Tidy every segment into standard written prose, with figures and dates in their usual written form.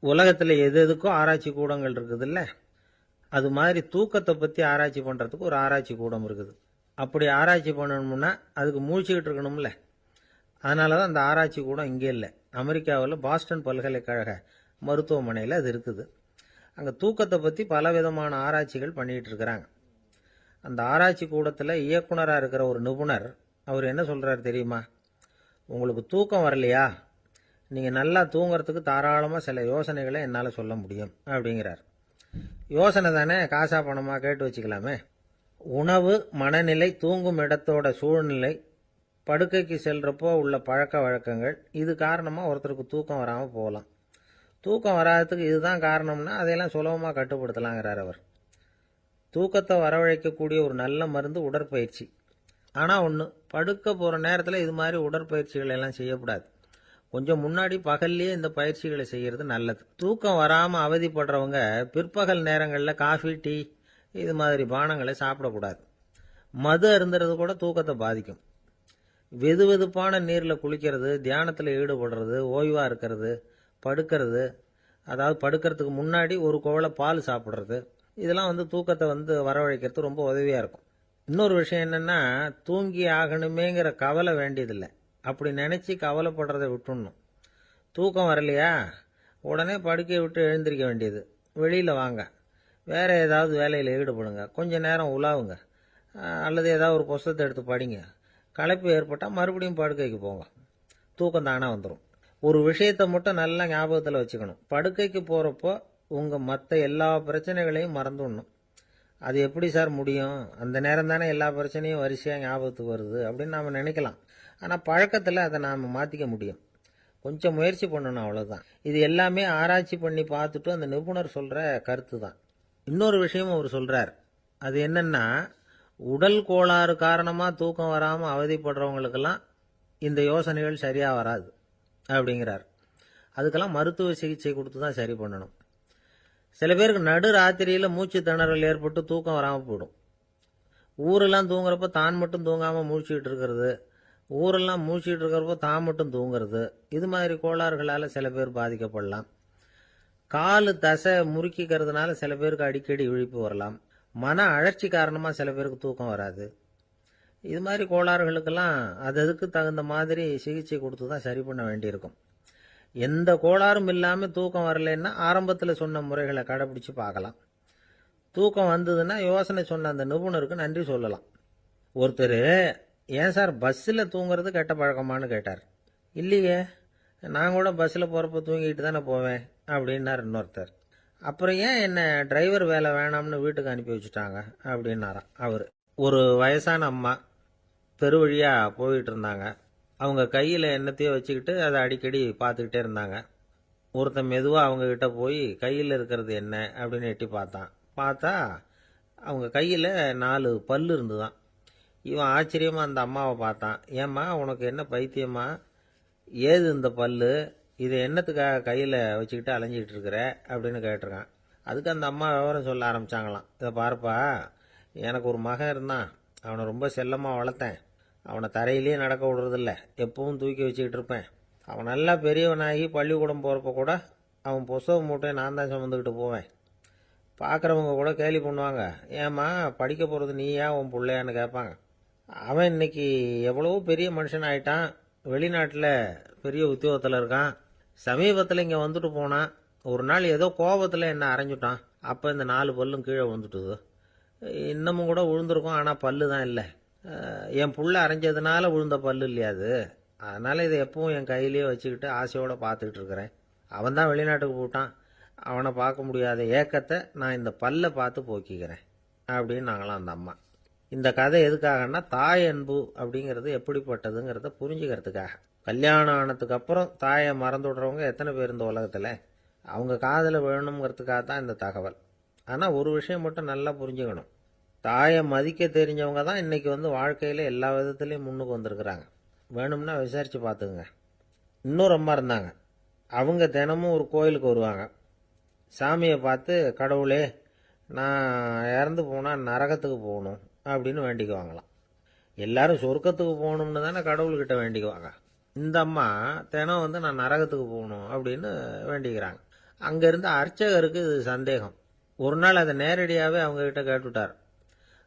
உலகத்தில் எது எதுக்கும் ஆராய்ச்சி கூடங்கள் இருக்குதுல்ல, அது மாதிரி தூக்கத்தை பற்றி ஆராய்ச்சி பண்ணுறதுக்கு ஒரு ஆராய்ச்சி கூடம் இருக்குது. அப்படி ஆராய்ச்சி பண்ணணும்னா அதுக்கு மூழ்கிக்கிட்டு இருக்கணும்ல. அதனால தான் அந்த ஆராய்ச்சி கூடம் இங்கே இல்லை. அமெரிக்காவில் பாஸ்டன் பல்கலைக்கழக மருத்துவமனையில் அது இருக்குது. அங்கே தூக்கத்தை பற்றி பலவிதமான ஆராய்ச்சிகள் பண்ணிகிட்டு இருக்கிறாங்க. அந்த ஆராய்ச்சி கூடத்தில் இயக்குனராக இருக்கிற ஒரு நிபுணர் அவர் என்ன சொல்கிறார் தெரியுமா? உங்களுக்கு தூக்கம் வரலையா, நீங்கள் நல்லா தூங்குறதுக்கு தாராளமாக சில யோசனைகளை என்னால் சொல்ல முடியும் அப்படிங்கிறார். யோசனை தானே, காசா பணமாக கேட்டு வச்சுக்கலாமே. உணவு, மனநிலை, தூங்கும் இடத்தோட சூழ்நிலை, படுக்கைக்கு செல்றப்போ உள்ள பழக்க வழக்கங்கள், இது காரணமாக ஒருத்தருக்கு தூக்கம் வராமல் போகலாம். தூக்கம் வராததுக்கு இதுதான் காரணம்னா அதையெல்லாம் சுலபமாக கட்டுப்படுத்தலாங்கிறார் அவர். தூக்கத்தை வரவழைக்கக்கூடிய ஒரு நல்ல மருந்து உடற்பயிற்சி. ஆனால் ஒன்று, படுக்க போகிற நேரத்தில் இது மாதிரி உடற்பயிற்சிகள் எல்லாம் செய்யக்கூடாது. கொஞ்சம் முன்னாடி பகல்லையே இந்த பயிற்சிகளை செய்கிறது நல்லது. தூக்கம் வராமல் அவதிப்படுறவங்க பிற்பகல் நேரங்களில் காஃபி, டீ இது மாதிரி பானங்களை சாப்பிடக்கூடாது. மது அருந்துறது கூட தூக்கத்தை பாதிக்கும். வெது வெதுப்பான நீரில் குளிக்கிறது, தியானத்தில் ஈடுபடுறது, ஓய்வாக இருக்கிறது, படுக்கிறது, அதாவது படுக்கிறதுக்கு முன்னாடி ஒரு குவளை பால் சாப்பிட்றது, இதெல்லாம் தூக்கத்தை வரவழைக்கிறது ரொம்ப உதவியாக இருக்கும். இன்னொரு விஷயம் என்னென்னா, தூங்கி ஆகணுமேங்கிற கவலை வேண்டியதில்லை. அப்படி நினச்சி கவலைப்படுறதை விட்டுடணும். தூக்கம் வரலையா, உடனே படுக்கையை விட்டு எழுந்திருக்க வேண்டியது. வெளியில் வாங்க, வேறு ஏதாவது வேலையில் ஈடுபடுங்க, கொஞ்சம் நேரம் உலாவுங்க, அல்லது ஏதாவது ஒரு புஸ்தகத்தை எடுத்து படிங்க. களைப்பு ஏற்பட்டால் மறுபடியும் படுக்கைக்கு போங்க. தூக்கம் தானாக வந்துடும். ஒரு விஷயத்தை மட்டும் நல்லா ஞாபகத்தில் வச்சுக்கணும். படுக்கைக்கு போகிறப்போ உங்கள் மற்ற எல்லா பிரச்சனைகளையும் மறந்துடணும். அது எப்படி சார் முடியும், அந்த நேரம் தானே எல்லா பிரச்சனையும் வரிசையாக ஞாபகத்துக்கு வருது அப்படின்னு நாம் நினைக்கலாம். ஆனால் பழக்கத்தில் அதை நாம் மாற்றிக்க முடியும். கொஞ்சம் முயற்சி பண்ணணும், அவ்வளோதான். இது எல்லாமே ஆராய்ச்சி பண்ணி பார்த்துட்டு அந்த நிபுணர் சொல்கிற கருத்து தான். இன்னொரு விஷயமும் அவர் சொல்கிறார். அது என்னென்னா, உடல் கோளாறு காரணமாக தூக்கம் வராமல் அவதிப்படுறவங்களுக்கெல்லாம் இந்த யோசனைகள் சரியாக வராது அப்படிங்கிறார். அதுக்கெல்லாம் மருத்துவ சிகிச்சை கொடுத்து தான் சரி பண்ணணும். சில பேருக்கு நடு ராத்திரியில் மூச்சு திணறல் ஏற்பட்டு தூக்கம் வராமல் போயிடும். ஊரெல்லாம் தூங்குறப்ப தான் மட்டும் தூங்காமல் மூழ்கிட்டு இருக்கிறது, ஊரெல்லாம் மூழ்கிட்டு இருக்கிறப்போ தான் மட்டும் தூங்குறது, இது மாதிரி கோளாறுகளால் சில பேர் பாதிக்கப்படலாம். காலு தசை முறுக்கிக்கிறதுனால சில பேருக்கு அடிக்கடி இழிப்பு வரலாம். மன அழற்சி காரணமாக சில பேருக்கு தூக்கம் வராது. இது மாதிரி கோளாறுகளுக்கெல்லாம் அதுக்கு தகுந்த மாதிரி சிகிச்சை கொடுத்து தான் சரி பண்ண வேண்டியிருக்கும். எந்த கோளாறும் இல்லாமல் தூக்கம் வரலைன்னா ஆரம்பத்தில் சொன்ன முறைகளை கடைப்பிடிச்சு பார்க்கலாம். தூக்கம் வந்ததுன்னா யோசனை சொன்ன அந்த நிபுணருக்கு நன்றி சொல்லலாம். ஒருத்தர், ஏன் சார் பஸ்ஸில் தூங்குறது கெட்ட பழக்கமானு கேட்டார். இல்லையே, நான் கூட பஸ்ஸில் போகிறப்ப தூங்கிட்டு தானே போவேன் அப்படின்னார் இன்னொருத்தர். அப்புறம் ஏன் என்ன டிரைவர் வேலை வேணாம்னு வீட்டுக்கு அனுப்பி வச்சுட்டாங்க அப்படின்னாராம் அவர். ஒரு வயசான அம்மா தெரு வழியாக போயிட்டு இருந்தாங்க. அவங்க கையில் எண்ணத்தையோ வச்சுக்கிட்டு அதை அடிக்கடி பார்த்துக்கிட்டே இருந்தாங்க. ஒருத்தன் மெதுவாக அவங்கக்கிட்ட போய் கையில் இருக்கிறது என்ன அப்படின்னு எட்டி பார்த்தா அவங்க கையில் 4 பல்லு இருந்துதான். இவன் ஆச்சரியமாக அந்த அம்மாவை பார்த்தான். ஏம்மா, உனக்கு என்ன பைத்தியமா, ஏது இந்த பல்லு, இதை என்னத்துக்காக கையில் வச்சுக்கிட்டு அலைஞ்சிக்கிட்டு இருக்கிற அப்படின்னு கேட்டிருக்கான். அதுக்கு அந்த அம்மா விவரம் சொல்ல ஆரம்பித்தாங்களாம். இதை பாருப்பா, எனக்கு ஒரு மகன் இருந்தான், அவனை ரொம்ப செல்லமாக வளர்த்தேன். அவனை தரையிலேயே நடக்க விடுறதில்ல, எப்பவும் தூக்கி வச்சுக்கிட்டு இருப்பேன். அவன் நல்லா பெரியவனாகி பள்ளிக்கூடம் போகிறப்ப கூட அவன் புஸ்தக மூட்டையை நான் தான் சுமந்துக்கிட்டு போவேன். பார்க்குறவங்க கூட கேலி பண்ணுவாங்க, ஏம்மா படிக்க போகிறது நீயா உன் பிள்ளையான்னு கேட்பாங்க. அவன் இன்னைக்கு எவ்வளவோ பெரிய மனுஷன் ஆயிட்டான், வெளிநாட்டில் பெரிய உத்தியோகத்தில் இருக்கான். சமீபத்தில் இங்கே வந்துட்டு போனான். ஒரு நாள் ஏதோ கோபத்தில் என்ன அரைஞ்சுட்டான். அப்போ இந்த 4 பல்லும் கீழே விழுந்துட்டுது. இன்னமும் கூட விழுந்திருக்கும், ஆனால் பல்லு தான் இல்லை. என் புள்ள அரைஞ்சதுனால விழுந்த பல்லு இல்லையா அது, அதனால் இதை எப்பவும் என் கையிலேயே வச்சுக்கிட்டு ஆசையோடு பார்த்துக்கிட்டு இருக்கிறேன். அவன் தான் வெளிநாட்டுக்கு போட்டான், அவனை பார்க்க முடியாத ஏக்கத்தை நான் இந்த பல்லை பார்த்து போக்கிக்கிறேன் அப்படின்னு நாங்களாம் அந்த அம்மா. இந்த கதை எதுக்காகன்னா, தாய் அன்பு அப்படிங்கிறது எப்படிப்பட்டதுங்கிறத புரிஞ்சுக்கிறதுக்காக. கல்யாணம் ஆனதுக்கு அப்புறம் தாயை மறந்து விடுறவங்க எத்தனை பேர் இந்த உலகத்தில், அவங்க காதில் வேணுங்கிறதுக்காக தான் இந்த தகவல். ஆனால் ஒரு விஷயம் மட்டும் நல்லா புரிஞ்சுக்கணும், தாயை மதிக்க தெரிஞ்சவங்க தான் இன்றைக்கி வாழ்க்கையில் எல்லா விதத்துலேயும் முன்னுக்கு வந்திருக்கிறாங்க. வேணும்னா விசாரித்து பார்த்துக்குங்க. இன்னொரு அம்மா இருந்தாங்க. அவங்க தினமும் ஒரு கோயிலுக்கு வருவாங்க. சாமியை பார்த்து, கடவுளே நான் இறந்து போனால் நரகத்துக்கு போகணும் அப்படின்னு வேண்டிக்குவாங்களாம். எல்லாரும் சொர்க்கத்துக்கு போகணும்னு தானே கடவுள்கிட்ட வேண்டிக்குவாங்க. இந்த அம்மா தினம் நான் நரகத்துக்கு போகணும் அப்படின்னு வேண்டிக்கிறாங்க. அங்கேருந்து அர்ச்சகருக்கு இது சந்தேகம். ஒரு நாள் அதை நேரடியாகவே அவங்கக்கிட்ட கேட்டுவிட்டார்.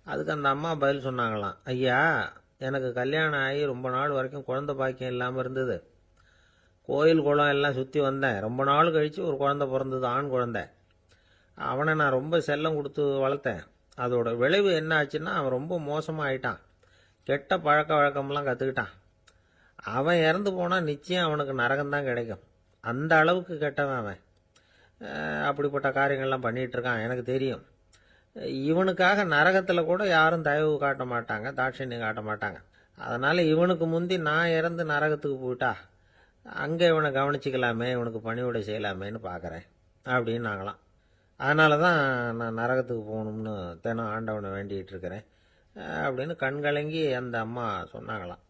அதுக்கு அந்த அம்மா பதில் சொன்னாங்களாம், ஐயா, எனக்கு கல்யாணம் ஆகி ரொம்ப நாள் வரைக்கும் குழந்தை பாக்கியம் இல்லாமல் இருந்தது. கோயில் குளம் எல்லாம் சுற்றி வந்தேன். ரொம்ப நாள் கழித்து ஒரு குழந்தை பிறந்தது, ஆண் குழந்தை. அவனை நான் ரொம்ப செல்லம் கொடுத்து வளர்த்தேன். அதோட விளைவு என்ன ஆச்சுன்னா, அவன் ரொம்ப மோசமாக ஆயிட்டான். கெட்ட பழக்க வழக்கம்லாம் கற்றுக்கிட்டான். அவன் இறந்து போனால் நிச்சயம் அவனுக்கு நரகம்தான் கிடைக்கும். அந்த அளவுக்கு கெட்டவன் அவன். அப்படிப்பட்ட காரியங்கள்லாம் பண்ணிகிட்டு இருக்கான், எனக்கு தெரியும். இவனுக்காக நரகத்தில் கூட யாரும் தயவு காட்ட மாட்டாங்க, தாட்சண்யம் காட்ட மாட்டாங்க. அதனால் இவனுக்கு முந்தி நான் இறந்து நரகத்துக்கு போயிட்டா அங்கே இவனை கவனிச்சிக்கலாமே, இவனுக்கு பணிவிடை செய்யலாமேன்னு பார்க்குறேன் அப்படின்னு நாங்களாம். அதனால தான் நான் நரகத்துக்கு போகணும்னு தினம் ஆண்டவனை வேண்டிகிட்டு இருக்கிறேன் அப்படின்னு கண்கலங்கி அந்த அம்மா சொன்னாங்களாம்.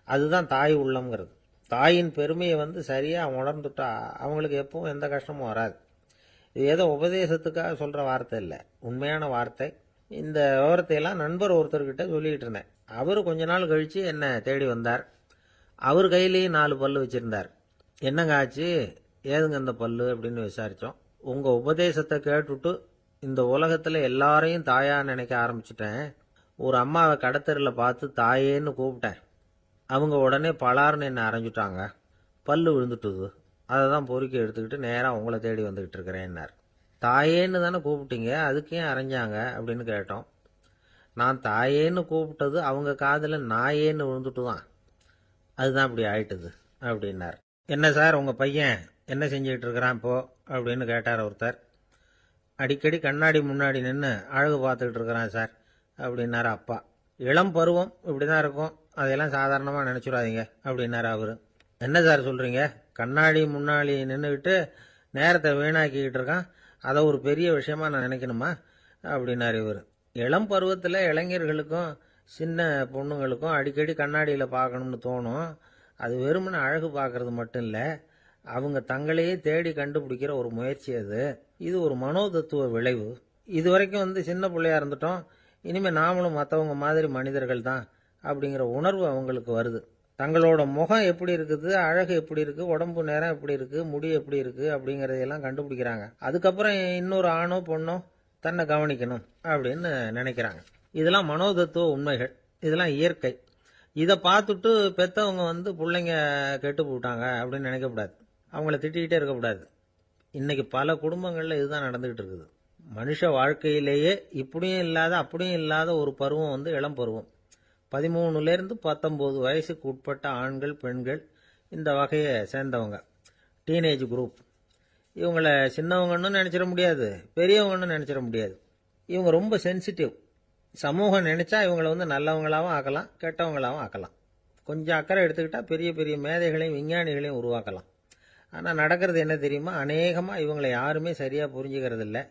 அதுதான் தாய் உள்ளம்ங்கிறது. தாயின் பெருமையை சரியாக உணர்ந்துட்டா அவங்களுக்கு எப்பவும் எந்த கஷ்டமும் வராது. இது ஏதோ உபதேசத்துக்காக சொல்கிற வார்த்தை இல்லை, உண்மையான வார்த்தை. இந்த விவரத்தையெல்லாம் நண்பர் ஒருத்தர்கிட்ட சொல்லிகிட்டு இருந்தேன். அவர் கொஞ்ச நாள் கழித்து என்னை தேடி வந்தார். அவர் கையிலேயும் 4 பல்லு வச்சுருந்தார். என்னங்க ஆச்சு, ஏதுங்க இந்த பல்லு அப்படின்னு விசாரித்தோம். உங்கள் உபதேசத்தை கேட்டுவிட்டு இந்த உலகத்தில் எல்லாரையும் தாயாக நினைக்க ஆரம்பிச்சிட்டேன். ஒரு அம்மாவை கடத்தரில் பார்த்து தாயேன்னு கூப்பிட்டேன். அவங்க உடனே பலார்னு என்னை அரைஞ்சிட்டாங்க. பல்லு விழுந்துட்டுது. அதை தான் பொறுக்கி எடுத்துக்கிட்டு நேராக உங்களை தேடி வந்துக்கிட்டு இருக்கிறேன்னார். தாயேன்னு தானே கூப்பிட்டீங்க, அதுக்கு ஏன் அரைஞ்சாங்க அப்படின்னு கேட்டோம். நான் தாயேன்னு கூப்பிட்டது அவங்க காதில் நாயேன்னு விழுந்துட்டு தான், அதுதான் இப்படி ஆயிட்டுது அப்படின்னார். என்ன சார், உங்கள் பையன் என்ன செஞ்சுக்கிட்டு இருக்கிறான் இப்போ அப்படின்னு கேட்டார் ஒருத்தர். அடிக்கடி கண்ணாடி முன்னாடி நின்று அழகு பார்த்துக்கிட்டு இருக்கிறான் சார் அப்படின்னாரு அப்பா. இளம் பருவம் இப்படி தான் இருக்கும், அதையெல்லாம் சாதாரணமாக நினச்சிடாதீங்க அப்படின்னாரு அவர். என்ன சார் சொல்கிறீங்க, கண்ணாடி முன்னாடி நின்றுக்கிட்டு நேரத்தை வீணாக்கிக்கிட்டு இருக்கான், அதை ஒரு பெரிய விஷயமா நான் நினைக்கணுமா அப்படின்னாரு இவர். இளம் பருவத்தில் இளைஞர்களுக்கும் சின்ன பொண்ணுங்களுக்கும் அடிக்கடி கண்ணாடியில் பார்க்கணும்னு தோணும். அது வெறுமனே அழகு பார்க்கறது மட்டும் இல்லை, அவங்க தங்களையே தேடி கண்டுபிடிக்கிற ஒரு முயற்சி அது. இது ஒரு மனோதத்துவ விளைவு. இது வரைக்கும் சின்ன பிள்ளையா இருந்துட்டோம், இனிமேல் நாமளும் மற்றவங்க மாதிரி மனிதர்கள் தான் அப்படிங்கிற உணர்வு அவங்களுக்கு வருது. தங்களோட முகம் எப்படி இருக்குது, அழகு எப்படி இருக்குது, உடம்பு நேரம் எப்படி இருக்குது, முடி எப்படி இருக்குது அப்படிங்கிறதையெல்லாம் கண்டுபிடிக்கிறாங்க. அதுக்கப்புறம் இன்னொரு ஆணோ பொண்ணோ தன்னை கவனிக்கணும் அப்படின்னு நினைக்கிறாங்க. இதெல்லாம் மனோதத்துவ உண்மைகள், இதெல்லாம் இயற்கை. இதை பார்த்துட்டு பெற்றவங்க பிள்ளைங்க கெட்டு போட்டாங்க அப்படின்னு நினைக்கக்கூடாது, அவங்கள திட்டிக்கிட்டே இருக்கக்கூடாது. இன்னைக்கு பல குடும்பங்களில் இதுதான் நடந்துகிட்டு இருக்குது. மனுஷ வாழ்க்கையிலேயே இப்படியும் இல்லாத அப்படியும் இல்லாத ஒரு பருவம் இளம் பருவம். 13லேருந்து 19 வயசுக்கு உட்பட்ட ஆண்கள் பெண்கள் இந்த வகையை சேர்ந்தவங்க, டீனேஜ் குரூப். இவங்கள சின்னவங்கன்னு நினச்சிட முடியாது, பெரியவங்கன்னு நினச்சிட முடியாது. இவங்க ரொம்ப சென்சிட்டிவ். சமூகம் நினச்சா இவங்களை நல்லவங்களாகவும் ஆக்கலாம், கெட்டவங்களாகவும் ஆக்கலாம். கொஞ்சம் அக்கறை எடுத்துக்கிட்டால் பெரிய பெரிய மேதைகளையும் விஞ்ஞானிகளையும் உருவாக்கலாம். ஆனால் நடக்கிறது என்ன தெரியுமா, அநேகமாக இவங்களை யாருமே சரியாக புரிஞ்சுக்கிறது இல்லை,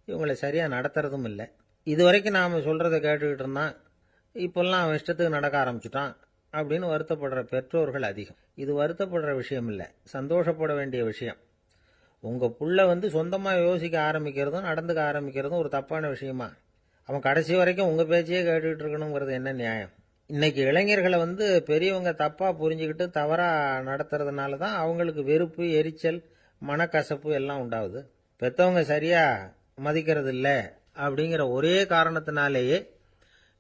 இவங்களை சரியாக நடத்துறதும் இல்லை. இது வரைக்கும் நாம் சொல்கிறத கேட்டுக்கிட்டு இருந்தான், இப்போல்லாம் அவன் இஷ்டத்துக்கு நடக்க ஆரம்பிச்சுட்டான் அப்படின்னு வருத்தப்படுற பெற்றோர்கள் அதிகம். இது வருத்தப்படுற விஷயம் இல்லை, சந்தோஷப்பட வேண்டிய விஷயம். உங்கள் புள்ள சொந்தமாக யோசிக்க ஆரம்பிக்கிறதும் நடந்துக்க ஆரம்பிக்கிறதும் ஒரு தப்பான விஷயமா? அவன் கடைசி வரைக்கும் உங்கள் பேச்சையே கேட்டுக்கிட்டு இருக்கணுங்கிறது என்ன நியாயம்? இன்னைக்கு இளைஞர்களை பெரியவங்க தப்பாக புரிஞ்சுக்கிட்டு தவறாக நடத்துறதுனால தான் அவங்களுக்கு வெறுப்பு, எரிச்சல், மனக்கசப்பு எல்லாம் உண்டாகுது. பெற்றவங்க சரியாக மதிக்கிறது இல்லை அப்படிங்கிற ஒரே காரணத்தினாலேயே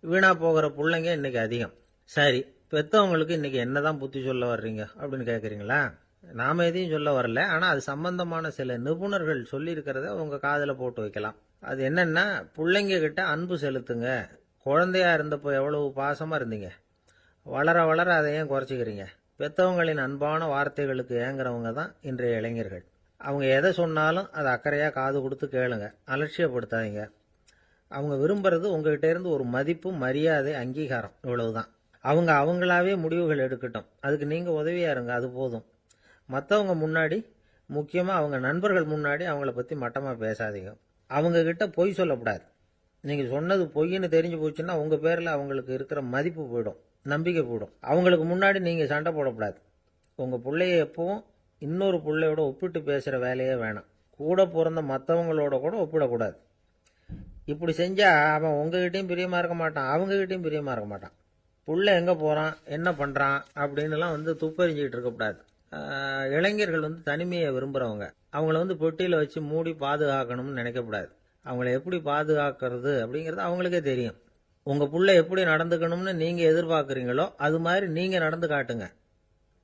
வீணா போகிற பிள்ளைங்க இன்னைக்கு அதிகம். சரி, பெற்றவங்களுக்கு இன்னைக்கு என்னதான் புத்தி சொல்ல வர்றீங்க அப்படின்னு கேட்குறீங்களா? நாம எதையும் சொல்ல வரல, ஆனால் அது சம்பந்தமான சில நிபுணர்கள் சொல்லியிருக்கிறத உங்கள் காதில் போட்டு வைக்கலாம். அது என்னன்னா, பிள்ளைங்க கிட்ட அன்பு செலுத்துங்க. குழந்தையா இருந்தப்போ எவ்வளவு பாசமாக இருந்தீங்க, வளர வளர அதை ஏன் குறைச்சிக்கிறீங்க? பெற்றவங்களின் அன்பான வார்த்தைகளுக்கு ஏங்குறவங்க தான் இன்றைய இளைஞர்கள். அவங்க எதை சொன்னாலும் அதை அக்கறையாக காது கொடுத்து கேளுங்க, அலட்சியப்படுத்தாதீங்க. அவங்க விரும்புறது உங்ககிட்ட இருந்து ஒரு மதிப்பு, மரியாதை, அங்கீகாரம், இவ்வளவுதான். அவங்க அவங்களாவே முடிவுகள் எடுக்கட்டும், அதுக்கு நீங்கள் உதவியா இருங்க, அது போதும். மற்றவங்க முன்னாடி, முக்கியமாக அவங்க நண்பர்கள் முன்னாடி அவங்கள பற்றி மட்டமாக பேசாதீங்க. அவங்கக்கிட்ட பொய் சொல்லக்கூடாது. நீங்கள் சொன்னது பொய்ன்னு தெரிஞ்சு போச்சுன்னா உங்கள் பேரில் அவங்களுக்கு இருக்கிற மதிப்பு போயிடும், நம்பிக்கை போயிடும். அவங்களுக்கு முன்னாடி நீங்கள் சண்டை போடக்கூடாது. உங்கள் பிள்ளைய எப்பவும் இன்னொரு பிள்ளையோட ஒப்பிட்டு பேசுகிற வேலையே வேணாம். கூட பிறந்த மற்றவங்களோட கூட ஒப்பிடக்கூடாது. இப்படி செஞ்சால் அவன் உங்ககிட்டையும் பிரியமாக இருக்க மாட்டான், அவங்ககிட்டையும் பிரியமாக இருக்க மாட்டான். புள்ள எங்கே போகிறான், என்ன பண்ணுறான் அப்படின்னுலாம் துப்பறிஞ்சிக்கிட்டு இருக்கக்கூடாது. இளைஞர்கள் வந்து தனிமையை விரும்புகிறவங்க. அவங்கள வந்து பெட்டியில் வச்சு மூடி பாதுகாக்கணும்னு நினைக்கக்கூடாது. அவங்கள எப்படி பாதுகாக்கிறது அப்படிங்கிறது அவங்களுக்கே தெரியும். உங்கள் புள்ள எப்படி நடந்துக்கணும்னு நீங்கள் எதிர்பார்க்குறீங்களோ அது மாதிரி நீங்கள் நடந்து காட்டுங்க,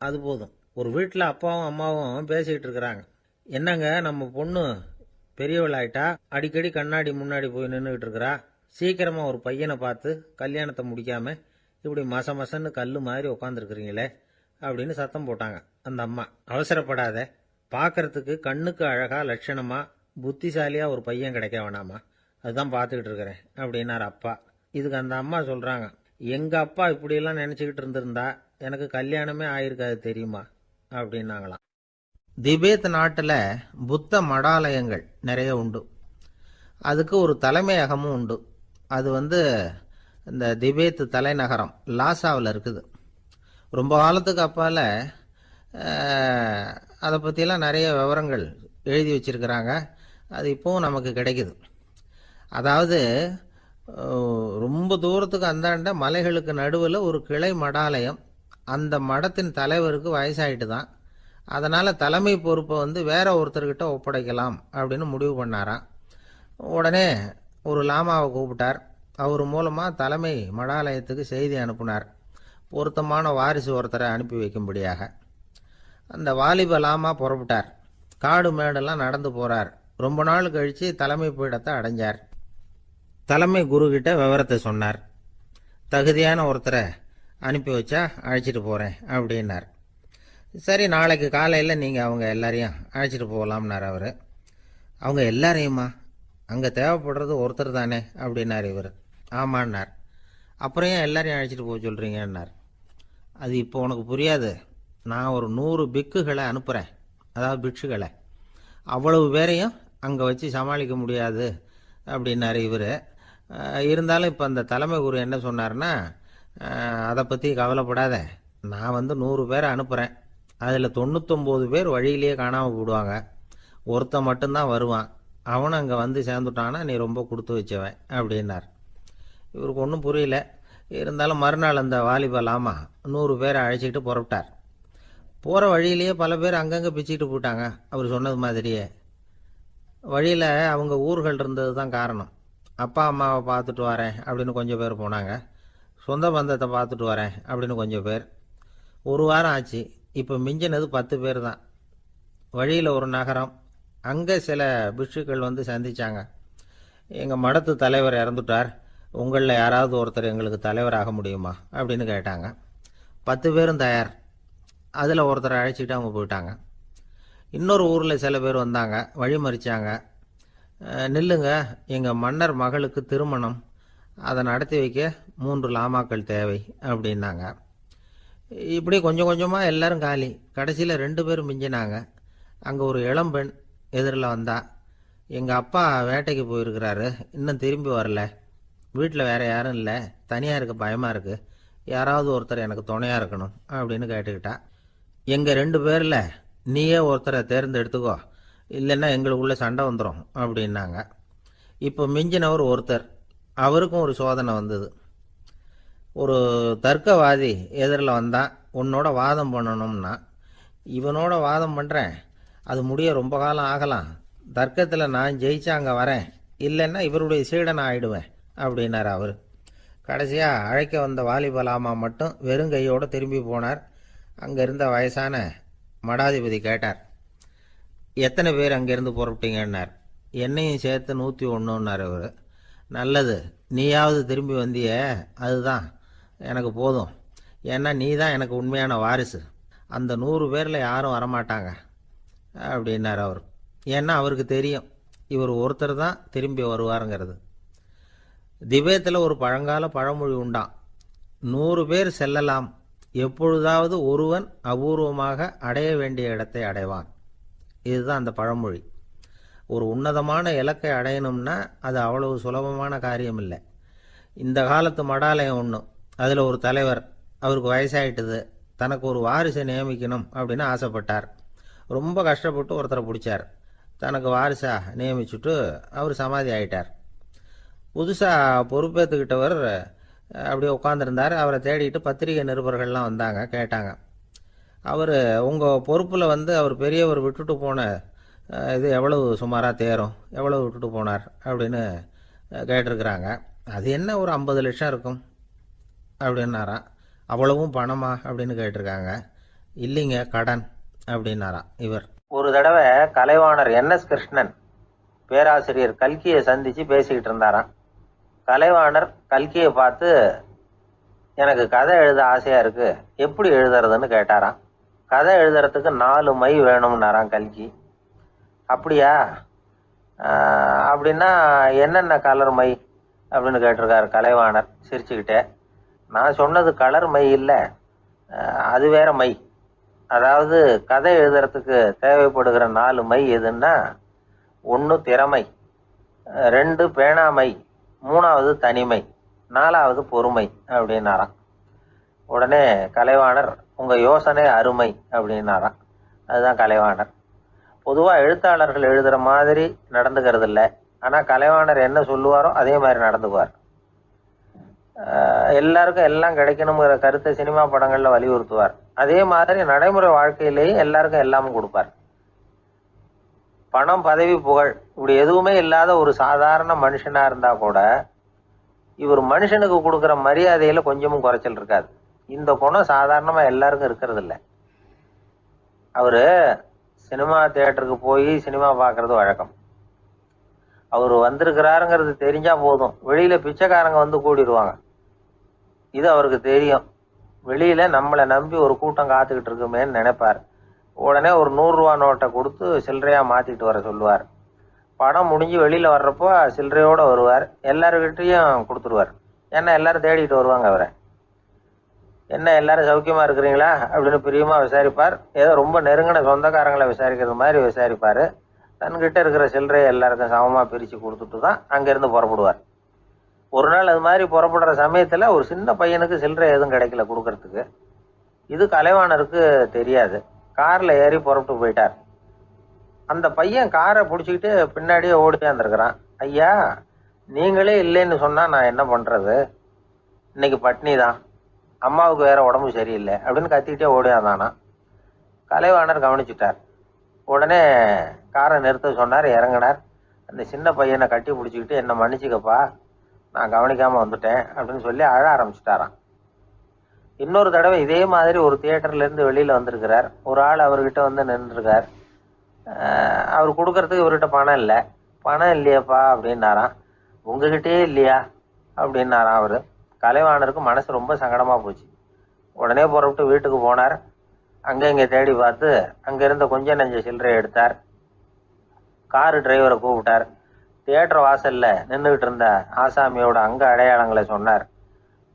அது போதும். ஒரு வீட்டில் அப்பாவும் அம்மாவும் பேசிக்கிட்டு இருக்கிறாங்க. என்னங்க நம்ம பொண்ணு பெரியவளாயிட்டா, அடிக்கடி கண்ணாடி முன்னாடி போய் நின்றுக்கிட்டு இருக்கிறா, சீக்கிரமாக ஒரு பையனை பார்த்து கல்யாணத்தை முடிக்காம இப்படி மசன்னு கல் மாதிரி உட்காந்துருக்குறீங்களே அப்படின்னு சத்தம் போட்டாங்க. அந்த அம்மா, அவசரப்படாத, பார்க்கறதுக்கு கண்ணுக்கு அழகா லட்சணமா புத்திசாலியா ஒரு பையன் கிடைக்க வேணாமா, அதுதான் பார்த்துக்கிட்டு இருக்கிறேன் அப்படின்னார் அப்பா. இதுக்கு அந்த அம்மா சொல்றாங்க, எங்க அப்பா இப்படியெல்லாம் நினைச்சுக்கிட்டு இருந்திருந்தா எனக்கு கல்யாணமே ஆயிருக்காது தெரியுமா அப்படின்னாங்களாம். திபேத் நாட்டில் புத்த மடாலயங்கள் நிறைய உண்டு. அதுக்கு ஒரு தலைமையகமும் உண்டு. அது வந்து இந்த திபேத் தலைநகரம் லாசாவில் இருக்குது. ரொம்ப காலத்துக்கு அப்பால் அதை பற்றிலாம் நிறைய விவரங்கள் எழுதி வச்சிருக்கிறாங்க. அது இப்போவும் நமக்கு கிடைக்குது. அதாவது ரொம்ப தூரத்துக்கு அந்தாண்ட மலைகளுக்கு நடுவில் ஒரு கிளை மடாலயம். அந்த மடத்தின் தலைவருக்கு வயசாயிட்டு தான். அதனால் தலைமை பொறுப்பை வந்து வேற ஒருத்தர்கிட்ட ஒப்படைக்கலாம் அப்படின்னு முடிவு பண்ணாராம். உடனே ஒரு லாமாவை கூப்பிட்டார். அவர் மூலமாக தலைமை மடாலயத்துக்கு செய்தி அனுப்புனார், பொருத்தமான வாரிசு ஒருத்தரை அனுப்பி வைக்கும்படியாக. அந்த வாலிப லாமா புறப்பட்டார். காடு மேடெல்லாம் நடந்து போகிறார். ரொம்ப நாள் கழித்து தலைமை பீடத்தை அடைஞ்சார். தலைமை குரு கிட்ட விவரத்தை சொன்னார். தகுதியான ஒருத்தரை அனுப்பி வச்சா அழைச்சிட்டு போகிறேன் அப்படின்னார். சரி, நாளைக்கு காலையில் நீங்கள் அவங்க எல்லாரையும் அழைச்சிட்டு போகலாம்னார் அவர். அவங்க எல்லாரையுமா? அங்கே தேவைப்படுறது ஒருத்தர் தானே அப்படின்னார் இவர். ஆமான்னார். அப்புறம் ஏன் எல்லாரையும் அழைச்சிட்டு போக சொல்கிறீங்கன்னார். அது இப்போ உனக்கு புரியாது. நான் ஒரு 100 பிக்குகளை அனுப்புகிறேன், அதாவது பிக்ஷுகளை. அவ்வளவு பேரையும் அங்கே வச்சு சமாளிக்க முடியாது அப்படின்னார் இவர். இருந்தாலும் இப்போ அந்த தலைமை குரு என்ன சொன்னார்னா, அதை பற்றி கவலைப்படாத, நான் வந்து 100 பேரை அனுப்புகிறேன். அதில் 99 பேர் வழியிலேயே காணாமல் போடுவாங்க, ஒருத்தன் மட்டும்தான் வருவான். அவனும் அங்கே வந்து சேர்ந்துட்டானா நீ ரொம்ப கொடுத்து வச்சவன் அப்படின்னார். இவருக்கு ஒன்றும் புரியல. இருந்தாலும் மறுநாள் அந்த வாலிப லாமா 100 பேரை அழைச்சிக்கிட்டு புறப்பட்டார். போகிற வழியிலேயே பல பேர் அங்கங்கே பிச்சுக்கிட்டு போயிட்டாங்க. அவர் சொன்னது மாதிரியே. வழியில் அவங்க ஊர்கள் இருந்தது தான் காரணம். அப்பா அம்மாவை பார்த்துட்டு வரேன் அப்படின்னு கொஞ்சம் பேர் போனாங்க. சொந்த பந்தத்தை பார்த்துட்டு வரேன் அப்படின்னு கொஞ்சம் பேர். ஒரு வாரம் ஆச்சு. இப்போ மிஞ்சினது 10 பேர் தான். வழியில் ஒரு நகரம். அங்கே சில பிக்ஷுக்கள் வந்து சந்திச்சாங்க. எங்கள் மடத்து தலைவர் இறந்துட்டார், உங்களில் யாராவது ஒருத்தர் எங்களுக்கு தலைவராக முடியுமா அப்படின்னு கேட்டாங்க. 10 பேரும் தயார். அதில் ஒருத்தரை அழைச்சிட்டு அவங்க போயிட்டாங்க. இன்னொரு ஊரில் சில பேர் வந்தாங்க, வழிமறிச்சாங்க. நில்லுங்க, எங்கள் மன்னர் மகளுக்கு திருமணம், அதை நடத்தி வைக்க 3 லாமாக்கள் தேவை அப்படின்னாங்க. இப்படி கொஞ்சம் கொஞ்சமாக எல்லாரும் காலி. கடைசியில் 2 பேரும் மிஞ்சினாங்க. அங்கே ஒரு இளம்பெண் எதிரில் வந்தா. எங்கள் அப்பா வேட்டைக்கு போயிருக்கிறாரு, இன்னும் திரும்பி வரல, வீட்டில் வேறு யாரும் இல்லை, தனியாக இருக்க பயமாக இருக்குது, யாராவது ஒருத்தர் எனக்கு துணையாக இருக்கணும் அப்படின்னு கேட்டுக்கிட்டா. எங்கள் 2 பேரில் நீயே ஒருத்தரை தேர்ந்தெடுத்துக்கோ, இல்லைன்னா எங்களுக்குள்ளே சண்டை வந்துடும் அப்படின்னாங்க. இப்போ மிஞ்சினவர் ஒருத்தர். அவருக்கும் ஒரு சோதனை வந்தது. ஒரு தர்க்கவாதி எதிரில் வந்தான். உன்னோட வாதம் பண்ணணும்னா. இவனோட வாதம் பண்ணுறேன், அது முடிய ரொம்ப காலம் ஆகலாம், தர்க்கத்தில் நான் ஜெயிச்சா அங்கே வரேன், இல்லைன்னா இவருடைய சீடனை ஆயிடுவேன் அப்படின்னார் அவர். கடைசியாக அழைக்க வந்த வாலிபலாமா மட்டும் வெறும் கையோடு திரும்பி போனார். அங்கே இருந்த வயசான மடாதிபதி கேட்டார், எத்தனை பேர் அங்கேருந்து புறப்பட்டீங்கன்னார். என்னையும் சேர்த்து 101ன்னார் அவர். நல்லது, நீயாவது திரும்பி வந்திய, அதுதான் எனக்கு போதும். ஏன்னா நீ தான் எனக்கு உண்மையான வாரிசு. அந்த 100 பேரில் யாரும் வரமாட்டாங்க அப்படின்னார் அவர். ஏன்னா அவருக்கு தெரியும் இவர் ஒருத்தர் தான் திரும்பி வருவாருங்கிறது. திபேத்தில் ஒரு பழங்கால பழமொழி உண்டாம், 100 பேர் செல்லலாம், எப்பொழுதாவது ஒருவன் அபூர்வமாக அடைய வேண்டிய இடத்தை அடைவான். இதுதான் அந்த பழமொழி. ஒரு உன்னதமான இலக்கை அடையணும்னா அது அவ்வளவு சுலபமான காரியம் இல்லை. இந்த காலத்து மடாலயம் ஒன்று, அதில் ஒரு தலைவர், அவருக்கு வயசாயிட்டுது, தனக்கு ஒரு வாரிசை நியமிக்கணும் அப்படின்னு ஆசைப்பட்டார். ரொம்ப கஷ்டப்பட்டு ஒருத்தரை பிடிச்சார். தனக்கு வாரிசாக நியமிச்சுட்டு அவர் சமாதி ஆயிட்டார். புதுசாக பொறுப்பேற்றுக்கிட்டவர் அப்படியே உட்காந்துருந்தார். அவரை தேடிட்டு பத்திரிகை நிருபர்கள்லாம் வந்தாங்க, கேட்டாங்க, அவர் உங்கள் பொறுப்பில் வந்து அவர் பெரியவர் விட்டுட்டு போன இது எவ்வளவு சுமாராக தேரும், எவ்வளவு விட்டுட்டு போனார் அப்படின்னு கேட்டிருக்கிறாங்க. அது என்ன ஒரு 50 லட்சம் இருக்கும் அப்படின்னாராம். அவ்வளவும் பணமா அப்படின்னு கேட்டிருக்காங்க. இல்லைங்க, கடன் அப்படின்னாராம் இவர். ஒரு தடவை கலைவாணர் NS கிருஷ்ணன் பேராசிரியர் கல்கியை சந்தித்து பேசிக்கிட்டு இருந்தாராம். கலைவாணர் கல்கியை பார்த்து, எனக்கு கதை எழுத ஆசையாக இருக்குது, எப்படி எழுதுறதுன்னு கேட்டாராம். கதை எழுதுறதுக்கு 4 மை வேணும்னாராம் கல்கி. அப்படியா, அப்படின்னா என்னென்ன கலர் மை அப்படின்னு கேட்டிருக்காரு கலைவாணர் சிரிச்சுக்கிட்டே. நான் சொன்னது கலர் மை இல்லை, அது வேற மை. அதாவது கதை எழுதுறதுக்கு தேவைப்படுகிற 4 மை எதுன்னா, 1 திறமை, 2 பேணாமை, 3வது தனிமை, 4வது பொறுமை அப்படின்னாராம். உடனே கலைவாணர், உங்கள் யோசனை அருமை அப்படின்னாராம். அதுதான் கலைவாணர். பொதுவாக எழுத்தாளர்கள் எழுதுகிற மாதிரி நடந்துக்கிறது இல்லை. ஆனால் கலைவாணர் என்ன சொல்லுவாரோ அதே மாதிரி நடந்துக்குவார். எல்லாருக்கும் எல்லாம் கிடைக்கணுங்கிற கருத்தை சினிமா படங்களில் வலியுறுத்துவார். அதே மாதிரி நடைமுறை வாழ்க்கையிலேயும் எல்லாருக்கும் எல்லாமும் கொடுப்பார். பணம், பதவி, புகழ் இப்படி எதுவுமே இல்லாத ஒரு சாதாரண மனுஷனாக இருந்தால் கூட இவர் மனுஷனுக்கு கொடுக்குற மரியாதையில் கொஞ்சமும் குறைச்சல் இருக்காது. இந்த குணம் சாதாரணமாக எல்லாருக்கும் இருக்கிறது இல்லை. அவர் சினிமா தியேட்டருக்கு போய் சினிமா பார்க்கறது வழக்கம். அவர் வந்திருக்கிறாருங்கிறது தெரிஞ்சால் போதும், வெளியில் பிச்சைக்காரங்க வந்து கூடிடுவாங்க. இது அவருக்கு தெரியும். வெளியில் நம்மளை நம்பி ஒரு கூட்டம் காத்துக்கிட்டு இருக்குமேன்னு நினைப்பார். உடனே ஒரு 100 ரூபா நோட்டை கொடுத்து சில்லறையாக மாற்றிட்டு வர சொல்லுவார். படம் முடிஞ்சு வெளியில் வர்றப்போ சில்லறையோடு வருவார். எல்லாருக்கிட்டையும் கொடுத்துருவார். ஏன்னா எல்லாரும் தேடிட்டு வருவாங்க அவரை. என்ன எல்லாரும் சௌக்கியமாக இருக்கிறீங்களா அப்படின்னு பிரியமாக விசாரிப்பார். ஏதோ ரொம்ப நெருங்கின சொந்தக்காரங்களை விசாரிக்கிறது மாதிரி விசாரிப்பார். தன்கிட்ட இருக்கிற சில்லறையை எல்லாருக்கும் சமமாக பிரித்து கொடுத்துட்டு தான் அங்கேருந்து புறப்படுவார். ஒரு நாள் அது மாதிரி புறப்படுற சமயத்தில் ஒரு சின்ன பையனுக்கு சில்லறை எதுவும் கிடைக்கல கொடுக்கறதுக்கு. இது கலைவாணருக்கு தெரியாது. காரில் ஏறி புறப்பட்டு போயிட்டார். அந்த பையன் காரை பிடிச்சிக்கிட்டு பின்னாடியே ஓடியாந்துருக்கிறான். ஐயா, நீங்களே இல்லைன்னு சொன்னால் நான் என்ன பண்ணுறது, இன்னைக்கு பட்னி தான், அம்மாவுக்கு வேற உடம்பு சரியில்லை அப்படின்னு கத்திக்கிட்டே ஓடியாந்தானா. கலைவாணர் கவனிச்சுட்டார். உடனே காரை நிறுத்த சொன்னார். இறங்கினார். அந்த சின்ன பையனை கட்டி பிடிச்சிக்கிட்டு, என்னை மன்னிச்சுக்கப்பா, நான் கவனிக்காமல் வந்துட்டேன் அப்படின்னு சொல்லி அழ ஆரம்பிச்சுட்டாராம். இன்னொரு தடவை இதே மாதிரி ஒரு தியேட்டர்லேருந்து வெளியில் வந்திருக்கிறார். ஒரு ஆள் அவர்கிட்ட வந்து நின்றுருக்கார். அவர் கொடுக்கறதுக்கு இவர்கிட்ட பணம் இல்லை. பணம் இல்லையாப்பா அப்படின்னாராம். உங்ககிட்டயே இல்லையா அப்படின்னாராம் அவர். கலைவாணருக்கு மனசு ரொம்ப சங்கடமாக போச்சு. உடனே புறப்பட்டு வீட்டுக்கு போனார். அங்கே இங்கே தேடி பார்த்து அங்கே இருந்த கொஞ்சம் நெஞ்ச சில்லறையை எடுத்தார். காரு டிரைவரை கூப்பிட்டார். தியேட்டர் வாசலில் நின்றுக்கிட்டு இருந்த ஆசாமியோட அங்க அடையாளங்களை சொன்னார்.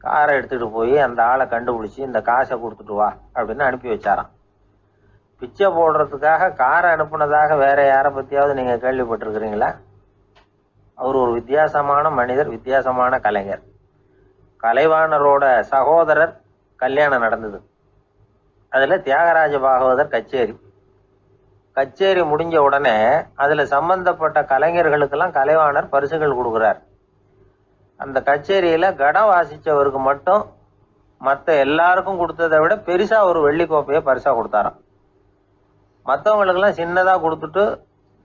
காரை எடுத்துகிட்டு போய் அந்த ஆளை கண்டுபிடிச்சி இந்த காசை கொடுத்துட்டு வா அப்படின்னு அனுப்பி வச்சாராம். பிச்சை போடுறதுக்காக காரை அனுப்புனதாக வேற யாரை பற்றியாவது நீங்கள் கேள்விப்பட்டிருக்கிறீங்களா? அவர் ஒரு வித்தியாசமான மனிதர், வித்தியாசமான கலைஞர். கலைவாணரோட சகோதரர் கல்யாணம் நடந்தது. அதில் தியாகராஜ பாகவதர் கச்சேரி முடிஞ்ச உடனே அதில் சம்பந்தப்பட்ட கலைஞர்களுக்கெல்லாம் கலைவாணர் பரிசுகள் கொடுக்குறார். அந்த கச்சேரியில் கடம் வாசித்தவருக்கு மட்டும் மற்ற எல்லாருக்கும் கொடுத்ததை விட பெருசாக ஒரு வெள்ளிக்கோப்பையை பரிசாக கொடுத்தாராம். மற்றவங்களுக்கெல்லாம் சின்னதாக கொடுத்துட்டு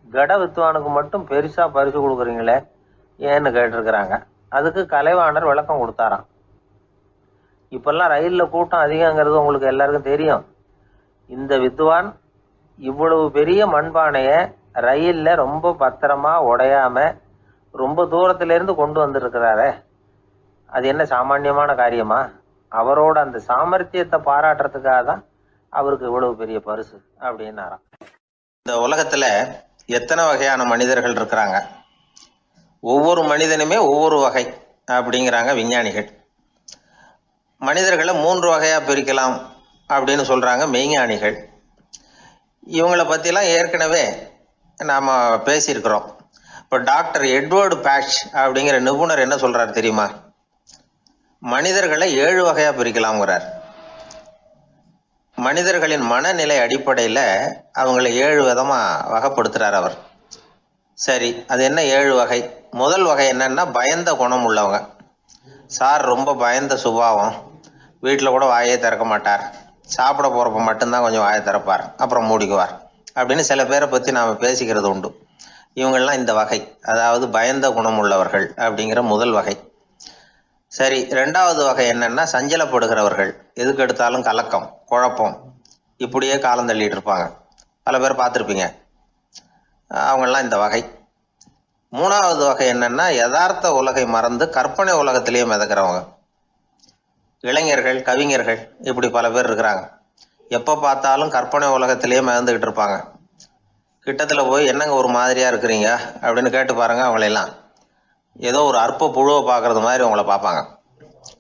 கட வித்துவானுக்கு மட்டும் பெருசாக பரிசு கொடுக்குறீங்களே ஏன்னு கேட்டிருக்கிறாங்க. அதுக்கு கலைவாணர் விளக்கம் கொடுத்தாராம். இப்பெல்லாம் ரயிலில் கூட்டம் அதிகங்கிறது உங்களுக்கு எல்லாருக்கும் தெரியும். இந்த வித்வான் இவ்வளவு பெரிய மண்பானையை ரயிலில் ரொம்ப பத்திரமா உடையாம ரொம்ப தூரத்திலேருந்து கொண்டு வந்திருக்கிறாரே, அது என்ன சாமானியமான காரியமா? அவரோட அந்த சாமர்த்தியத்தை பாராட்டுறதுக்காக தான் அவருக்கு இவ்வளவு பெரிய பரிசு அப்படின்னாராம். இந்த உலகத்துல எத்தனை வகையான மனிதர்கள் இருக்கிறாங்க, ஒவ்வொரு மனிதனுமே ஒவ்வொரு வகை அப்படிங்கிறாங்க விஞ்ஞானிகள். மனிதர்களை 3 வகையா பிரிக்கலாம் அப்படின்னு சொல்றாங்க மெய்ஞானிகள். இவங்களை பற்றிலாம் ஏற்கனவே நாம் பேசியிருக்கிறோம். இப்போ டாக்டர் எட்வர்டு பேட்ச் அப்படிங்கிற நிபுணர் என்ன சொல்கிறார் தெரியுமா? மனிதர்களை 7 வகையாக பிரிக்கலாம்ங்கிறார். மனிதர்களின் மனநிலை அடிப்படையில் அவங்கள 7 விதமாக வகைப்படுத்துகிறார் அவர். சரி, அது என்ன 7 வகை? முதல் வகை என்னன்னா, பயந்த குணம் உள்ளவங்க. சார் ரொம்ப பயந்த சுபாவம், வீட்டில் கூட வாயே திறக்க மாட்டார், சாப்பிட போகிறப்ப மட்டும்தான் கொஞ்சம் வாயை திறப்பார், அப்புறம் மூடிக்குவார் அப்படின்னு சில பேரை பற்றி நாம் பேசிக்கிறது உண்டு. இவங்கெல்லாம் இந்த வகை, அதாவது பயந்த குணம் உள்ளவர்கள் அப்படிங்கிற முதல் வகை. சரி, ரெண்டாவது வகை என்னன்னா சஞ்சலப்படுகிறவர்கள், எதுக்கு எடுத்தாலும் கலக்கம் குழப்பம், இப்படியே காலம் தள்ளிட்டு இருப்பாங்க. பல பேர் பார்த்துருப்பீங்க. அவங்கெல்லாம் இந்த வகை. மூணாவது வகை என்னன்னா யதார்த்த உலகை மறந்து கற்பனை உலகத்திலேயே மிதக்கிறவங்க, இளைஞர்கள் கவிஞர்கள், இப்படி பல பேர் இருக்கிறாங்க. எப்போ பார்த்தாலும் கற்பனை உலகத்திலேயே மிதந்துக்கிட்டு இருப்பாங்க. கிட்டத்தில் போய் என்னங்க ஒரு மாதிரியா இருக்கிறீங்க அப்படின்னு கேட்டு பாருங்க, அவங்களெல்லாம் ஏதோ ஒரு அற்ப புழுவை பார்க்கறது மாதிரி அவங்கள பார்ப்பாங்க.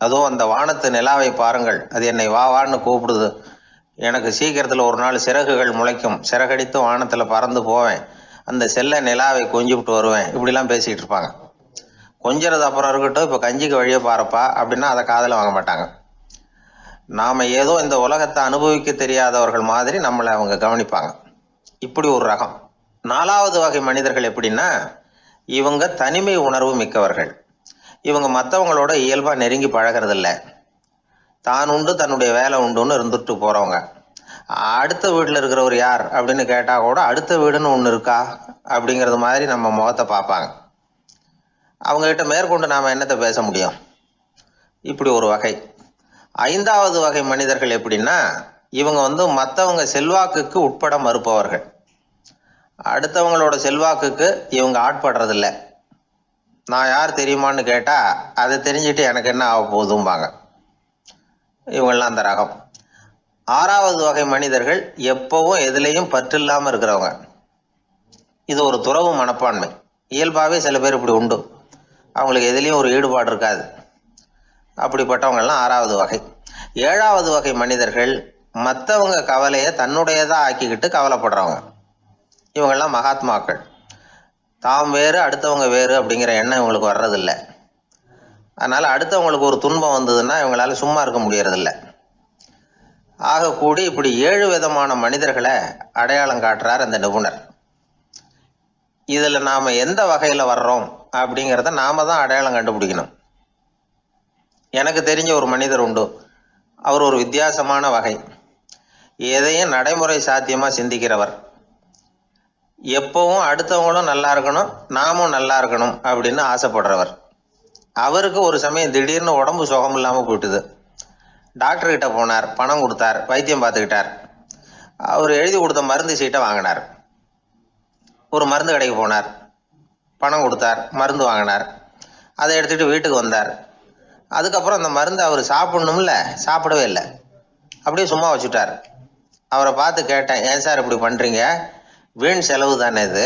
அதுவும் அந்த வானத்து நிலாவை பாருங்கள், அது என்னை வா வான்னு கூப்பிடுது, எனக்கு சீக்கிரத்தில் ஒரு நாள் சிறகுகள் முளைக்கும், சிறகடித்து வானத்தில் பறந்து போவேன், அந்த செல்ல நிலாவை கொஞ்சிவிட்டு வருவேன், இப்படிலாம் பேசிகிட்டு இருப்பாங்க. கொஞ்சிறது அப்புறம் இருக்கட்டும், இப்போ கஞ்சிக்கு வழியே பாருப்பா அப்படின்னா அதை காதில் வாங்க மாட்டாங்க. நாம் ஏதோ இந்த உலகத்தை அனுபவிக்க தெரியாதவர்கள் மாதிரி நம்மளை அவங்க கவனிப்பாங்க. இப்படி ஒரு ரகம். நாலாவது வகை மனிதர்கள் எப்படின்னா, இவங்க தனிமை உணர்வு மிக்கவர்கள். இவங்க மற்றவங்களோட இயல்பாக நெருங்கி பழகிறதில்ல, தான் உண்டு தன்னுடைய வேலை உண்டுன்னு இருந்துட்டு போகிறவங்க. அடுத்த வீட்டில் இருக்கிறவர் யார் அப்படின்னு கேட்டால் கூட அடுத்த வீடுன்னு ஒன்று இருக்கா அப்படிங்கிறது மாதிரி நம்ம முகத்தை பார்ப்பாங்க. அவங்ககிட்ட மேற்கொண்டு நாம் என்னத்தை பேச முடியும்? இப்படி ஒரு வகை. ஐந்தாவது வகை மனிதர்கள் எப்படின்னா, இவங்க மற்றவங்க செல்வாக்குக்கு உட்பட மறுப்பவர்கள். அடுத்தவங்களோட செல்வாக்குக்கு இவங்க ஆட்படுறதில்ல. நான் யார் தெரியுமான்னு கேட்டால் அதை தெரிஞ்சுட்டு எனக்கு என்ன ஆக போகுதும்பாங்க. இவங்கெல்லாம் அந்த ரகம். ஆறாவது வகை மனிதர்கள் எப்பவும் எதுலேயும் பற்று இல்லாமல் இருக்கிறவங்க. இது ஒரு துறவு மனப்பான்மை. இயல்பாகவே சில பேர் இப்படி உண்டு, அவங்களுக்கு எதுலேயும் ஒரு ஈடுபாடு இருக்காது. அப்படிப்பட்டவங்கெல்லாம் ஆறாவது வகை. ஏழாவது வகை மனிதர்கள் மற்றவங்க கவலையை தன்னுடையதாக ஆக்கிக்கிட்டு கவலைப்படுறவங்க. இவங்கெல்லாம் மகாத்மாக்கள். தாம் வேறு அடுத்தவங்க வேறு அப்படிங்கிற எண்ணம் இவங்களுக்கு வர்றதில்லை. அதனால் அடுத்தவங்களுக்கு ஒரு துன்பம் வந்ததுன்னா இவங்களால சும்மா இருக்க முடியறதில்ல. ஆகக்கூடி இப்படி 7 விதமான மனிதர்களை அடையாளம் காட்டுறார் அந்த நிபுணர். இதில் நாம் எந்த வகையில் வர்றோம் அப்படிங்கிறத நாம தான் அடையாளம் கண்டுபிடிக்கணும். எனக்கு தெரிஞ்ச ஒரு மனிதர் உண்டு. அவர் ஒரு வித்தியாசமான வகை. எதையும் நடைமுறை சாத்தியமாக சிந்திக்கிறவர். எப்பவும் அடுத்தவங்களும் நல்லா இருக்கணும், நாமும் நல்லா இருக்கணும் அப்படின்னு ஆசைப்படுறவர். அவருக்கு ஒரு சமயம் திடீர்னு உடம்பு சுகம் இல்லாமல் போயிட்டுது. டாக்டர்கிட்ட போனார், பணம் கொடுத்தார், வைத்தியம் பார்த்துக்கிட்டார். அவர் எழுதி கொடுத்த மருந்து சீட்டை வாங்கினார். ஒரு மருந்து கடைக்கு போனார், பணம் கொடுத்தார், மருந்து வாங்கினார். அதை எடுத்துகிட்டு வீட்டுக்கு வந்தார். அதுக்கப்புறம் அந்த மருந்து அவர் சாப்பிடணும்ல, சாப்பிடவே இல்லை, அப்படியே சும்மா வச்சுட்டார். அவரை பார்த்து கேட்டேன், ஏன் சார் இப்படி பண்ணுறீங்க, வீண் செலவு தானே இது,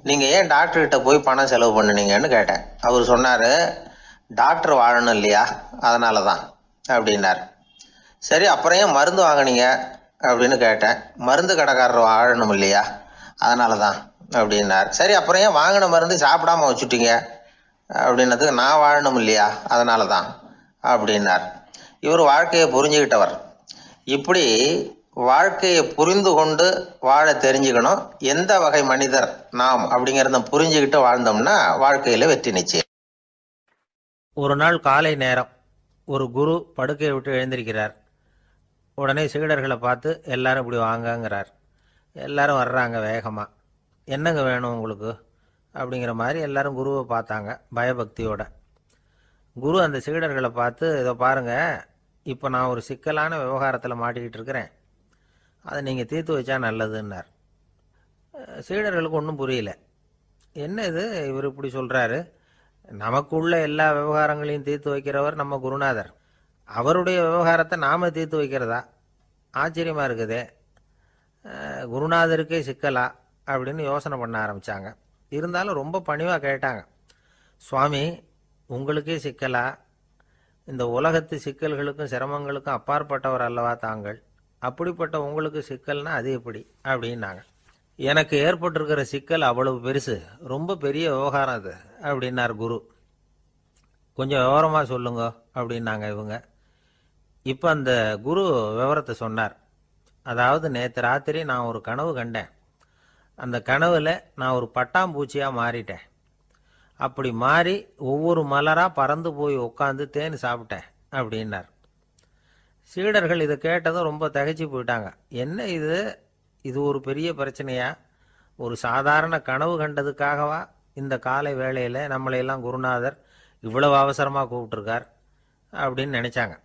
நீங்கள் ஏன் டாக்டர்கிட்ட போய் பணம் செலவு பண்ணுனீங்கன்னு கேட்டேன். அவர் சொன்னார், டாக்டர் வாழணும் இல்லையா, அதனால தான் அப்படின்னார். சரி, அப்புறம் ஏன் மருந்து வாங்கினீங்க அப்படின்னு கேட்டேன். மருந்து கடைக்காரர் வாழணும் இல்லையா, அதனால தான் அப்படின்னார். சரி, அப்புறம் ஏன் வாங்கின மருந்து சாப்பிடாம வச்சுட்டீங்க அப்படின்னதுக்கு, நான் வாழணும் இல்லையா அதனால தான் அப்படின்னார். இவர் வாழ்க்கையை புரிஞ்சுக்கிட்டவர். இப்படி வாழ்க்கையை புரிந்து கொண்டு வாழ தெரிஞ்சுக்கணும். எந்த வகை மனிதர் நாம் அப்படிங்கிறத புரிஞ்சுக்கிட்டு வாழ்ந்தோம்னா வாழ்க்கையில வெற்றி நிச்சயம். ஒரு நாள் காலை நேரம் ஒரு குரு படுக்கையை விட்டு எழுந்திருக்கிறார். உடனே சீடர்களை பார்த்து எல்லாரும் இப்படி வாங்கங்கிறார். எல்லாரும் வர்றாங்க வேகமாக. என்னங்க வேணும் உங்களுக்கு அப்படிங்கிற மாதிரி எல்லாரும் குருவை பார்த்தாங்க பயபக்தியோட. குரு அந்த சீடர்களை பார்த்து, இதை பாருங்கள், இப்போ நான் ஒரு சிக்கலான விவகாரத்தில் மாட்டிக்கிட்டு இருக்கிறேன், அதை நீங்கள் தீர்த்து வச்சா நல்லதுன்னார். சீடர்களுக்கு ஒன்றும் புரியல. என்ன இது இவர் இப்படி சொல்கிறாரு, நமக்குள்ள எல்லா விவகாரங்களையும் தீர்த்து வைக்கிறவர் நம்ம குருநாதர், அவருடைய விவகாரத்தை நாம் தீர்த்து வைக்கிறதா, ஆச்சரியமாக இருக்குதே, குருநாதருக்கே சிக்கலா அப்படின்னு யோசனை பண்ண ஆரம்பித்தாங்க. இருந்தாலும் ரொம்ப பணிவாக கேட்டாங்க, சுவாமி உங்களுக்கே சிக்கலா, இந்த உலகத்து சிக்கல்களுக்கும் சிரமங்களுக்கும் அப்பாற்பட்டவர் அல்லவா தாங்கள், அப்படிப்பட்ட உங்களுக்கு சிக்கல்னா அது எப்படி அப்படின்னாங்க. எனக்கு ஏற்பட்டிருக்கிற சிக்கல் அவ்வளவு பெருசு, ரொம்ப பெரிய விவகாரம் அது அப்படின்னார் குரு. கொஞ்சம் விவரமாக சொல்லுங்க அப்படின்னாங்க இவங்க. இப்போ அந்த குரு விவரத்தை சொன்னார். அதாவது நேற்று ராத்திரி நான் ஒரு கனவு கண்டேன். அந்த கனவில் நான் ஒரு பட்டாம்பூச்சியாக மாறிட்டேன். அப்படி மாறி ஒவ்வொரு மலராக பறந்து போய் உட்காந்து தேன் சாப்பிட்டேன் அப்படின்னார். சீடர்கள் இதை கேட்டதும் ரொம்ப திகைச்சு போயிட்டாங்க. என்ன இது, இது ஒரு பெரிய பிரச்சனையா? ஒரு சாதாரண கனவு கண்டதுக்காகவா இந்த காலை வேளையில் நம்மளையெல்லாம் குருநாதர் இவ்வளவு அவசரமாக கூப்பிட்டுருக்கார் அப்படின்னு நினச்சாங்க.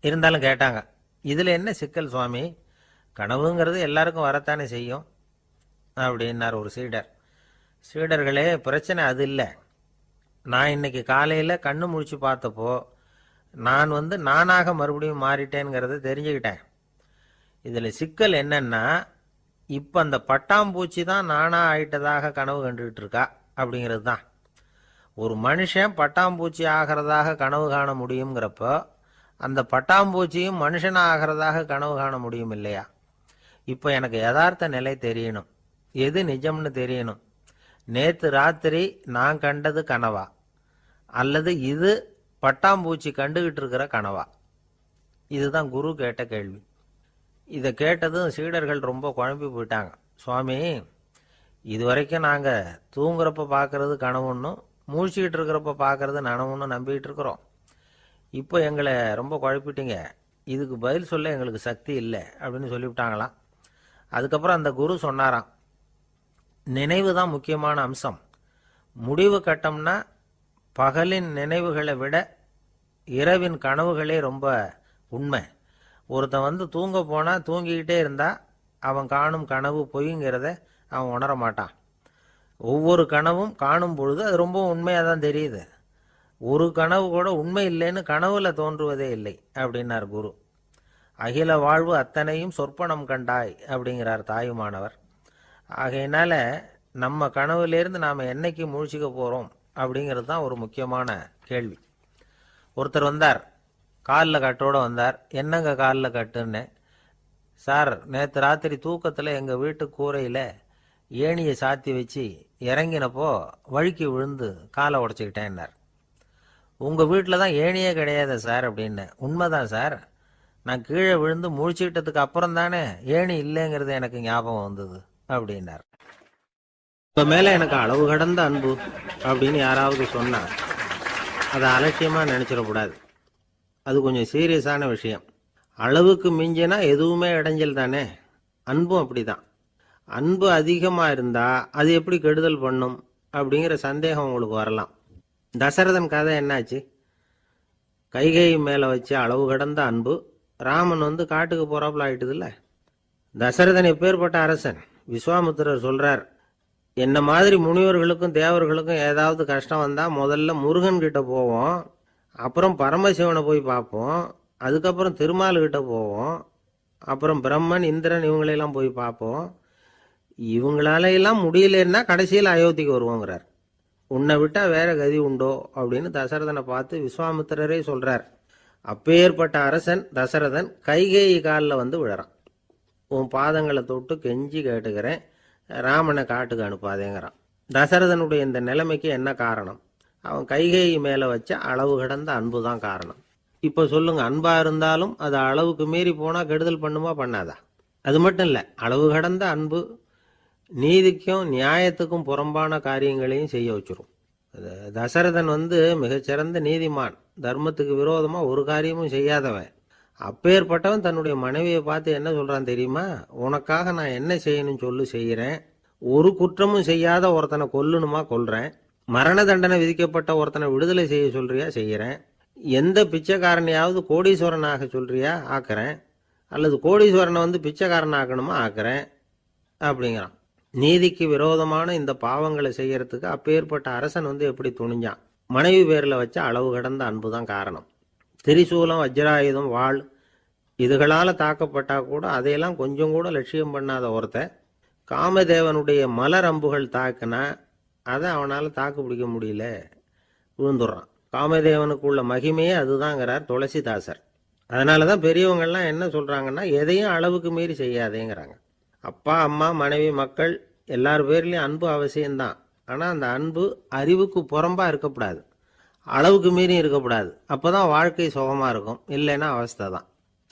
இருந்தாலும் கேட்டாங்க, இதில் என்ன சிக்கல் சுவாமி? கனவுங்கிறது எல்லாருக்கும் வரத்தானே செய்யும் அப்படின்னார் ஒரு சீடர். சீடர்களே, பிரச்சனை அது இல்லை. நான் இன்னைக்கு காலையில் கண்ணு முழிச்சு பார்த்தப்போ நான் நானாக மறுபடியும் மாறிட்டேங்கிறத தெரிஞ்சுக்கிட்டேன். இதில் சிக்கல் என்னன்னா, இப்போ அந்த பட்டாம்பூச்சி தான் நானாக ஆயிட்டதாக கனவு கண்டுகிட்டு இருக்கா அப்படிங்கிறது தான். ஒரு மனுஷன் பட்டாம்பூச்சி ஆகிறதாக கனவு காண முடியுங்கிறப்போ அந்த பட்டாம்பூச்சியும் மனுஷனாக ஆகிறதாக கனவு காண முடியும் இல்லையா? இப்போ எனக்கு யதார்த்த நிலை தெரியணும், எது நிஜம்னு தெரியணும். நேற்று ராத்திரி நான் கண்டது கனவா, அல்லது இது பட்டாம்பூச்சி கண்டுகிட்டு இருக்கிற கனவா? இதுதான் குரு கேட்ட கேள்வி. இதை கேட்டதும் சீடர்கள் ரொம்ப குழம்பி போயிட்டாங்க. சுவாமி, இது வரைக்கும் நாங்கள் தூங்குறப்ப பார்க்கறது கனவுன்னும் மூழ்கிட்டு இருக்கிறப்ப பார்க்கறது நனவுன்னு நம்பிக்கிட்டு இருக்கிறோம். இப்போ எங்களை ரொம்ப குழப்பிட்டீங்க, இதுக்கு பதில் சொல்ல எங்களுக்கு சக்தி இல்லை அப்படின்னு சொல்லிவிட்டாங்களாம். அதுக்கப்புறம் அந்த குரு சொன்னாராம், நினைவு தான் முக்கியமான அம்சம். முடிவு கட்டம்னா பகலின் நினைவுகளை விட இரவின் கனவுகளே ரொம்ப உண்மை. ஒருத்தன் தூங்க போனால் தூங்கிக்கிட்டே இருந்தால் அவன் காணும் கனவு பொய்ங்கிறத அவன் உணர மாட்டான். ஒவ்வொரு கனவும் காணும் பொழுது அது ரொம்ப உண்மையாக தான் தெரியுது. ஒரு கனவு கூட உண்மை இல்லைன்னு கனவுல தோன்றுவதே இல்லை அப்படின்னார் குரு. அகில வாழ்வு அத்தனையும் சொற்பனம் கண்டாய் அப்படிங்கிறார் தாயுமானவர். ஆகையினால நம்ம கனவுலேருந்து நாம் என்னைக்கு முழிச்சிக்க போகிறோம் அப்படிங்கிறது தான் ஒரு முக்கியமான கேள்வி. ஒருத்தர் வந்தார், காலில் கட்டோடு வந்தார். என்னங்க காலில் கட்டுன்னு? சார், நேற்று ராத்திரி தூக்கத்தில் எங்கள் வீட்டு கூரையில் ஏணியை சாத்தி வச்சு இறங்கினப்போ வழுக்கி விழுந்து காலை உடச்சிக்கிட்டேன்னார். உங்கள் வீட்டில் தான் ஏணியே கிடையாது சார் அப்படின்னு. உண்மைதான் சார், நான் கீழே விழுந்து முழிச்சுக்கிட்டதுக்கு அப்புறம் தானே ஏணி இல்லைங்கிறது எனக்கு ஞாபகம் வந்தது அப்படின்னார். இப்போ மேலே எனக்கு அளவு கடந்த அன்பு அப்படின்னு யாராவது சொன்னால் அதை அலட்சியமாக நினச்சிடக்கூடாது. அது கொஞ்சம் சீரியஸான விஷயம். அளவுக்கு மிஞ்சினா எதுவுமே இடைஞ்சல் தானே. அன்பும் அப்படி தான். அன்பு அதிகமாக இருந்தால் அது எப்படி கெடுதல் பண்ணும் அப்படிங்கிற சந்தேகம் உங்களுக்கு வரலாம். தசரதன் கதை என்னாச்சு? கைகை மேலே வச்ச அளவு கடந்த அன்பு ராமன் காட்டுக்கு போறாப்புல ஆயிட்டுதுல்ல. தசரதன் எப்பேற்பட்ட அரசன்? விஸ்வாமித்திரர் சொல்றார், என்ன மாதிரி முனிவர்களுக்கும் தேவர்களுக்கும் ஏதாவது கஷ்டம் வந்தால் முதல்ல முருகன் கிட்ட போவோம், அப்புறம் பரமசிவனை போய் பார்ப்போம், அதுக்கப்புறம் திருமால் கிட்ட போவோம், அப்புறம் பிரம்மன் இந்திரன் இவங்களையெல்லாம் போய் பார்ப்போம். இவங்களாலையெல்லாம் முடியலன்னா கடைசியில் அயோத்திக்கு வருவோங்கிறார். உன்னை விட்டா வேற கதி உண்டோ அப்படின்னு தசரதனை பார்த்து விஸ்வாமித்திரரே சொல்றார். அப்பேற்பட்ட அரசன் தசரதன் கைகேயி காலில் விழறான். உன் பாதங்களை தொட்டு கெஞ்சி கேட்டுக்கிறேன், ராமனை காட்டுக்கு அனுப்பாதேங்கிறான். தசரதனுடைய இந்த நிலைமைக்கு என்ன காரணம்? அவன் கைகேயி மேலே வச்ச அளவு கடந்த அன்பு தான் காரணம். இப்போ சொல்லுங்க, அன்பா இருந்தாலும் அது அளவுக்கு மீறி போனால் கெடுதல் பண்ணுமா பண்ணாதா? அது மட்டும் இல்லை, அளவு கடந்த அன்பு நீதிக்கும் நியாயத்துக்கும் புறம்பான காரியங்களையும் செய்ய வச்சிரும். தசரதன் மிகச்சிறந்த நீதிமான், தர்மத்துக்கு விரோதமாக ஒரு காரியமும் செய்யாதவன். அப்பேற்பட்டவன் தன்னுடைய மனைவியை பார்த்து என்ன சொல்றான் தெரியுமா? உனக்காக நான் என்ன செய்யணும்னு சொல்லு செய்கிறேன், ஒரு குற்றமும் செய்யாத ஒருத்தனை கொல்லணுமா கொல்றேன், மரண தண்டனை விதிக்கப்பட்ட ஒருத்தனை விடுதலை செய்ய சொல்றியா செய்கிறேன், எந்த பிச்சைக்காரனையாவது கோடீஸ்வரனாக சொல்றியா ஆக்குறேன், அல்லது கோடீஸ்வரனை பிச்சைக்காரன் ஆக்கணுமா ஆக்குறேன் அப்படிங்கிறான். நீதிக்கு விரோதமான இந்த பாவங்களை செய்யறதுக்கு அப்பேற்பட்ட அரசன் எப்படி துணிஞ்சான்? மனைவி பேரில் வச்ச அளவு கடந்த அன்பு தான் காரணம். திரிசூலம், வஜ்ராயுதம், வாள் இதுகளால் தாக்கப்பட்டா கூட அதையெல்லாம் கொஞ்சம் கூட லட்சியம் பண்ணாத ஒருத்தன் காமதேவனுடைய மலர் அம்புகள் தாக்குனா அதை அவனால் தாக்கு பிடிக்க முடியல, விழுந்துடுறான். காமதேவனுக்குள்ள மகிமையே அதுதாங்கிறார் துளசிதாசர். அதனால தான் பெரியவங்கள்லாம் என்ன சொல்கிறாங்கன்னா, எதையும் அளவுக்கு மீறி செய்யாதேங்கிறாங்க. அப்பா, அம்மா, மனைவி, மக்கள் எல்லார் பேர்லேயும் அன்பு அவசியம்தான். ஆனால் அந்த அன்பு அறிவுக்கு புறம்பாக இருக்கக்கூடாது, அளவுக்கு மீறி இருக்கக்கூடாது. அப்போ தான் வாழ்க்கை சுகமாக இருக்கும், இல்லைன்னா அவஸ்தை தான்.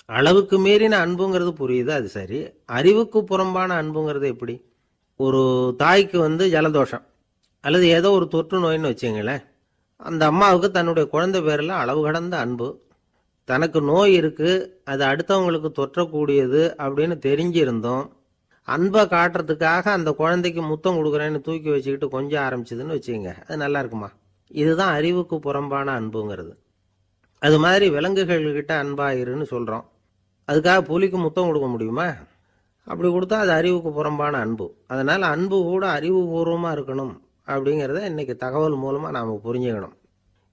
அளவுக்கு மீறின அன்புங்கிறது புரியுது, அது சரி. அறிவுக்கு புறம்பான அன்புங்கிறது எப்படி? ஒரு தாய்க்கு ஜலதோஷம் அல்லது ஏதோ ஒரு தொற்று நோயின்னு வச்சுங்களேன். அந்த அம்மாவுக்கு தன்னுடைய குழந்தை பேரில் அளவு கடந்த அன்பு. தனக்கு நோய் இருக்கு, அது அடுத்தவங்களுக்கு தொற்றக்கூடியது அப்படின்னு தெரிஞ்சிருந்தோம் அன்பை காட்டுறதுக்காக அந்த குழந்தைக்கு முத்தம் கொடுக்குறேன்னு தூக்கி வச்சுக்கிட்டு கொஞ்சம் ஆரம்பிச்சதுன்னு வச்சுக்கோங்க, அது நல்லா இருக்குமா? இதுதான் அறிவுக்கு புறம்பான அன்புங்கிறது. அது மாதிரி விலங்குகள்கிட்ட அன்பாயிருன்னு சொல்கிறோம். அதுக்காக புலிக்கு முத்தம் கொடுக்க முடியுமா? அப்படி கொடுத்தா அது அறிவுக்கு புறம்பான அன்பு. அதனால் அன்பு கூட அறிவுபூர்வமாக இருக்கணும் அப்படிங்கிறத இன்னைக்கு தகவல் மூலமாக நாம் புரிஞ்சுக்கணும்.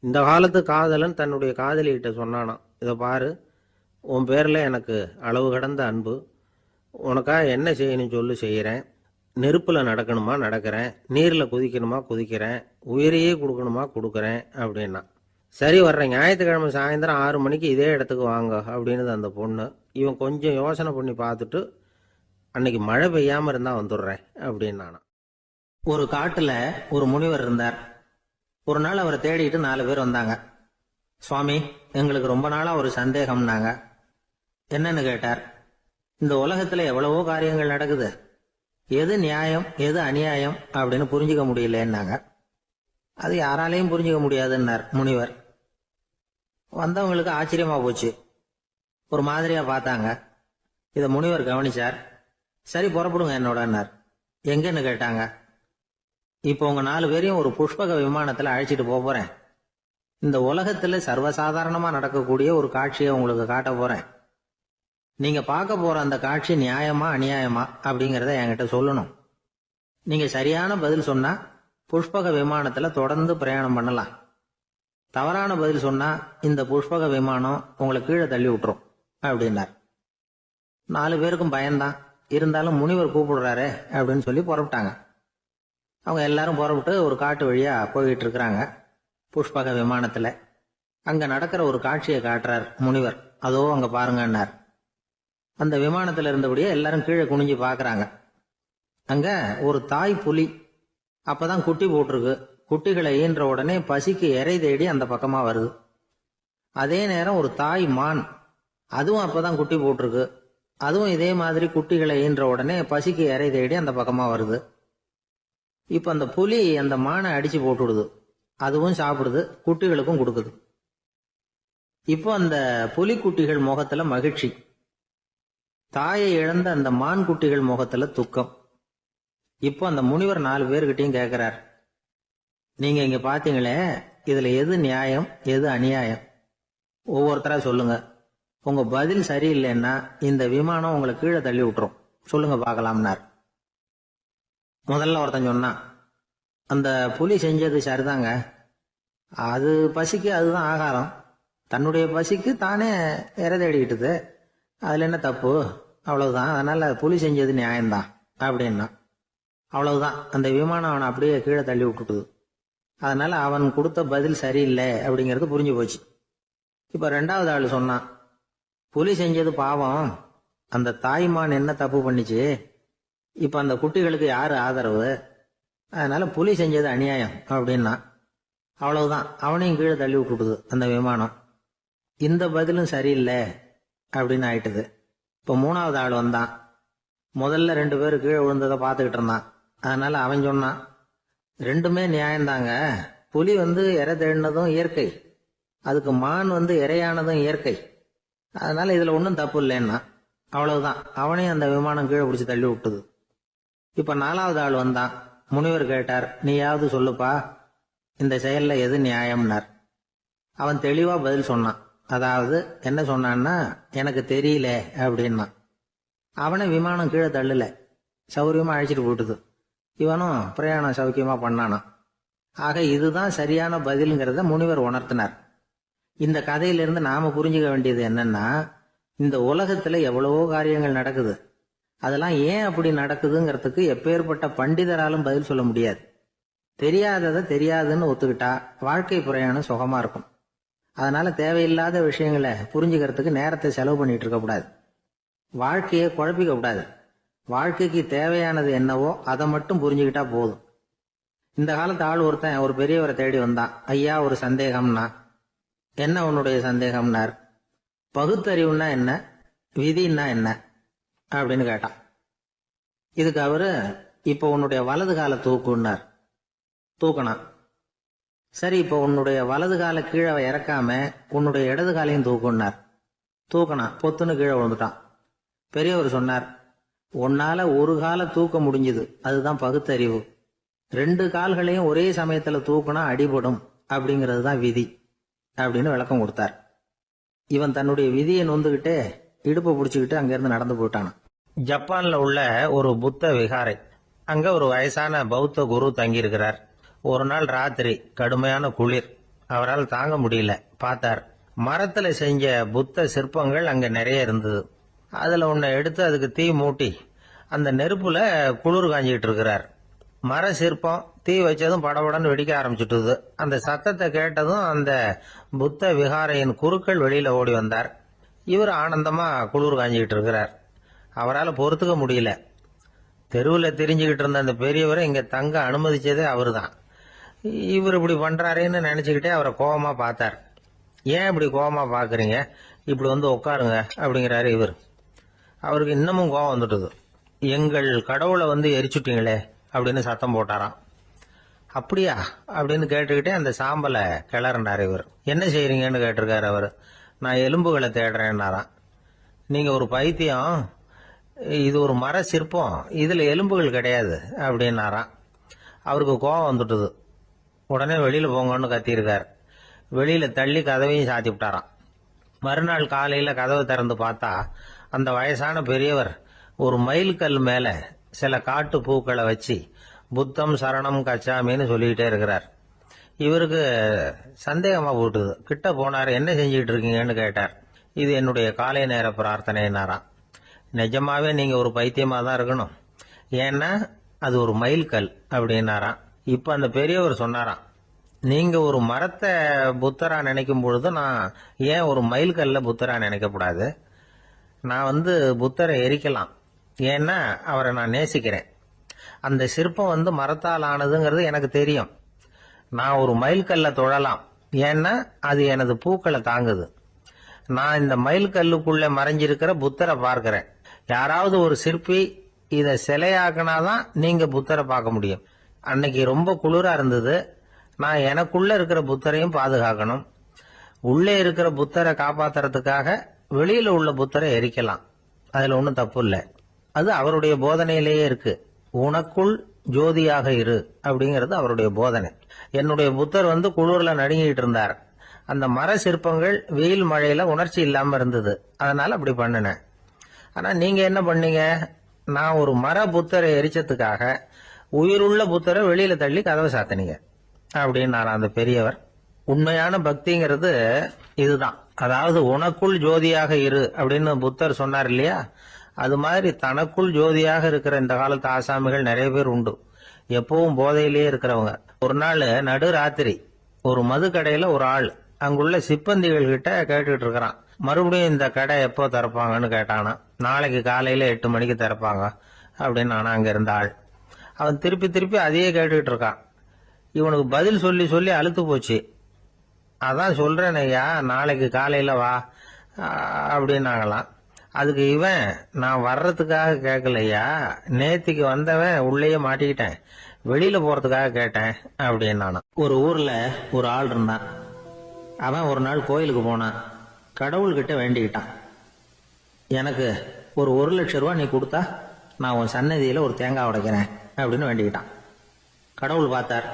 இந்த காலத்து காதலன் தன்னுடைய காதலிகிட்ட சொன்னானாம், இதை பாரு, உன் பேரில் எனக்கு அளவு கடந்த அன்பு, உனக்காக என்ன செய்யணும் சொல்லு செய்கிறேன், நெருப்பில் நடக்கணுமா நடக்கிறேன், நீரில் குதிக்கணுமா குதிக்கிறேன், உயிரையே கொடுக்கணுமா கொடுக்குறேன் அப்படின்னா. சரி, வர்ற ஞாயிற்றுக்கிழமை சாயந்தரம் 6 மணிக்கு இதே இடத்துக்கு வாங்க அப்படின்னு அந்த பொண்ணு. இவன் கொஞ்சம் யோசனை பண்ணி பார்த்துட்டு, அன்னைக்கு மழை பெய்யாமல் இருந்தால் வந்துடுறேன் அப்படின்னானா. ஒரு காட்டில் ஒரு முனிவர் இருந்தார். ஒரு நாள் அவரை தேடிட்டு 4 பேர் வந்தாங்க. சுவாமி, எங்களுக்கு ரொம்ப நாளாக ஒரு சந்தேகம்னாங்க. என்னன்னு கேட்டார். இந்த உலகத்தில் எவ்வளவோ காரியங்கள் நடக்குது, எது நியாயம் எது அநியாயம் அப்படின்னு புரிஞ்சுக்க முடியலன்னாங்க. அது யாராலையும் புரிஞ்சுக்க முடியாதுன்னார் முனிவர். வந்தவங்களுக்கு ஆச்சரியமா போச்சு, ஒரு மாதிரியா பார்த்தாங்க. இதை முனிவர் கவனிச்சார். சரி, புறப்படுங்க என்னோடன்னார். எங்கன்னு கேட்டாங்க. இப்போ உங்க 4 பேரையும் ஒரு புஷ்பக விமானத்தில் அழைச்சிட்டு போறேன். இந்த உலகத்துல சர்வசாதாரணமா நடக்கக்கூடிய ஒரு காட்சியை உங்களுக்கு காட்ட போறேன். நீங்க பார்க்க போற அந்த காட்சி நியாயமா அநியாயமா அப்படிங்கிறத என்கிட்ட சொல்லணும். நீங்க சரியான பதில் சொன்னா புஷ்பக விமானத்துல தொடர்ந்து பிரயாணம் பண்ணலாம். தவறான பதில் சொன்னா இந்த புஷ்பக விமானம் உங்களை கீழே தள்ளி விட்டுரும் அப்படின்னார். 4 பேருக்கும் பயம்தான், இருந்தாலும் முனிவர் கூப்பிடுறாரு அப்படின்னு சொல்லி புறப்பட்டாங்க. அவங்க எல்லாரும் புறப்பட்டு ஒரு காட்டு வழியா போயிட்டு இருக்கிறாங்க புஷ்பக விமானத்துல. அங்க நடக்கிற ஒரு காட்சியை காட்டுறார் முனிவர். அதோ அங்க பாருங்கன்னார். அந்த விமானத்துல இருந்தபடியே எல்லாரும் கீழே குனிஞ்சு பாக்குறாங்க. அங்க ஒரு தாய் புலி அப்பதான் குட்டி போட்டிருக்கு. குட்டிகளை ஈன்ற உடனே பசிக்கு இறை தேடி அந்த பக்கமா வருது. அதே நேரம் ஒரு தாய் மான், அதுவும் அப்பதான் குட்டி போட்டிருக்கு. அதுவும் இதே மாதிரி குட்டிகளை ஈன்ற உடனே பசிக்கு இறை தேடி அந்த பக்கமா வருது. இப்ப அந்த புலி அந்த மானை அடிச்சு போட்டுடுது. அதுவும் சாப்பிடுது, குட்டிகளுக்கும் கொடுக்குது. இப்போ அந்த புலிக்குட்டிகள் முகத்துல மகிழ்ச்சி, தாயை இழந்த அந்த மான் குட்டிகள் முகத்துல துக்கம். இப்போ அந்த முனிவர் 4 பேர்கிட்டையும் கேட்கிறார், நீங்க இங்க பாத்தீங்களே, இதுல எது நியாயம் எது அநியாயம்? ஒவ்வொருத்தரா சொல்லுங்க. உங்க பதில் சரியில்லைன்னா இந்த விமானம் உங்களை கீழே தள்ளி விட்டுரும், சொல்லுங்க பார்க்கலாம்னார். முதல்ல ஒருத்தன் சொன்னான், அந்த புலி செஞ்சது சரிதாங்க, அது பசிக்கு அதுதான் ஆகாரம், தன்னுடைய பசிக்கு தானே இறை தேடிக்கிட்டுது, அதுல என்ன தப்பு, அவ்வளவுதான், அதனால புலி செஞ்சது நியாயம்தான் அப்படின்னா. அவ்வளவுதான், அந்த விமானம் அவனை அப்படியே கீழே தள்ளி விட்டுட்டுது. அதனால அவன் கொடுத்த பதில் சரியில்லை அப்படிங்கிறது புரிஞ்சு போச்சு. இப்ப 2வது ஆள் சொன்னான், புலி செஞ்சது பாவம், அந்த தாய்மான் என்ன தப்பு பண்ணிச்சு, இப்ப அந்த குட்டிகளுக்கு யாரு ஆதரவு, அதனால புலி செஞ்சது அநியாயம் அப்படின்னா. அவ்வளவுதான், அவனையும் கீழே தள்ளி விட்டுட்டுது அந்த விமானம். இந்த பதிலும் சரியில்லை அப்படின்னு ஆயிட்டுது. இப்ப 3வது ஆள் வந்தான். முதல்ல 2 பேர் கீழே விழுந்ததை பார்த்துக்கிட்டு இருந்தான். அதனால அவன் சொன்னான், ரெண்டுமே நியாயம்தாங்க, புலி இறை தேடினதும் இயற்கை, அதுக்கு மான் இறையானதும் இயற்கை, அதனால இதுல ஒன்றும் தப்பு இல்லைன்னா. அவ்வளவுதான், அவனையும் அந்த விமானம் கீழே பிடிச்சி தள்ளி விட்டுது. இப்ப 4வது ஆள் வந்தான். முனிவர் கேட்டார், நீயாவது சொல்லுப்பா, இந்த செயல்ல எது நியாயம்னார். அவன் தெளிவா பதில் சொன்னான். அதாவது என்ன சொன்னான்னா, எனக்கு தெரியல அப்படின்னா. அவனை விமானம் கீழே தள்ளல, சௌரியமா அழைச்சிட்டு போட்டுது. இவனும் பிரயாணம் சௌக்கியமா பண்ணானான். ஆக இதுதான் சரியான பதிலுங்கிறத முனிவர் உணர்த்தினார். இந்த கதையிலிருந்து நாம புரிஞ்சுக்க வேண்டியது என்னன்னா, இந்த உலகத்துல எவ்வளவோ காரியங்கள் நடக்குது, அதெல்லாம் ஏன் அப்படி நடக்குதுங்கிறதுக்கு எப்பேற்பட்ட பண்டிதராலும் பதில் சொல்ல முடியாது. தெரியாததை தெரியாதுன்னு ஒத்துக்கிட்டா வாழ்க்கை பிரயாணம் சுகமா இருக்கும். அதனால தேவையில்லாத விஷயங்களை புரிஞ்சுக்கிறதுக்கு நேரத்தை செலவு பண்ணிட்டு இருக்க கூடாது. வாழ்க்கையை குழப்பிக்க கூடாது. வாழ்க்கைக்கு தேவையானது என்னவோ அதை மட்டும் புரிஞ்சுக்கிட்டா போதும். இந்த காலத்து ஆள் ஒருத்தன் ஒரு பெரியவரை தேடி வந்தான். ஐயா, ஒரு சந்தேகம்னா. என்ன உன்னுடைய சந்தேகம்னார். பகுத்தறிவுன்னா என்ன, விதின்னா என்ன அப்படின்னு கேட்டான். இதுக்கு அவரு, இப்போ உன்னுடைய வலது கால தூக்குன்னார். தூக்கினான். சரி, இப்போ உன்னுடைய வலது காலை கீழே இறக்காம உன்னுடைய இடது காலையும் தூக்குனார். தூக்கினான், பொத்துன்னு கீழே விழுந்துட்டான். பெரியவர் சொன்னார், உன்னால ஒரு காலை தூக்க முடிஞ்சது, அதுதான் பகுத்தறிவு. 2 கால்களையும் ஒரே சமயத்துல தூக்குனா அடிபடும், அப்படிங்கிறது தான் விதி அப்படின்னு விளக்கம் கொடுத்தார். இவன் தன்னுடைய விதியை நொந்துகிட்டே இடுப்பை பிடிச்சுக்கிட்டு அங்கிருந்து நடந்து போயிட்டான். ஜப்பான்ல உள்ள ஒரு புத்த விகாரை, அங்க ஒரு வயசான பௌத்த குரு தங்கியிருக்கிறார். ஒரு நாள் ராத்திரி கடுமையான குளிர், அவரால் தாங்க முடியல. பார்த்தார், மரத்துல செஞ்ச புத்த சிற்பங்கள் அங்க நிறைய இருந்தது. அதுல ஒன்ன எடுத்து அதுக்கு தீ மூட்டி அந்த நெருப்புல குளிர் காஞ்சிட்டு இருக்கிறார். மர சிற்பம் தீ வச்சதும் படபடன்னு வெடிக்க ஆரம்பிச்சுட்டுது. அந்த சத்தத்தை கேட்டதும் அந்த புத்த விகாரையின் குருக்கள் வெளியில ஓடி வந்தார். இவர் ஆனந்தமா குளிர் காஞ்சிக்கிட்டு இருக்கிறார். அவரால் பொறுத்துக்க முடியல. தெருவில் தெரிஞ்சுக்கிட்டு இருந்த அந்த பெரியவரை இங்க தங்க அனுமதிச்சதே அவரு தான். இவர் இப்படி பண்றாருன்னு நினைச்சுக்கிட்டே அவரை கோபமா பார்த்தார். ஏன் இப்படி கோபமா பாக்குறீங்க, இப்படி வந்து உட்காருங்க அப்படிங்கிறாரு இவர். அவருக்கு இன்னமும் கோபம் வந்துட்டுது. எங்கள் கடவுளை வந்து எரிச்சுட்டீங்களே அப்படின்னு சத்தம் போட்டாராம். அப்படியா அப்படின்னு கேட்டுக்கிட்டே அந்த சாம்பலை கிளறினார் இவர். என்ன செய்யறீங்கன்னு கேட்டிருக்காரு அவர். நான் எலும்புகளை தேடுறேன்னாராம். நீங்க ஒரு பைத்தியம், இது ஒரு மர சிற்பம், இதுல எலும்புகள் கிடையாது அப்படின்னாராம். அவருக்கு கோபம் வந்துட்டுது. உடனே வெளியில போங்கன்னு கத்தியிருக்காரு. வெளியில தள்ளி கதவையும் சாத்தி விட்டாராம். மறுநாள் காலையில கதவை திறந்து பார்த்தா அந்த வயசான பெரியவர் ஒரு மைல்கல் மேல சில காட்டு பூக்களை வச்சு புத்தம் சரணம் கச்சாமின்னு சொல்லிக்கிட்டே இருக்கிறார். இவருக்கு சந்தேகமா போட்டுது. கிட்ட போனார். என்ன செஞ்சுட்டு இருக்கீங்கன்னு கேட்டார். இது என்னுடைய காலை நேர பிரார்த்தனைனாராம். நிஜமாவே நீங்க ஒரு பைத்தியமா தான் இருக்கணும், ஏன்னா அது ஒரு மைல்கல் அப்படின்னாராம். இப்ப அந்த பெரியவர் சொன்னாராம், நீங்க ஒரு மரத்தை புத்தரா நினைக்கும் பொழுது நான் ஏன் ஒரு மைல்கல்ல புத்தரா நினைக்கக்கூடாது? நான் வந்து புத்தரை எரிக்கலாம், ஏன்னா அவரை நான் நேசிக்கிறேன். அந்த சிற்பம் வந்து மரத்தால் ஆனதுங்கிறது எனக்கு தெரியும். நான் ஒரு மைல்கல்ல தொழலாம், ஏன்னா அது எனது பூக்களை தாங்குது. நான் இந்த மைல்கல்லுக்குள்ள மறைஞ்சிருக்கிற புத்தரை பார்க்கிறேன். யாராவது ஒரு சிற்பி இதை சிலையாக்கினாதான் நீங்க புத்தரை பார்க்க முடியும். அன்னைக்கு ரொம்ப குளிரா இருந்தது. நான் எனக்குள்ள இருக்கிற புத்தரையும் பாதுகாக்கணும். உள்ளே இருக்கிற புத்தரை காப்பாத்துறதுக்காக வெளியில உள்ள புத்தரை எரிக்கலாம், அதுல ஒன்றும் தப்பு இல்லை. அது அவருடைய போதனையிலேயே இருக்கு. உனக்குள் ஜோதியாக இரு அப்படிங்கிறது அவருடைய போதனை. என்னுடைய புத்தர் வந்து குளிர்ல நடுங்கிட்டு இருந்தார். அந்த மர சிற்பங்கள் வெயில் மழையில உணர்ச்சி இல்லாம இருந்தது, அதனால அப்படி பண்ணினேன். ஆனா நீங்க என்ன பண்ணீங்க? நான் ஒரு மர புத்தரை எரிச்சதுக்காக உயிருள்ள புத்தரை வெளியில தள்ளி கதவை சாத்தினீங்க அப்படின்னாரா அந்த பெரியவர். உண்மையான பக்திங்கிறது இதுதான். அதாவது உனக்குள் ஜோதியாக இரு அப்படின்னு புத்தர் சொன்னார் இல்லையா, அது மாதிரி தனக்குள் ஜோதியாக இருக்கிற இந்த காலத்து ஆசாமிகள் நிறைய பேர் உண்டு. எப்பவும் போதையிலேயே இருக்கிறவங்க. ஒரு நாள் நடு ராத்திரி ஒரு மது கடையில ஒரு ஆள் அங்குள்ள சிப்பந்திகள் கிட்ட கேட்டுட்டு இருக்கிறான். மறுபடியும் இந்த கடை எப்போ திறப்பாங்கன்னு கேட்டானா. நாளைக்கு காலையில 8 மணிக்கு திறப்பாங்க அப்படின்னு நானா அங்க இருந்த ஆள். அவன் திருப்பி திருப்பி அதையே கேட்டுக்கிட்டு இருக்கான். இவனுக்கு பதில் சொல்லி சொல்லி அழுத்து போச்சு. அதான் சொல்றேன் ஐயா, நாளைக்கு காலையில வா அப்படின்னாங்களாம். அதுக்கு இவன், நான் வர்றதுக்காக கேட்கலையா, நேத்திக்கு வந்தவன் உள்ளேயே மாட்டிக்கிட்டேன், வெளியில போறதுக்காக கேட்டேன் அப்படின்னானா. ஒரு ஊர்ல ஒரு ஆள் இருந்தான். அவன் ஒரு நாள் கோயிலுக்கு போனான். கடவுள்கிட்ட வேண்டிக்கிட்டான், எனக்கு ஒரு 1,00,000 ரூபா நீ கொடுத்தா நான் உன் சன்னதியில ஒரு தேங்காய் உடைக்கிறேன் அப்படின்னு வேண்டிக்கிட்டான். கடவுள் பார்த்தார்.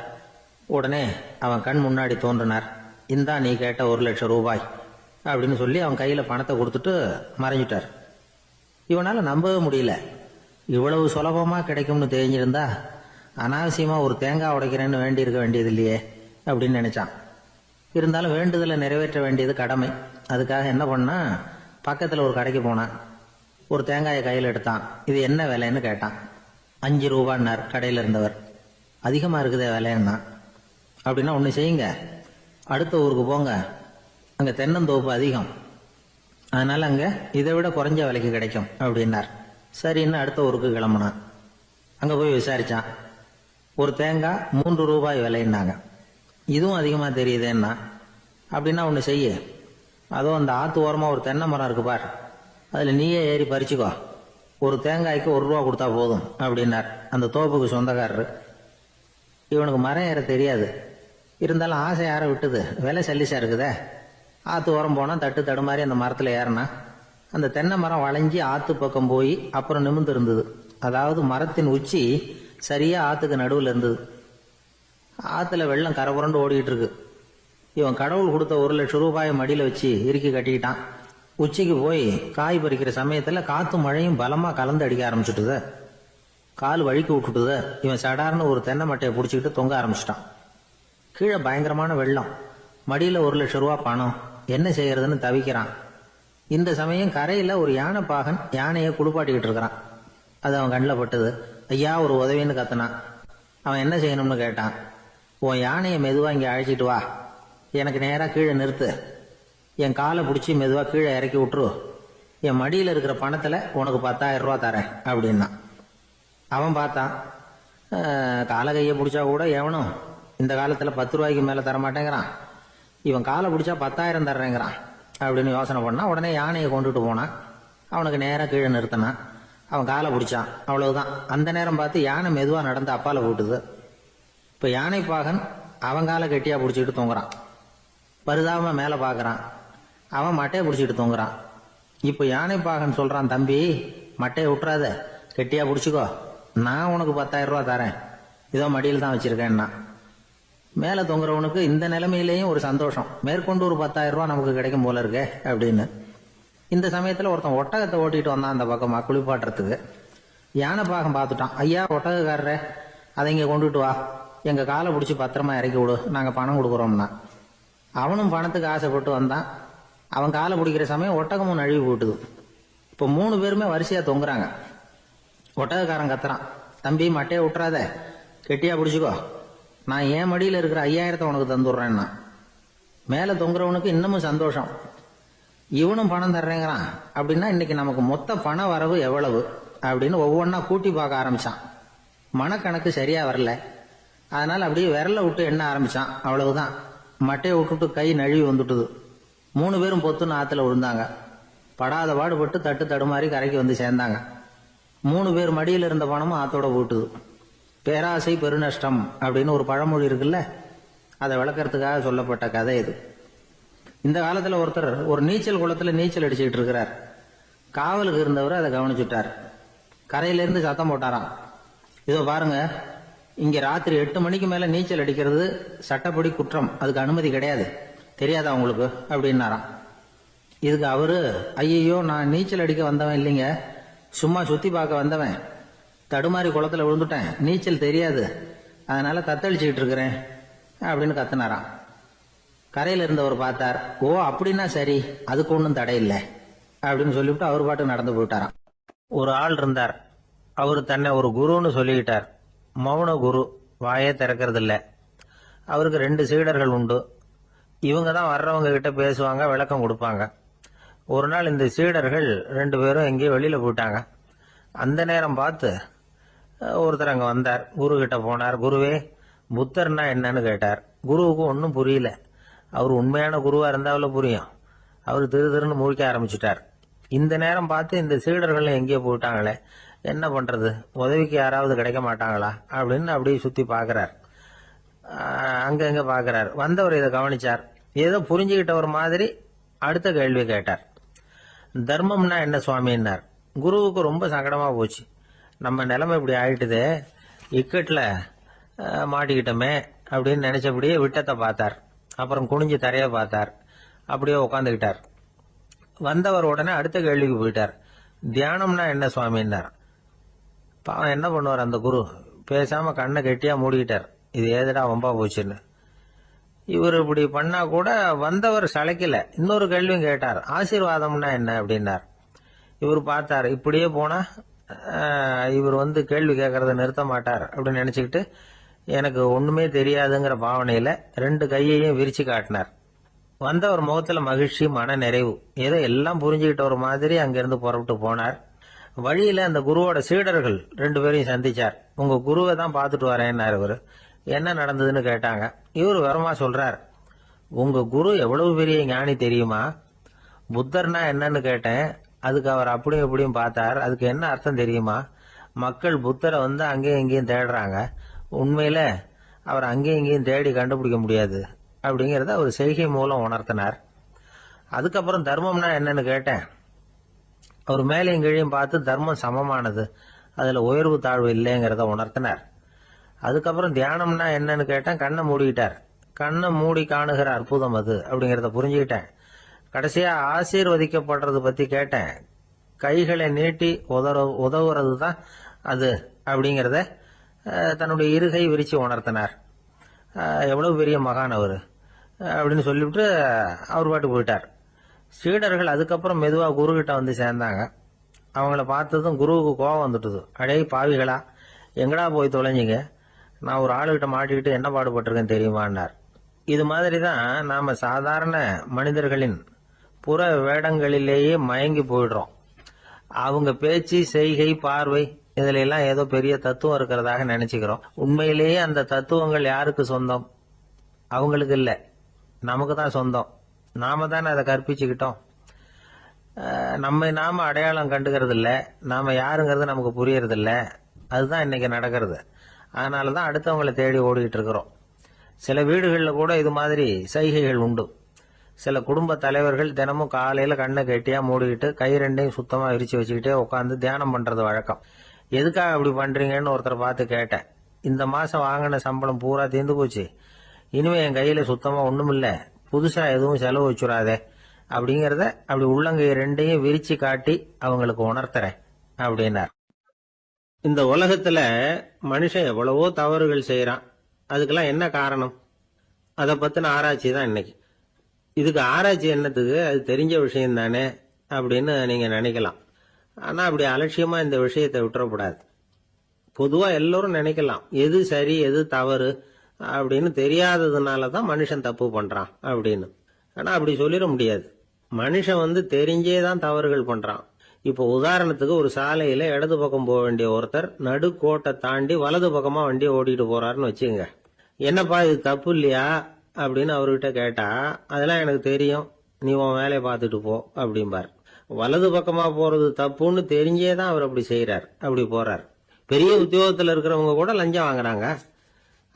உடனே அவன் கண் முன்னாடி தோன்றினார். இந்தா நீ கேட்ட 1,00,000 ரூபாய் அப்படின்னு சொல்லி அவன் கையில பணத்தை கொடுத்துட்டு மறைஞ்சிட்டார். இவனால நம்பவே முடியல. இவ்வளவு சுலபமா கிடைக்கும்னு தெரிஞ்சிருந்தா அனாவசியமா ஒரு தேங்காய் உடைக்கிறேன்னு வேண்டி இருக்க வேண்டியது இல்லையே அப்படின்னு நினைச்சான். இருந்தாலும் வேண்டுதலை நிறைவேற்ற வேண்டியது கடமை. அதுக்காக என்ன பண்ணா, பக்கத்துல ஒரு கடைக்கு போனான். ஒரு தேங்காயை கையில் எடுத்தான். இது என்ன விலைன்னு கேட்டான். 5 ரூபான்னார் கடையில இருந்தவர். அதிகமா இருக்குதே விலைன்னா. அப்படின்னா ஒண்ணு செய்யுங்க, அடுத்த ஊருக்கு போங்க, அங்க தென்னந்தோப்பு அதிகம், அதனால அங்க இதை விட குறைஞ்ச விலைக்கு கிடைக்கும் அப்படின்னார். சரின்னு அடுத்த ஊருக்கு கிளம்புனான். அங்க போய் விசாரிச்சான். ஒரு தேங்காய் 3 ரூபாய் விலைன்னாங்க. இதுவும் அதிகமா தெரியுதேன்னா. அப்படின்னா ஒண்ணு செய்ய, அதோ அந்த ஆத்து ஓரமா ஒரு தென்னை மரம் இருக்கு பார், அதுல நீயே ஏறி பறிச்சுக்கோ, ஒரு தேங்காய்க்கு 1 ரூபா கொடுத்தா போதும் அப்படின்னார் அந்த தோப்புக்கு சொந்தக்காரரு. இவனுக்கு மரம் ஏற தெரியாது. இருந்தாலும் ஆசை யார விட்டுது, விலை சல்லிசா இருக்குதே. ஆற்று ஓரம் போனால் தட்டு தடுமாறி அந்த மரத்தில் ஏறினா அந்த தென்னை மரம் வளைஞ்சி ஆற்று பக்கம் போய் அப்புறம் நிமிர்ந்து இருந்தது. அதாவது மரத்தின் உச்சி சரியா ஆற்றுக்கு நடுவில் இருந்தது. ஆற்றுல வெள்ளம் கரை புரண்டு ஓடிக்கிட்டு இருக்கு. இவன் கடவுள் கொடுத்த 1,00,000 ரூபாயை மடியில் வச்சு இறுக்கி கட்டிக்கிட்டான். உச்சிக்கு போய் காய் பறிக்கிற சமயத்தில் காற்றும் மழையும் பலமாக கலந்து அடிக்க ஆரம்பிச்சுட்டுது. கால் வழுக்கி விட்டுட்டுது. இவன் சடார்னு ஒரு தென்னை மட்டையை பிடிச்சிக்கிட்டு தொங்க ஆரம்பிச்சிட்டான். கீழே பயங்கரமான வெள்ளம். மடியில் 1,00,000 ரூபா பணம். என்ன செய்யறதுன்னு தவிக்கிறான். இந்த சமயம் கரையில் ஒரு யானை பாகன் யானையை குளிப்பாட்டிக்கிட்டு இருக்கிறான். அது அவன் கண்ணில் பட்டது. ஐயா ஒரு உதவின்னு கத்துனான். அவன் என்ன செய்யணும்னு கேட்டான். உன் யானையை மெதுவாக இங்கே அழைச்சிட்டு வா, எனக்கு நேராக கீழே நிறுத்து, என் காலை பிடிச்சி மெதுவாக கீழே இறக்கி விட்டுரு, என் மடியில் இருக்கிற பணத்தில் உனக்கு 10,000 ரூபா தரேன் அப்படின்னா. அவன் பார்த்தான். காலை கையை பிடிச்சா கூட எவனும் இந்த காலத்தில் 10 ரூபாய்க்கு மேலே தரமாட்டேங்கிறான். இவன் காலை பிடிச்சா 10,000 தர்றேங்கிறான் அப்படின்னு யோசனை பண்ணான். உடனே யானையை கொண்டுட்டு போனான். அவனுக்கு நேராக கீழே நிறுத்தினான். அவன் காலை பிடிச்சான். அவ்வளவுதான். அந்த நேரம் பார்த்து யானை மெதுவாக நடந்து அப்பால போட்டுது. இப்போ யானை பாகன் அவன் காலை கெட்டியாக பிடிச்சிக்கிட்டு தொங்குறான். பரிதாபமா மேலே பார்க்குறான். அவன் மட்டையை பிடிச்சிக்கிட்டு தொங்குறான். இப்போ யானை பாகன் சொல்கிறான், தம்பி மட்டையை விட்டுறாத, கெட்டியாக பிடிச்சிக்கோ, நான் உனக்கு 10,000 ரூபா தரேன், இதோ மடியில் தான் வச்சிருக்கேன்னா. மேலே தொங்குறவனுக்கு இந்த நிலைமையிலேயும் ஒரு சந்தோஷம், மேற்கொண்டு ஒரு 10,000 ரூபா நமக்கு கிடைக்கும் போல இருக்கே அப்படின்னு. இந்த சமயத்தில் ஒருத்தன் ஒட்டகத்தை ஓட்டிகிட்டு வந்தான் அந்த பக்கமாக குளிப்பாட்டுறதுக்கு. யானை பாகம் பார்த்துட்டான். ஐயா ஒட்டகக்காரரே, அதை இங்கே கொண்டுட்டு வா, எங்கள் காலை பிடிச்சி பத்திரமா இறக்கி விடு, நாங்கள் பணம் கொடுக்குறோம்னா. அவனும் பணத்துக்கு ஆசைப்பட்டு வந்தான். அவன் காலை பிடிக்கிற சமயம் ஒட்டகமும் நழுவி போட்டுது. இப்போ 3 பேருமே வரிசையாக தொங்குறாங்க. ஒட்டகக்காரன் கத்துறான், தம்பி மட்டையை விட்டுறாத, கெட்டியாக பிடிச்சிக்கோ, நான் என் மடியில் இருக்கிற 5,000 உனக்கு தந்துடுறேன்னா. மேலே தொங்குறவனுக்கு இன்னமும் சந்தோஷம். இவனும் பணம் தர்றேங்கிறான் அப்படின்னா இன்னைக்கு நமக்கு மொத்த பண வரவு எவ்வளவு அப்படின்னு ஒவ்வொன்றா கூட்டி பார்க்க ஆரம்பிச்சான். மனக்கணக்கு சரியா வரல. அதனால அப்படியே விரல விட்டு எண்ண ஆரம்பிச்சான். அவ்வளவுதான். மட்டையை விட்டுட்டு கை நழுவி வந்துட்டுது. 3 பேரும் பொத்துன்னு ஆத்துல விழுந்தாங்க. படாத பாடுபட்டு தட்டு தடுமாறி கரைக்கு வந்து சேர்ந்தாங்க. 3 பேர் மடியில் இருந்த பணமும் ஆத்தோட போட்டுது. பேராசை பெருநஷ்டம் அப்படின்னு ஒரு பழமொழி இருக்குல்ல, அதை விளக்கறதுக்காக சொல்லப்பட்ட கதை இது. இந்த காலத்துல ஒருத்தர் ஒரு நீச்சல் குளத்துல நீச்சல் அடிச்சுக்கிட்டு இருக்கிறார். காவலுக்கு இருந்தவர் அதை கவனிச்சுட்டார். கரையிலேருந்து சத்தம் போட்டாராம், இதோ பாருங்க, இங்க ராத்திரி 8 மணிக்கு மேல நீச்சல் அடிக்கிறது சட்டப்படி குற்றம், அதுக்கு அனுமதி கிடையாது, தெரியாதா உங்களுக்கு அப்படின்னாராம். இதுக்கு அவரு, ஐயோ நான் நீச்சல் அடிக்க வந்தவன் இல்லைங்க, சும்மா சுத்தி பார்க்க வந்தவன், தடுமாறி குளத்துல விழுந்துட்டேன், நீச்சல் தெரியாது, அதனால தத்தளிச்சுக்கிட்டு இருக்கிறேன் அப்படின்னு கத்துனாராம். கரையில் இருந்தவர் பார்த்தார். ஓ அப்படின்னா சரி, அதுக்கு ஒன்றும் தடை இல்லை அப்படின்னு சொல்லிவிட்டு அவர் பாட்டுக்கு நடந்து போயிட்டாராம். ஒரு ஆள் இருந்தார். அவர் தன்னை ஒரு குருன்னு சொல்லிக்கிட்டார். மௌன குரு, வாயே திறக்கிறது இல்லை. அவருக்கு 2 சீடர்கள் உண்டு. இவங்க தான் வர்றவங்க கிட்ட பேசுவாங்க, விளக்கம் கொடுப்பாங்க. ஒரு நாள் இந்த சீடர்கள் 2 பேரும் எங்கேயோ வெளியில போயிட்டாங்க. அந்த நேரம் பார்த்து ஒருத்தர் அங்கே வந்தார். குரு கிட்ட போனார். குருவே, புத்தர்னா என்னன்னு கேட்டார். குருவுக்கு ஒன்றும் புரியல. அவர் உண்மையான குருவா இருந்தாவில் புரியும். அவர் திருன்னு முழிக்க ஆரம்பிச்சுட்டார். இந்த நேரம் பார்த்து இந்த சீடர்கள் எங்கேயோ போயிட்டாங்களே, என்ன பண்றது, உதவிக்கு யாராவது கிடைக்க மாட்டாங்களா அப்படின்னு அப்படியே சுத்தி பாக்குறார். அங்கங்க பாக்குறார். வந்தவர் இதை கவனிச்சார். ஏதோ புரிஞ்சுக்கிட்டவர் மாதிரி அடுத்த கேள்வி கேட்டார். தர்மம்னா என்ன சுவாமின்னார். குருவுக்கு ரொம்ப சங்கடமா போச்சு. நம்ம நிலைமை இப்படி ஆயிட்டுதே, இக்கட்ல மாட்டிக்கிட்டோமே அப்படின்னு நினைச்சபடியே விட்டத்தை பார்த்தார். அப்புறம் குனிஞ்சு தரைய பார்த்தார். அப்படியே உட்காந்துக்கிட்டார். வந்தவர் உடனே அடுத்த கேள்விக்கு போயிட்டார். தியானம்னா என்ன சுவாமின்னார். பாவம் என்ன பண்ணுவார் அந்த குரு, பேசாம கண்ணை கெட்டியா மூடிக்கிட்டார். இது ஏதடா வம்பா போச்சுன்னு. இவர் இப்படி பண்ணா கூட வந்தவர் சளைக்கல. இன்னொரு கேள்வியும் கேட்டார். ஆசீர்வாதம்னா என்ன அப்படின்னார். இவர் பார்த்தார், இப்படியே போனா இவர் கேள்வி கேட்கறத நிறுத்த மாட்டார் அப்படின்னு நினைச்சுக்கிட்டு எனக்கு ஒண்ணுமே தெரியாதுங்கிற பாவனையில 2 கையையும் விரிச்சு காட்டினார். வந்தவர் முகத்துல மகிழ்ச்சி, மன நிறைவு, ஏதோ எல்லாம் புரிஞ்சுக்கிட்ட ஒரு மாதிரி அங்கிருந்து புறப்பட்டு போனார். வழியில அந்த குருவோட சீடர்கள் 2 பேரையும் சந்திச்சார். உங்க குருவை தான் பார்த்துட்டு வரேன்னாரு. இவரு என்ன நடந்ததுன்னு கேட்டாங்க. இவர் வரமா சொல்றார், உங்க குரு எவ்வளவு பெரிய ஞானி தெரியுமா, புத்தர்னா என்னன்னு கேட்டேன், அதுக்கு அவர் அப்படியும் இப்படியும் பார்த்தார், அதுக்கு என்ன அர்த்தம் தெரியுமா, மக்கள் புத்தரை அங்கேயும் இங்கேயும் தேடுறாங்க, உண்மையில அவர் அங்கேயும் இங்கேயும் தேடி கண்டுபிடிக்க முடியாது அப்படிங்கிறத அவர் செய்கை மூலம் உணர்த்தினார். அதுக்கப்புறம் தர்மம்னா என்னன்னு கேட்டேன். அவர் மேலையும் கீழையும் பார்த்து தர்மம் சமமானது, அதுல உயர்வு தாழ்வு இல்லைங்கிறத உணர்த்தினார். அதுக்கப்புறம் தியானம்னா என்னன்னு கேட்டேன். கண்ணை மூடிக்கிட்டார். கண்ணை மூடி காணுகிற அற்புதம் அது அப்படிங்கிறத புரிஞ்சுக்கிட்டேன். கடைசியா ஆசீர்வதிக்கப்படுறது பத்தி கேட்டேன். கைகளை நீட்டி உதவுறது தான் அது அப்படிங்கிறத தன்னுடைய இருகை விரிச்சு உணர்த்தினார். எவ்வளவு பெரிய மகான் அவர் அப்படின்னு சொல்லிவிட்டு அவர் பாட்டு போயிட்டார். சீடர்கள் அதுக்கப்புறம் மெதுவா குரு கிட்ட வந்து சேர்ந்தாங்க. அவங்கள பார்த்ததும் குருவுக்கு கோபம் வந்துட்டுது. அடே பாவிகளா, எங்கடா போய் தொலைஞ்சிங்க, நான் ஒரு ஆளுகிட்ட மாட்டிக்கிட்டு என்ன பாடுபட்டிருக்கேன் தெரியுமான்னார். இது மாதிரி தான் நாம சாதாரண மனிதர்களின் புற வேடங்களிலேயே மயங்கி போயிடுறோம். அவங்க பேச்சு, செய்கை, பார்வை இதுல எல்லாம் ஏதோ பெரிய தத்துவம் இருக்கிறதாக நினைச்சுக்கிறோம். உண்மையிலேயே அந்த தத்துவங்கள் யாருக்கு சொந்தம்? அவங்களுக்கு இல்ல, நமக்கு தான் சொந்தம். நாம தானே அதை கற்பிச்சுக்கிட்டோம். நம்ம நாம அடையாளம் கண்டுக்கிறது இல்ல, நாம யாருங்கிறது நமக்கு புரியறது இல்ல. அதுதான் இன்னைக்கு நடக்கிறது. அதனாலதான் அடுத்தவங்களை தேடி ஓடிட்டு இருக்கிறோம். சில வீடுகளில் கூட இது மாதிரி சைகைகள் உண்டு. சில குடும்ப தலைவர்கள் தினமும் காலையில கண்ணை கெட்டியா மூடிக்கிட்டு கை ரெண்டையும் சுத்தமா விரிச்சு வச்சுக்கிட்டே உட்காந்து தியானம் பண்றது வழக்கம். எதுக்காக அப்படி பண்றீங்கன்னு ஒருத்தரை பார்த்து கேட்டேன். இந்த மாசம் வாங்கின சம்பளம் பூரா தீர்ந்து போச்சு, இனிமே என் கையில சுத்தமா ஒண்ணும் இல்ல, புதுசா எதுவும் செலவு வச்சுடாதே அப்படிங்கறத அப்படி உள்ளங்கை ரெண்டையும் விரிச்சு காட்டி அவங்களுக்கு உணர்த்துறேன் அப்படின்னார். இந்த உலகத்துல மனுஷன் எவ்வளவோ தவறுகள் செய்யறான். அதுக்கெல்லாம் என்ன காரணம்? அதை பத்தின ஆராய்ச்சி தான் இன்னைக்கு. இதுக்கு ஆராய்ச்சி என்னத்துக்கு, அது தெரிஞ்ச விஷயம் தானே அப்படின்னு நீங்க நினைக்கலாம். ஆனா அப்படி அலட்சியமா இந்த விஷயத்தை விட்டுறக்கூடாது. பொதுவா எல்லோரும் நினைக்கலாம் எது சரி எது தவறு அப்படின்னு தெரியாததுனாலதான் மனுஷன் தப்பு பண்றான் அப்படின்னு. ஆனா அப்படி சொல்லிட முடியாது. மனுஷன் தெரிஞ்சே தான் தவறுகள் பண்றான். இப்போ உதாரணத்துக்கு ஒரு சாலையில இடது பக்கம் போக வேண்டிய ஒருத்தர் நடுக்கோட்டை தாண்டி வலது பக்கமா வண்டியை ஓட்டிட்டு போறாருன்னு வச்சுங்க. என்னப்பா இது தப்பு இல்லையா அப்படின்னு அவர்கிட்ட கேட்டா, அதெல்லாம் எனக்கு தெரியும், நீ உன் வேலையை பார்த்துட்டு போ அப்படிம்பார். வலது பக்கமா போறது தப்புன்னு தெரிஞ்சே தான் அவர் அப்படி செய்யறார், அப்படி போறார். பெரிய உத்தியோகத்துல இருக்கிறவங்க கூட லஞ்சம் வாங்குறாங்க.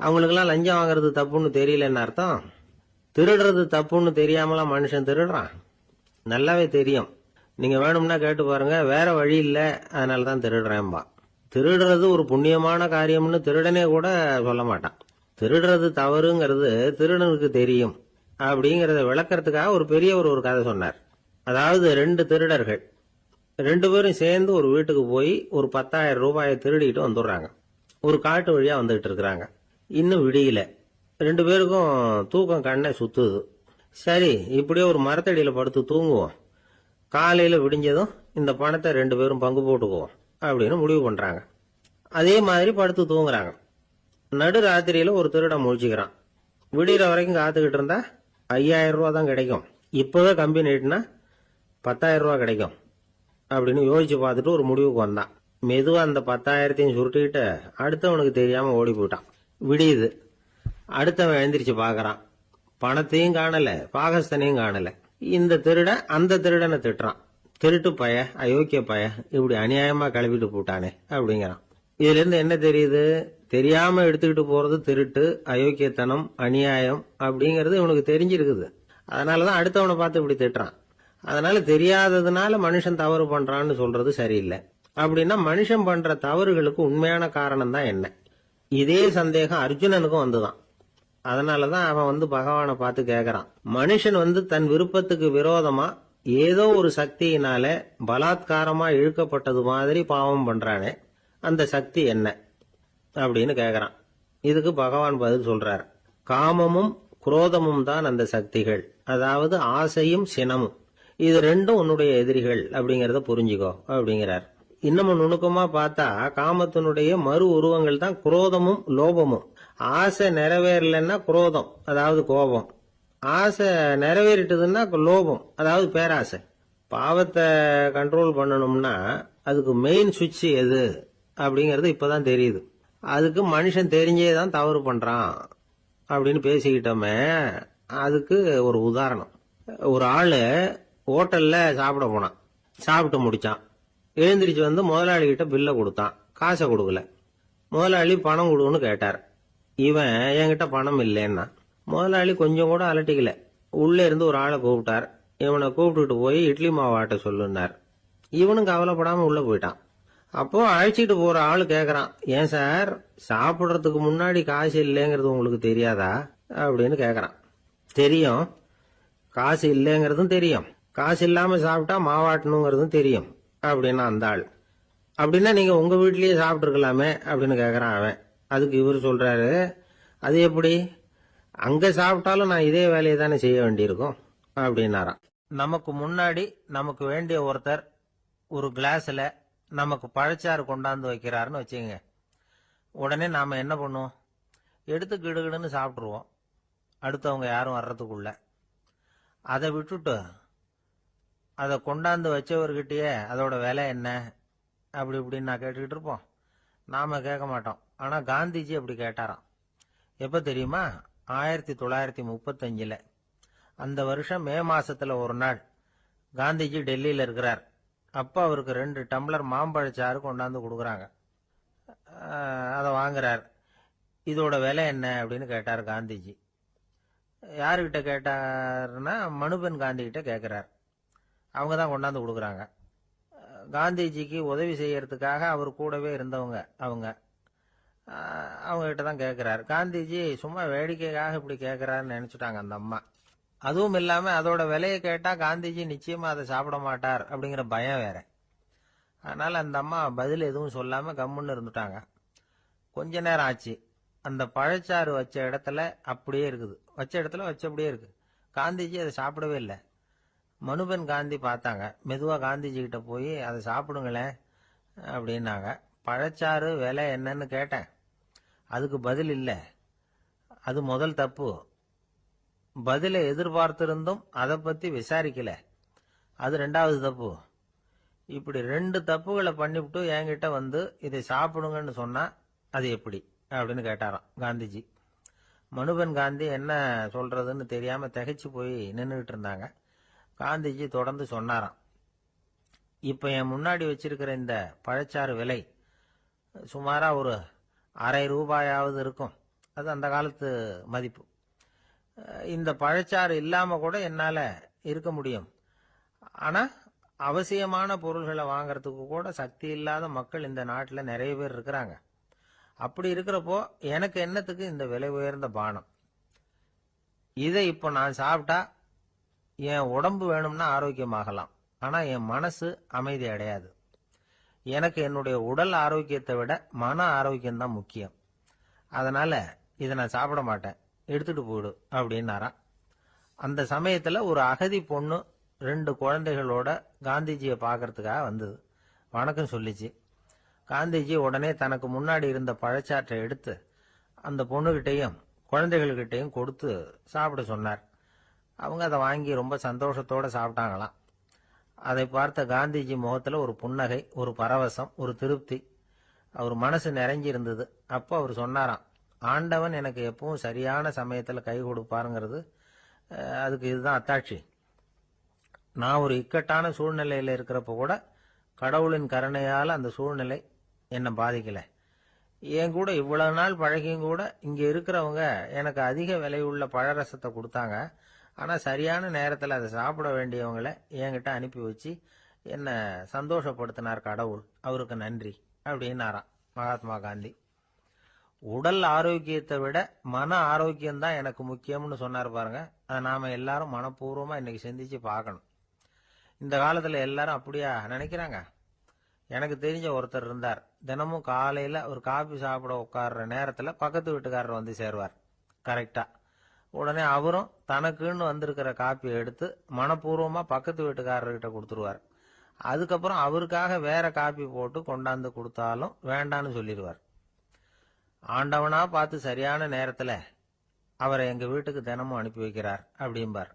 அவங்களுக்கெல்லாம் லஞ்சம் வாங்குறது தப்புன்னு தெரியலன்னு அர்த்தம். திருடுறது தப்புன்னு தெரியாமலாம் மனுஷன் திருடுறான். நல்லாவே தெரியும். நீங்க வேணும்னா கேட்டு பாருங்க, வேற வழி இல்ல அதனாலதான் திருடுறேன்பா. திருடுறது ஒரு புண்ணியமான காரியம்னு திருடனே கூட சொல்ல மாட்டான். திருடுறது தவறுங்கிறது திருடனுக்கு தெரியும் அப்படிங்கறத விளக்கறதுக்காக ஒரு பெரியவர் ஒரு கதை சொன்னார். அதாவது 2 திருடர்கள் 2 பேரும் சேர்ந்து ஒரு வீட்டுக்கு போய் ஒரு 10,000 ரூபாயை திருடிட்டு வந்துடுறாங்க. ஒரு காட்டு வழியா வந்துகிட்டு இருக்கிறாங்க. இன்னும் விடியல. 2 பேருக்கும் தூக்கம் கண்ணை சுத்துது. சரி, இப்படியே ஒரு மரத்தடியில படுத்து தூங்குவோம், காலையில விடிஞ்சதும் இந்த பணத்தை 2 பேரும் பங்கு போட்டுக்குவோம் அப்படின்னு முடிவு பண்றாங்க. அதே மாதிரி படுத்து தூங்குறாங்க. நடு ராத்திரியில ஒரு திருடன் முழிச்சுக்கிறான். விடிகிற வரைக்கும் காத்துக்கிட்டு இருந்தா 5,000 ரூபா தான் கிடைக்கும், இப்பவே கம்பி நீட்டினா 10,000 ரூபா கிடைக்கும் அப்படின்னு யோசிச்சு பார்த்துட்டு ஒரு முடிவுக்கு வந்தான். மெதுவா அந்த 10,000த்தையும் சுருட்டிக்கிட்டு அடுத்தவனுக்கு தெரியாம ஓடி போயிட்டான். விடியுது. அடுத்தவன் எழுந்திரிச்சு பாக்குறான். பணத்தையும் காணல, பாகஸ்தனையும் காணல. இந்த திருடன் அந்த திருடனை திட்டுறான். திருட்டு பய, அயோக்கிய பய, இப்படி அநியாயமா கிளப்பிட்டு போட்டானே அப்படிங்கிறான். இதுல இருந்து என்ன தெரியுது? தெரியாம எடுத்துக்கிட்டு போறது திருட்டு, அயோக்கியத்தனம், அநியாயம் அப்படிங்கறது இவனுக்கு தெரிஞ்சிருக்குது. அதனாலதான் அடுத்தவனை பார்த்து இப்படி திட்டுறான். அதனால தெரியாததுனால மனுஷன் தவறு பண்றான்னு சொல்றது சரியில்லை. அப்படின்னா மனுஷன் பண்ற தவறுகளுக்கு உண்மையான காரணம் தான் என்ன? இதே சந்தேகம் அர்ஜுனனுக்கும் வந்துதான். அதனாலதான் அவன் பகவானை பார்த்து கேக்குறான். மனுஷன் தன் விருப்பத்துக்கு விரோதமா ஏதோ ஒரு சக்தியினால பலாத்காரமா இழுக்கப்பட்டது மாதிரி பாவம் பண்றானே, அந்த சக்தி என்ன அப்படின்னு கேக்குறான். இதுக்கு பகவான் பதில் சொல்றார். காமமும் குரோதமும் தான் அந்த சக்திகள், அதாவது ஆசையும் சினமும். இது ரெண்டும் உன்னுடைய எதிரிகள் அப்படிங்கறத புரிஞ்சுக்கோ அப்படிங்கிறார். இன்னமும் நுணுக்கமா பார்த்தா காமத்தினுடைய மறு உருவங்கள் தான் குரோதமும் லோபமும். ஆசை நிறைவேறலன்னா குரோதம், அதாவது கோபம். ஆசை நிறைவேறிட்டதுன்னா லோபம், அதாவது பேராசை. பாவத்தை கண்ட்ரோல் பண்ணணும்னா அதுக்கு மெயின் சுவிட்ச் எது அப்படிங்கறது இப்பதான் தெரியுது. அதுக்கு மனுஷன் தெரிஞ்சே தான் தவறு பண்றான் அப்படின்னு பேசிக்கிட்டோமே. அதுக்கு ஒரு உதாரணம். ஒரு ஆளு ஹோட்டல்ல சாப்பிட போனான். சாப்பிட்டு முடிச்சான். எழுந்திரிச்சு முதலாளி கிட்ட பில்ல கொடுத்தான். காசை கொடுக்கல. முதலாளி பணம் கொடுன்னு கேட்டார். இவன் என்கிட்ட பணம் இல்லைன்னா முதலாளி கொஞ்சம் கூட அலட்டிக்கல. உள்ளே இருந்து ஒரு ஆளை கூப்பிட்டார். இவனை கூப்பிட்டுட்டு போய் இட்லி மாவு ஆட்ட சொல்லுனார். இவனும் கவலைப்படாம உள்ள போயிட்டான். அப்போ அழைச்சிட்டு போற ஆளு கேக்குறான், ஏன் சார் சாப்பிடுறதுக்கு முன்னாடி காசு இல்லைங்கிறது உங்களுக்கு தெரியாதா அப்படின்னு கேக்குறான். தெரியும், காசு இல்லைங்கிறதும் தெரியும், காசு இல்லாம சாப்பிட்டா மாவாட்டணுங்கிறதும் தெரியும் அப்படின்னா அந்த ஆள். அப்படின்னா நீங்க உங்க வீட்லயே சாப்பிட்டு இருக்கலாமே அப்படின்னு கேக்குறான் அவன். அதுக்கு இவர் சொல்றாரு, அது எப்படி, அங்க சாப்பிட்டாலும் நான் இதே வேலையை தானே செய்ய வேண்டியிருக்கும் அப்படின்னாராம். நமக்கு முன்னாடி நமக்கு வேண்டிய ஒருத்தர் ஒரு கிளாஸ்ல நமக்கு பழச்சாறு கொண்டாந்து வைக்கிறாருன்னு வச்சுங்க. உடனே நாம என்ன பண்ணுவோம், எடுத்து கிடுகிடுன்னு சாப்பிட்ருவோம் அடுத்தவங்க யாரும் வர்றதுக்குள்ள. அதை விட்டுட்டு அதை கொண்டாந்து வச்சவர்கிட்டயே அதோட விலை என்ன அப்படி இப்படின்னு நான் கேட்டுக்கிட்டு இருப்போம். நாம கேட்க மாட்டோம். ஆனா காந்திஜி அப்படி கேட்டாராம். எப்ப தெரியுமா, 1935. அந்த வருஷம் மே மாசத்துல ஒரு நாள் காந்திஜி டெல்லியில இருக்கிறார். அப்ப அவருக்கு 2 டம்ளர் மாம்பழச்சாறு கொண்டாந்து கொடுக்குறாங்க. அதை வாங்குறார். இதோட விலை என்ன அப்படின்னு கேட்டார் காந்திஜி. யாருகிட்ட கேட்டாருன்னா மனுபென் காந்தி கிட்ட கேட்கிறார். அவங்க தான் கொண்டாந்து கொடுக்குறாங்க. காந்திஜிக்கு உதவி செய்யறதுக்காக அவர் கூடவே இருந்தவங்க அவங்க கிட்ட தான் கேட்கிறார். காந்திஜி சும்மா வேடிக்கைக்காக இப்படி கேட்கிறாருன்னு நினைச்சுட்டாங்க அந்த அம்மா. அதுவும் இல்லாம அதோட விலையை கேட்டா காந்திஜி நிச்சயமா அதை சாப்பிட மாட்டார் அப்படிங்கிற பயம் வேற. அதனால அந்த அம்மா பதில் எதுவும் சொல்லாம கம்முன்னு இருந்துட்டாங்க. கொஞ்ச நேரம் ஆச்சு. அந்த பழச்சாறு வச்ச இடத்துல அப்படியே இருக்குது, வச்ச இடத்துல வச்சபடியே இருக்கு. காந்திஜி அதை சாப்பிடவே இல்லை. மனுபென் காந்தி பார்த்தாங்க. மெதுவா காந்திஜி கிட்ட போய் அதை சாப்பிடுங்களேன் அப்படின்னாங்க. பழச்சாறு விலை என்னன்னு கேட்டேன், அதுக்கு பதில் இல்லை. அது முதல் தப்பு. பதிலை எதிர்பார்த்திருந்தும் அதை பத்தி விசாரிக்கல, அது 2வது தப்பு. இப்படி 2 தப்புகளை பண்ணிவிட்டு என்கிட்ட வந்து இதை சாப்பிடுங்கன்னு சொன்னா அது எப்படி அப்படின்னு கேட்டாராம் காந்திஜி. மனுபென் காந்தி என்ன சொல்றதுன்னு தெரியாம திகைச்சு போய் நின்றுகிட்டு இருந்தாங்க. காந்திஜி தொடர்ந்து சொன்னாராம், இப்ப என் முன்னாடி வச்சிருக்கிற இந்த பழச்சாறு விலை சுமாரா ஒரு அரை ரூபாயாவது இருக்கும். அது அந்த காலத்து மதிப்பு. இந்த பழச்சாறு இல்லாம கூட என்னால இருக்க முடியும். ஆனா அவசியமான பொருள்களை வாங்கறதுக்கு கூட சக்தி இல்லாத மக்கள் இந்த நாட்டில் நிறைய பேர் இருக்கிறாங்க. அப்படி இருக்கிறப்போ எனக்கு என்னத்துக்கு இந்த விலை உயர்ந்த பானம்? இதை இப்போ நான் சாப்பிட்டா என் உடம்பு வேணும்னா ஆரோக்கியமாகலாம், ஆனா என் மனசு அமைதி அடையாது. எனக்கு என்னுடைய உடல் ஆரோக்கியத்தை விட மன ஆரோக்கியம் தான் முக்கியம். அதனால இதை நான் சாப்பிட மாட்டேன், எடுத்துட்டு போயிடு அப்படின்னாராம். அந்த சமயத்துல ஒரு அகதி பொண்ணு 2 குழந்தைகளோட காந்திஜியை பார்க்கறதுக்காக வந்தது. வணக்கம் சொல்லிச்சு. காந்திஜி உடனே தனக்கு முன்னாடி இருந்த பழச்சாற்றை எடுத்து அந்த பொண்ணுகிட்டையும் குழந்தைகள்கிட்டையும் கொடுத்து சாப்பிட சொன்னார். அவங்க அதை வாங்கி ரொம்ப சந்தோஷத்தோட சாப்பிட்டாங்களாம். அதை பார்த்த காந்திஜி முகத்துல ஒரு புன்னகை, ஒரு பரவசம், ஒரு திருப்தி. அவர் மனசு நிறைஞ்சி இருந்தது. அப்போ அவர் சொன்னாராம், ஆண்டவன் எனக்கு எப்பவும் சரியான சமயத்துல கை கொடுப்பாருங்கிறது அதுக்கு இதுதான் அத்தாட்சி. நான் ஒரு இக்கட்டான சூழ்நிலையில இருக்கிறப்ப கூட கடவுளின் கருணையால அந்த சூழ்நிலை என்னை பாதிக்கல. என் கூட இவ்வளவு நாள் பழகியும் கூட இங்க இருக்கிறவங்க எனக்கு அதிக விலையுள்ள பழரசத்தை கொடுத்தாங்க. ஆனா சரியான நேரத்துல அதை சாப்பிட வேண்டியவங்களை என்கிட்ட அனுப்பி வச்சு என்ன சந்தோஷப்படுத்தினார் கடவுள், அவருக்கு நன்றி அப்படின்னாராம் மகாத்மா காந்தி. உடல் ஆரோக்கியத்தை விட மன ஆரோக்கியம் தான் எனக்கு முக்கியம்னு சொன்னார் பாருங்க. அதை நாம எல்லாரும் மனப்பூர்வமா இன்னைக்கு சிந்திச்சு பார்க்கணும். இந்த காலத்துல எல்லாரும் அப்படியா நினைக்கிறாங்க? எனக்கு தெரிஞ்ச ஒருத்தர் இருந்தார். தினமும் காலையில ஒரு காபி சாப்பிட உட்கார்ற நேரத்துல பக்கத்து வீட்டுக்காரர் வந்து சேருவார் கரெக்டா. உடனே அவரும் தனக்குன்னு வந்திருக்கிற காப்பியை எடுத்து மனப்பூர்வமா பக்கத்து வீட்டுக்காரர்கிட்ட கொடுத்துருவார். அதுக்கப்புறம் அவருக்காக வேற காப்பி போட்டு கொண்டாந்து கொடுத்தாலும் வேண்டான்னு சொல்லிடுவார். ஆண்டவனா பார்த்து சரியான நேரத்துல அவரை எங்க வீட்டுக்கு தினமும் அனுப்பி வைக்கிறார் அப்படிம்பார்.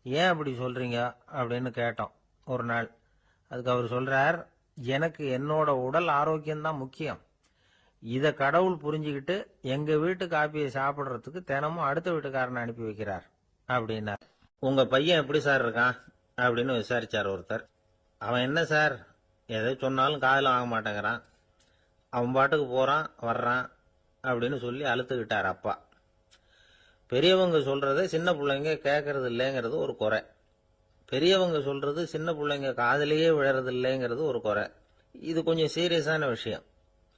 ஏன் அப்படி சொல்றீங்க அப்படின்னு கேட்டோம் ஒரு நாள். அதுக்கு அவர் சொல்றார், எனக்கு என்னோட உடல் ஆரோக்கியம்தான் முக்கியம். இத கடவுள் புரிஞ்சுக்கிட்டு எங்க வீட்டு காப்பியை சாப்பிடுறதுக்கு தினமும் அடுத்த வீட்டுக்காரனை அனுப்பி வைக்கிறார் அப்படின்னார். உங்க பையன் எப்படி சார் இருக்கான் அப்படின்னு விசாரிச்சார் ஒருத்தர். அவன் என்ன சார், எதை சொன்னாலும் காதுல வாங்க மாட்டேங்கிறான். அவன் பாட்டுக்கு போறான் வர்றான், அப்படின்னு சொல்லி அழுத்துக்கிட்டார் அப்பா. பெரியவங்க சொல்றத சின்ன பிள்ளைங்க கேட்கறது இல்லைங்கிறது ஒரு குறை. பெரியவங்க சொல்றது சின்ன பிள்ளைங்க காதலியே விழறது இல்லைங்கிறது ஒரு குறை. இது கொஞ்சம் சீரியஸான விஷயம்,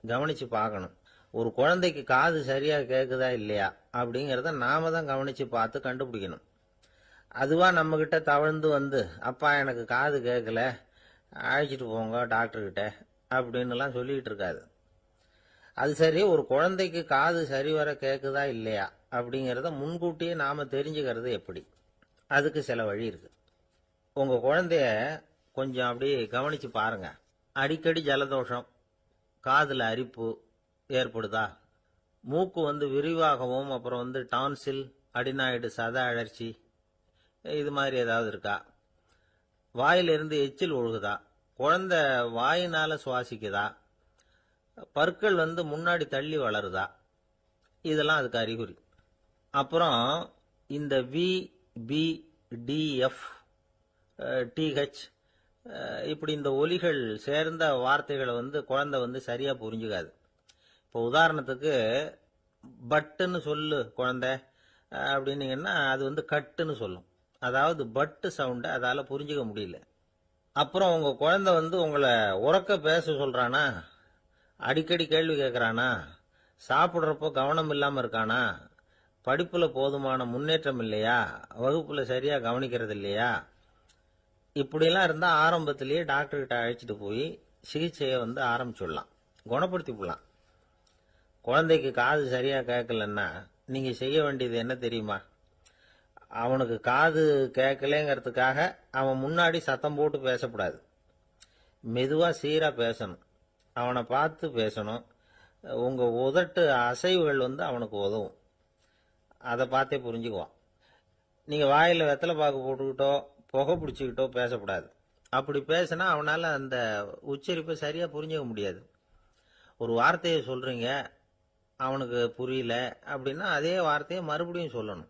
கவனிச்சு பார்க்கணும். ஒரு குழந்தைக்கு காது சரியா கேட்குதா இல்லையா அப்படிங்கிறத நாம தான் கவனிச்சு பார்த்து கண்டுபிடிக்கணும். அதுவா நம்ம கிட்ட தவழ்ந்து வந்து, அப்பா எனக்கு காது கேட்கல, அழைச்சிட்டு போங்க டாக்டர்கிட்ட அப்படின்னுலாம் சொல்லிட்டு இருக்காது. அது சரி, ஒரு குழந்தைக்கு காது சரிவர கேட்குதா இல்லையா அப்படிங்கிறத முன்கூட்டியே நாம தெரிஞ்சுக்கிறது எப்படி? அதுக்கு சில வழி இருக்கு. உங்க குழந்தைய கொஞ்சம் அப்படியே கவனிச்சு பாருங்க. அடிக்கடி ஜலதோஷம், காதுல அரிப்பு ஏற்படுதா? மூக்கு விரிவாகவும், அப்புறம் டான்சில், அடினாய்டு சத அழற்சி, இது மாதிரி ஏதாவது இருக்கா? வாயிலிருந்து எச்சில் ஒழுகுதா? குழந்தை வாயினால சுவாசிக்குதா? பற்கள் முன்னாடி தள்ளி வளருதா? இதெல்லாம் அதுக்கு அறிகுறி. அப்புறம் இந்த V, P, T, F, DH இப்படி இந்த ஒலிகள் சேர்ந்த வார்த்தைகளை குழந்தை சரியா புரிஞ்சுக்காது. இப்போ உதாரணத்துக்கு பட்டுன்னு சொல்லு குழந்தை அப்படின்னீங்கன்னா அது கட்டுன்னு சொல்லும். அதாவது பட்டு சவுண்டை அதால புரிஞ்சுக்க முடியல. அப்புறம் உங்க குழந்தை உங்களை உறக்க பேச சொல்றானா? அடிக்கடி கேள்வி கேட்கறானா? சாப்பிட்றப்போ கவனம் இல்லாம இருக்கானா? படிப்புல போதுமான முன்னேற்றம் இல்லையா? வகுப்புல சரியா கவனிக்கிறது இல்லையா? இப்படிலாம் இருந்தா ஆரம்பத்திலேயே டாக்டர் கிட்ட அழைச்சிட்டு போய் சிகிச்சையை ஆரம்பிச்சுடலாம், குணப்படுத்தி போடலாம். குழந்தைக்கு காது சரியா கேட்கலன்னா நீங்க செய்ய வேண்டியது என்ன தெரியுமா? அவனுக்கு காது கேட்கலங்கிறதுக்காக அவன் முன்னாடி சத்தம் போட்டு பேசக்கூடாது. மெதுவா சீரா பேசணும், அவனை பார்த்து பேசணும். உங்க உதட்டு அசைவுகள் அவனுக்கு உதவும். அதை பார்த்தே புரிஞ்சுக்குவான். நீங்க வாயில வெத்தலை பாக்கு போட்டுக்கிட்டோ புகை பிடிச்சிக்கிட்டோ பேசக்கூடாது. அப்படி பேசினா அவனால அந்த உச்சரிப்பை சரியா புரிஞ்சுக்க முடியாது. ஒரு வார்த்தையை சொல்றீங்க, அவனுக்கு புரியல அப்படின்னா அதே வார்த்தையை மறுபடியும் சொல்லணும்.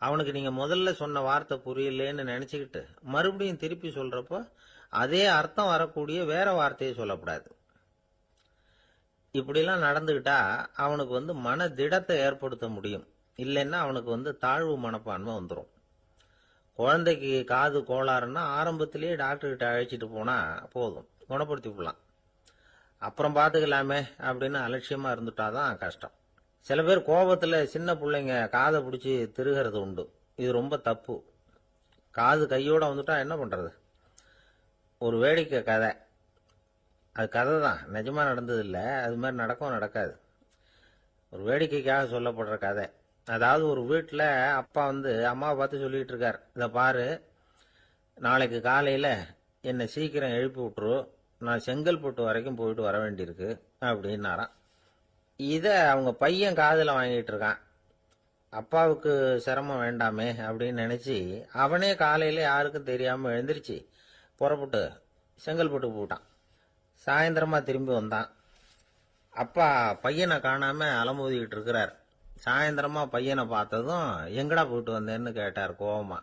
அவனுக்கு நீங்க முதல்ல சொன்ன வார்த்தை புரியலன்னு நினைச்சுக்கிட்டு மறுபடியும் திருப்பி சொல்றப்போ அதே அர்த்தம் வரக்கூடிய வேற வார்த்தையை சொல்லக்கூடாது. இப்படிலாம் நடந்துகிட்டா அவனுக்கு மன திடத்தை ஏற்படுத்த முடியும். இல்லைன்னா அவனுக்கு தாழ்வு மனப்பான்மை வந்துடும். குழந்தைக்கு காது கோளாறுன்னா ஆரம்பத்திலேயே டாக்டர் கிட்ட அழைச்சிட்டு போனா போதும், குணப்படுத்தி விடலாம். அப்புறம் பார்த்துக்கலாமே அப்படின்னு அலட்சியமா இருந்துட்டாதான் கஷ்டம். சில பேர் கோபத்துல சின்ன பிள்ளைங்க காதை பிடிச்சி திருகிறது உண்டு. இது ரொம்ப தப்பு. காது கையோட வந்துட்டா என்ன பண்றது? ஒரு வேடிக்கை கதை, அது கதை தான், நிஜமா நடந்தது இல்லை. அது மாதிரி நடக்கவும் நடக்காது. ஒரு வேடிக்கைக்காக சொல்லப்படுற கதை. அதாவது ஒரு வீட்டில் அப்பா அம்மாவை பார்த்து சொல்லிட்டு இருக்கார், இதை பாரு, நாளைக்கு காலையில என்னை சீக்கிரம் எழுப்பி விட்டுரு, நான் செங்கல்பட்டு வரைக்கும் போயிட்டு வர வேண்டியிருக்கு அப்படின்னாராம். இத அவங்க பையன் காதுல வாங்கிட்டு இருக்கான். அப்பாவுக்கு சிரமம் வேண்டாமே அப்படின்னு நினைச்சு அவனே காலையில யாருக்கும் தெரியாம எழுந்திருச்சு புறப்பட்டு செங்கல்பட்டுக்கு போட்டான். சாயந்தரமா திரும்பி வந்தான். அப்பா பையனை காணாம அலமோதிக்கிட்டு இருக்கிறார். சாயந்தரமா பையனை பார்த்ததும் எங்கடா போயிட்டு வந்தேன்னு கேட்டார் கோவமா.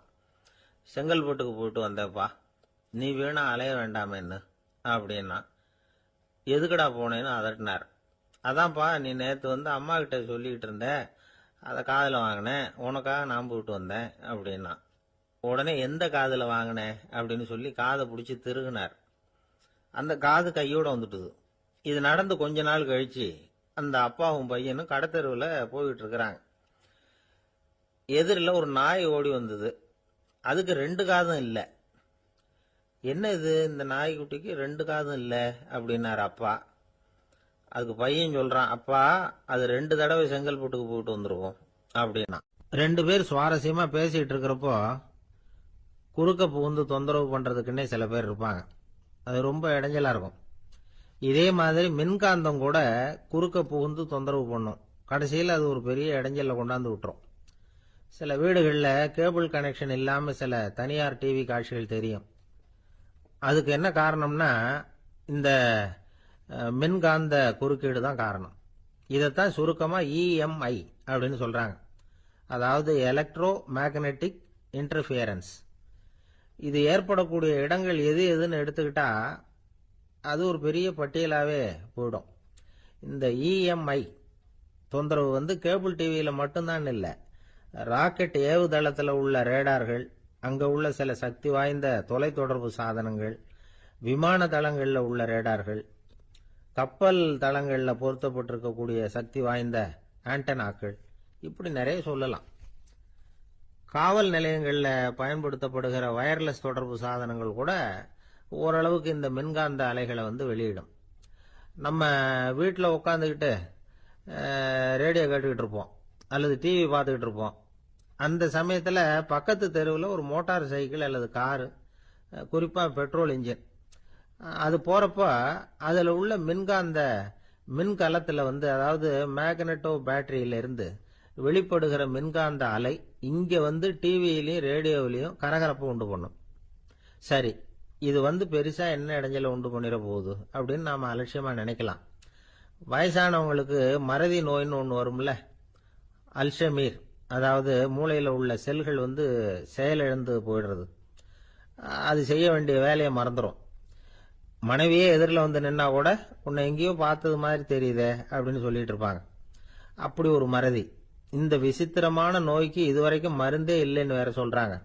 செங்கல்பட்டுக்கு போயிட்டு வந்தேப்பா, நீ வீணா அலைய வேண்டாமேன்னு அப்படின்னா. எதுக்கடா போனேன்னு அதட்டினார். அதான்ப்பா, நீ நேற்று அம்மா கிட்ட சொல்லிக்கிட்டு இருந்த, அதை காதில் வாங்கினேன், உனக்காக நான் போயிட்டு வந்தேன் அப்படின்னா. உடனே எந்த காதில் வாங்கினேன் அப்படின்னு சொல்லி காதை பிடிச்சி திருகினார். அந்த காது கையோட வந்துட்டுது. இது நடந்து கொஞ்ச நாள் கழிச்சு அந்த அப்பாவும் பையனும் கடத்தெருவில் போயிட்டு இருக்கிறாங்க. எதிரில் ஒரு நாய் ஓடி வந்தது. அதுக்கு 2 காதும் இல்லை. என்ன இது, இந்த நாய்க்குட்டிக்கு 2 காதும் இல்லை அப்படின்னாரு அப்பா. அதுக்கு பையன் சொல்றான், அப்பா அது 2 தடவை செங்கல்பட்டுக்கு போயிட்டு வந்துருவோம் அப்படின்னா. 2 பேர் சுவாரஸ்யமா பேசிட்டு இருக்கிறப்போ குறுக்க புகுந்து தொந்தரவு பண்றதுக்குன்னே சில பேர் இருப்பாங்க. அது ரொம்ப இடைஞ்சலா இருக்கும். இதே மாதிரி மின்காந்தம் கூட குறுக்க புகுந்து தொந்தரவு பண்ணும். கடைசியில் அது ஒரு பெரிய இடைஞ்சல கொண்டாந்து விட்டுரும். சில வீடுகளில் கேபிள் கனெக்ஷன் இல்லாம சில தனியார் டிவி காட்சிகள் தெரியும். அதுக்கு என்ன காரணம்னா இந்த மின்காந்த குறுக்கீடு தான் காரணம். இதைத்தான் சுருக்கமா EMI அப்படின்னு சொல்றாங்க. அதாவது எலக்ட்ரோ மேக்னெட்டிக் இன்டர்ஃபியரன்ஸ். இது ஏற்படக்கூடிய இடங்கள் எது எதுன்னு எடுத்துக்கிட்டா அது ஒரு பெரிய பட்டியலாவே போயிடும். இந்த இஎம்ஐ தொந்தரவு வந்து கேபிள் டிவியில் மட்டும்தான் இல்லை, ராக்கெட் ஏவுதளத்தில் உள்ள ரேடார்கள், அங்கே உள்ள சில சக்தி வாய்ந்த தொலைத்தொடர்பு சாதனங்கள், விமான தளங்களில் உள்ள ரேடார்கள், கப்பல் தளங்களில் பொருத்தப்பட்டிருக்கக்கூடிய சக்தி வாய்ந்த ஆண்டனாக்கள், இப்படி நிறைய சொல்லலாம். காவல் நிலையங்களில் பயன்படுத்தப்படுகிற வயர்லெஸ் தொடர்பு சாதனங்கள் கூட ஓரளவுக்கு இந்த மின்காந்த அலைகளை வந்து வெளியிடும். நம்ம வீட்டில் உட்காந்துக்கிட்டு ரேடியோ கேட்டுக்கிட்டு இருப்போம் அல்லது டிவி பார்த்துக்கிட்டு இருப்போம். அந்த சமயத்தில் பக்கத்து தெருவில் ஒரு மோட்டார் சைக்கிள் அல்லது காரு, குறிப்பாக பெட்ரோல் இன்ஜின், அது போகிறப்ப அதில் உள்ள மின்கலத்தில் வந்து, அதாவது மேக்னட்டோ பேட்டரியிலிருந்து வெளிப்படுகிற மின்காந்த அலை இங்கே வந்து டிவியிலையும் ரேடியோவிலையும் கரகரப்பு உண்டு பண்ணும். சரி, இது வந்து பெருசாக என்ன இடைஞ்சலை உண்டு பண்ணிட போகுது அப்படின்னு நாம் அலட்சியமாக நினைக்கலாம். வயசானவங்களுக்கு மறதி நோயின்னு ஒன்று வரும்ல, அல்ஷமீர், அதாவது மூளையில் உள்ள செல்கள் வந்து செயலிழந்து போயிடுறது, அது செய்ய வேண்டிய வேலையை மறந்துடும். மனைவியே எதிரில் வந்து நின்னா கூட உன்னை எங்கேயோ பார்த்தது மாதிரி தெரியுதே அப்படின்னு சொல்லிட்டு இருப்பாங்க. அப்படி ஒரு மறதி. இந்த விசித்திரமான நோய்க்கு இதுவரைக்கும் மருந்தே இல்லைன்னு வேற சொல்றாங்க.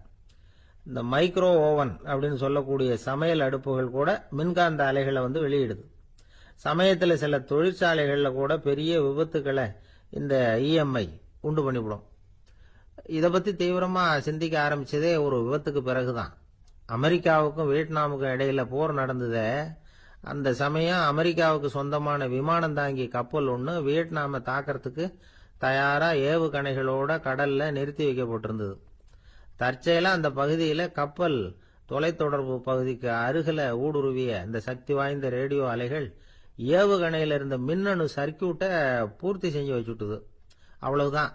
இந்த மைக்ரோ ஓவன் அப்படின்னு சொல்லக்கூடிய சமையல் அடுப்புகள் கூட மின்காந்த அலைகளை வந்து வெளியிடுது. சமயத்தில் சில தொழிற்சாலைகளில் கூட பெரிய விபத்துக்களை இந்த இஎம்ஐ உண்டு பண்ணிவிடும். இதை பற்றி தீவிரமாக சிந்திக்க ஆரம்பிச்சதே ஒரு விபத்துக்கு பிறகுதான். அமெரிக்காவுக்கும் வியட்நாமுக்கும் இடையில போர் நடந்ததே, அந்த சமயம் அமெரிக்காவுக்கு சொந்தமான விமானம் தாங்கி கப்பல் ஒன்று வியட்நாமை தாக்கிறதுக்கு தயாரா ஏவுகணைகளோட கடல்ல நிறுத்தி வைக்கப்பட்டிருந்தது. தற்செயலா அந்த பகுதியில் கப்பல் தொலைத்தொடர்பு பகுதிக்கு அருகில ஊடுருவிய இந்த சக்தி வாய்ந்த ரேடியோ அலைகள் ஏவுகணையில் இருந்த மின்னணு சர்க்கியூட்டை பூர்த்தி செஞ்சு வச்சுட்டுது. அவ்வளவுதான்,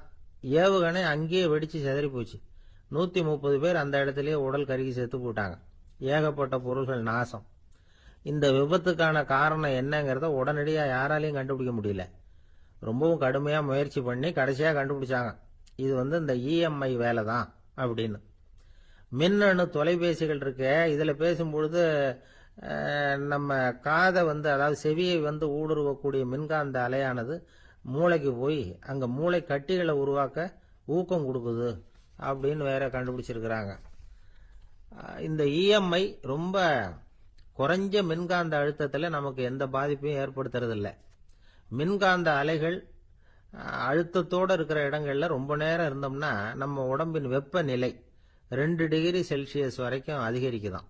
ஏவுகணை அங்கேயே வெடிச்சு செதறி போச்சு. 130 பேர் அந்த இடத்துலயே உடல் கருகி செத்து போட்டாங்க. ஏகப்பட்ட பொருள்கள் நாசம். இந்த விபத்துக்கான காரணம் என்னங்கிறத உடனடியாக யாராலையும் கண்டுபிடிக்க முடியல. ரொம்பவும் கடுமையாக முயற்சி பண்ணி கடைசியாக கண்டுபிடிச்சாங்க, இது வந்து இந்த இஎம்ஐ வேலை தான் அப்படின்னு. மின்னணு தொலைபேசிகள் இருக்க, இதில் பேசும்பொழுது நம்ம காதை வந்து, அதாவது செவியை வந்து ஊடுருவக்கூடிய மின்காந்த அலையானது மூளைக்கு போய் அங்கே மூளை கட்டிகளை உருவாக்க ஊக்கம் கொடுக்குது அப்படின்னு வேற கண்டுபிடிச்சிருக்கிறாங்க. இந்த இஎம்ஐ ரொம்ப குறைஞ்ச மின்காந்த அழுத்தத்தில் நமக்கு எந்த பாதிப்பையும் ஏற்படுத்துறதில்லை. மின்காந்த அலைகள் அழுத்தத்தோடு இருக்கிற இடங்கள்ல ரொம்ப நேரம் இருந்தோம்னா நம்ம உடம்பின் வெப்பநிலை 2 டிகிரி செல்சியஸ் வரைக்கும் அதிகரிக்குதாம்.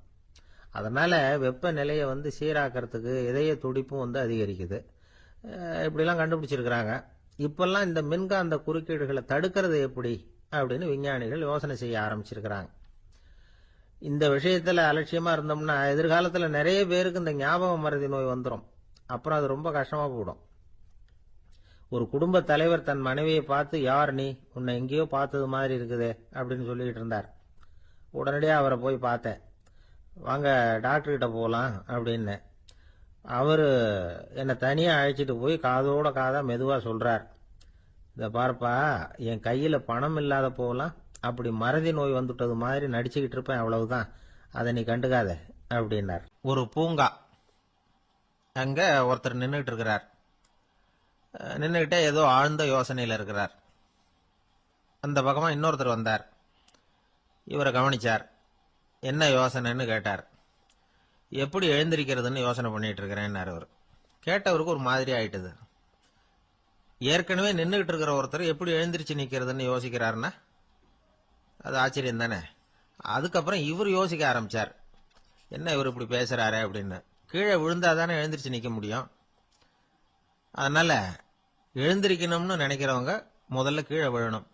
அதனால வெப்பநிலையை வந்து சீராக்கிறதுக்கு இதய துடிப்பும் வந்து அதிகரிக்குது. இப்படிலாம் கண்டுபிடிச்சிருக்கிறாங்க. இப்பெல்லாம் இந்த மின்காந்த குறுக்கீடுகளை தடுக்கிறது எப்படி அப்படின்னு விஞ்ஞானிகள் யோசனை செய்ய ஆரம்பிச்சிருக்கிறாங்க. இந்த விஷயத்துல அலட்சியமா இருந்தோம்னா எதிர்காலத்துல நிறைய பேருக்கு இந்த ஞாபக மறதி நோய் வந்துடும். அப்புறம் அது ரொம்ப கஷ்டமா போயிடும். ஒரு குடும்ப தலைவர் தன் மனைவியை பார்த்து, யார் நீ, உன்னை எங்கேயோ பார்த்தது மாதிரி இருக்குதே அப்படின்னு சொல்லிட்டு இருந்தார். உடனடியாக அவரை போய் பார்த்தேன். வாங்க டாக்டர்கிட்ட போகலாம் அப்படின்னு. அவர் என்னை தனியாக அழைச்சிட்டு போய் காதோட காதாக மெதுவாக சொல்கிறார், இதை பார்ப்பா, என் கையில் பணம் இல்லாத போகலாம், அப்படி மறதி நோய் வந்துட்டது மாதிரி நடிச்சுக்கிட்டு இருப்பேன், அவ்வளவுதான், அதை நீ கண்டுக்காத அப்படின்னார். ஒரு பூங்கா, அங்கே ஒருத்தர் நின்றுட்டு இருக்கிறார். நின்றுக்கிட்டே ஏதோ ஆழ்ந்த யோசனையில் இருக்கிறார். அந்த பக்கமாக இன்னொருத்தர் வந்தார். இவரை கவனிச்சார். என்ன யோசனைன்னு கேட்டார். எப்படி எழுந்திருக்கிறதுன்னு யோசனை பண்ணிட்டு இருக்கிறேன்னார் அவர். கேட்டவருக்கு ஒரு மாதிரி ஆயிட்டுது. ஏற்கனவே நின்றுகிட்டு இருக்கிற ஒருத்தர் எப்படி எழுந்திரிச்சு நிற்கிறதுன்னு யோசிக்கிறாருன்னா அது ஆச்சரியம் தானே. அதுக்கப்புறம் இவர் யோசிக்க ஆரம்பிச்சார், என்ன இவர் இப்படி பேசுறாரு அப்படின்னு. கீழே விழுந்தாதானே எழுந்திரிச்சு நிற்க முடியும். அதனால எழுந்திருக்கணும்னு நினைக்கிறவங்க முதல்ல கீழே விழணும்.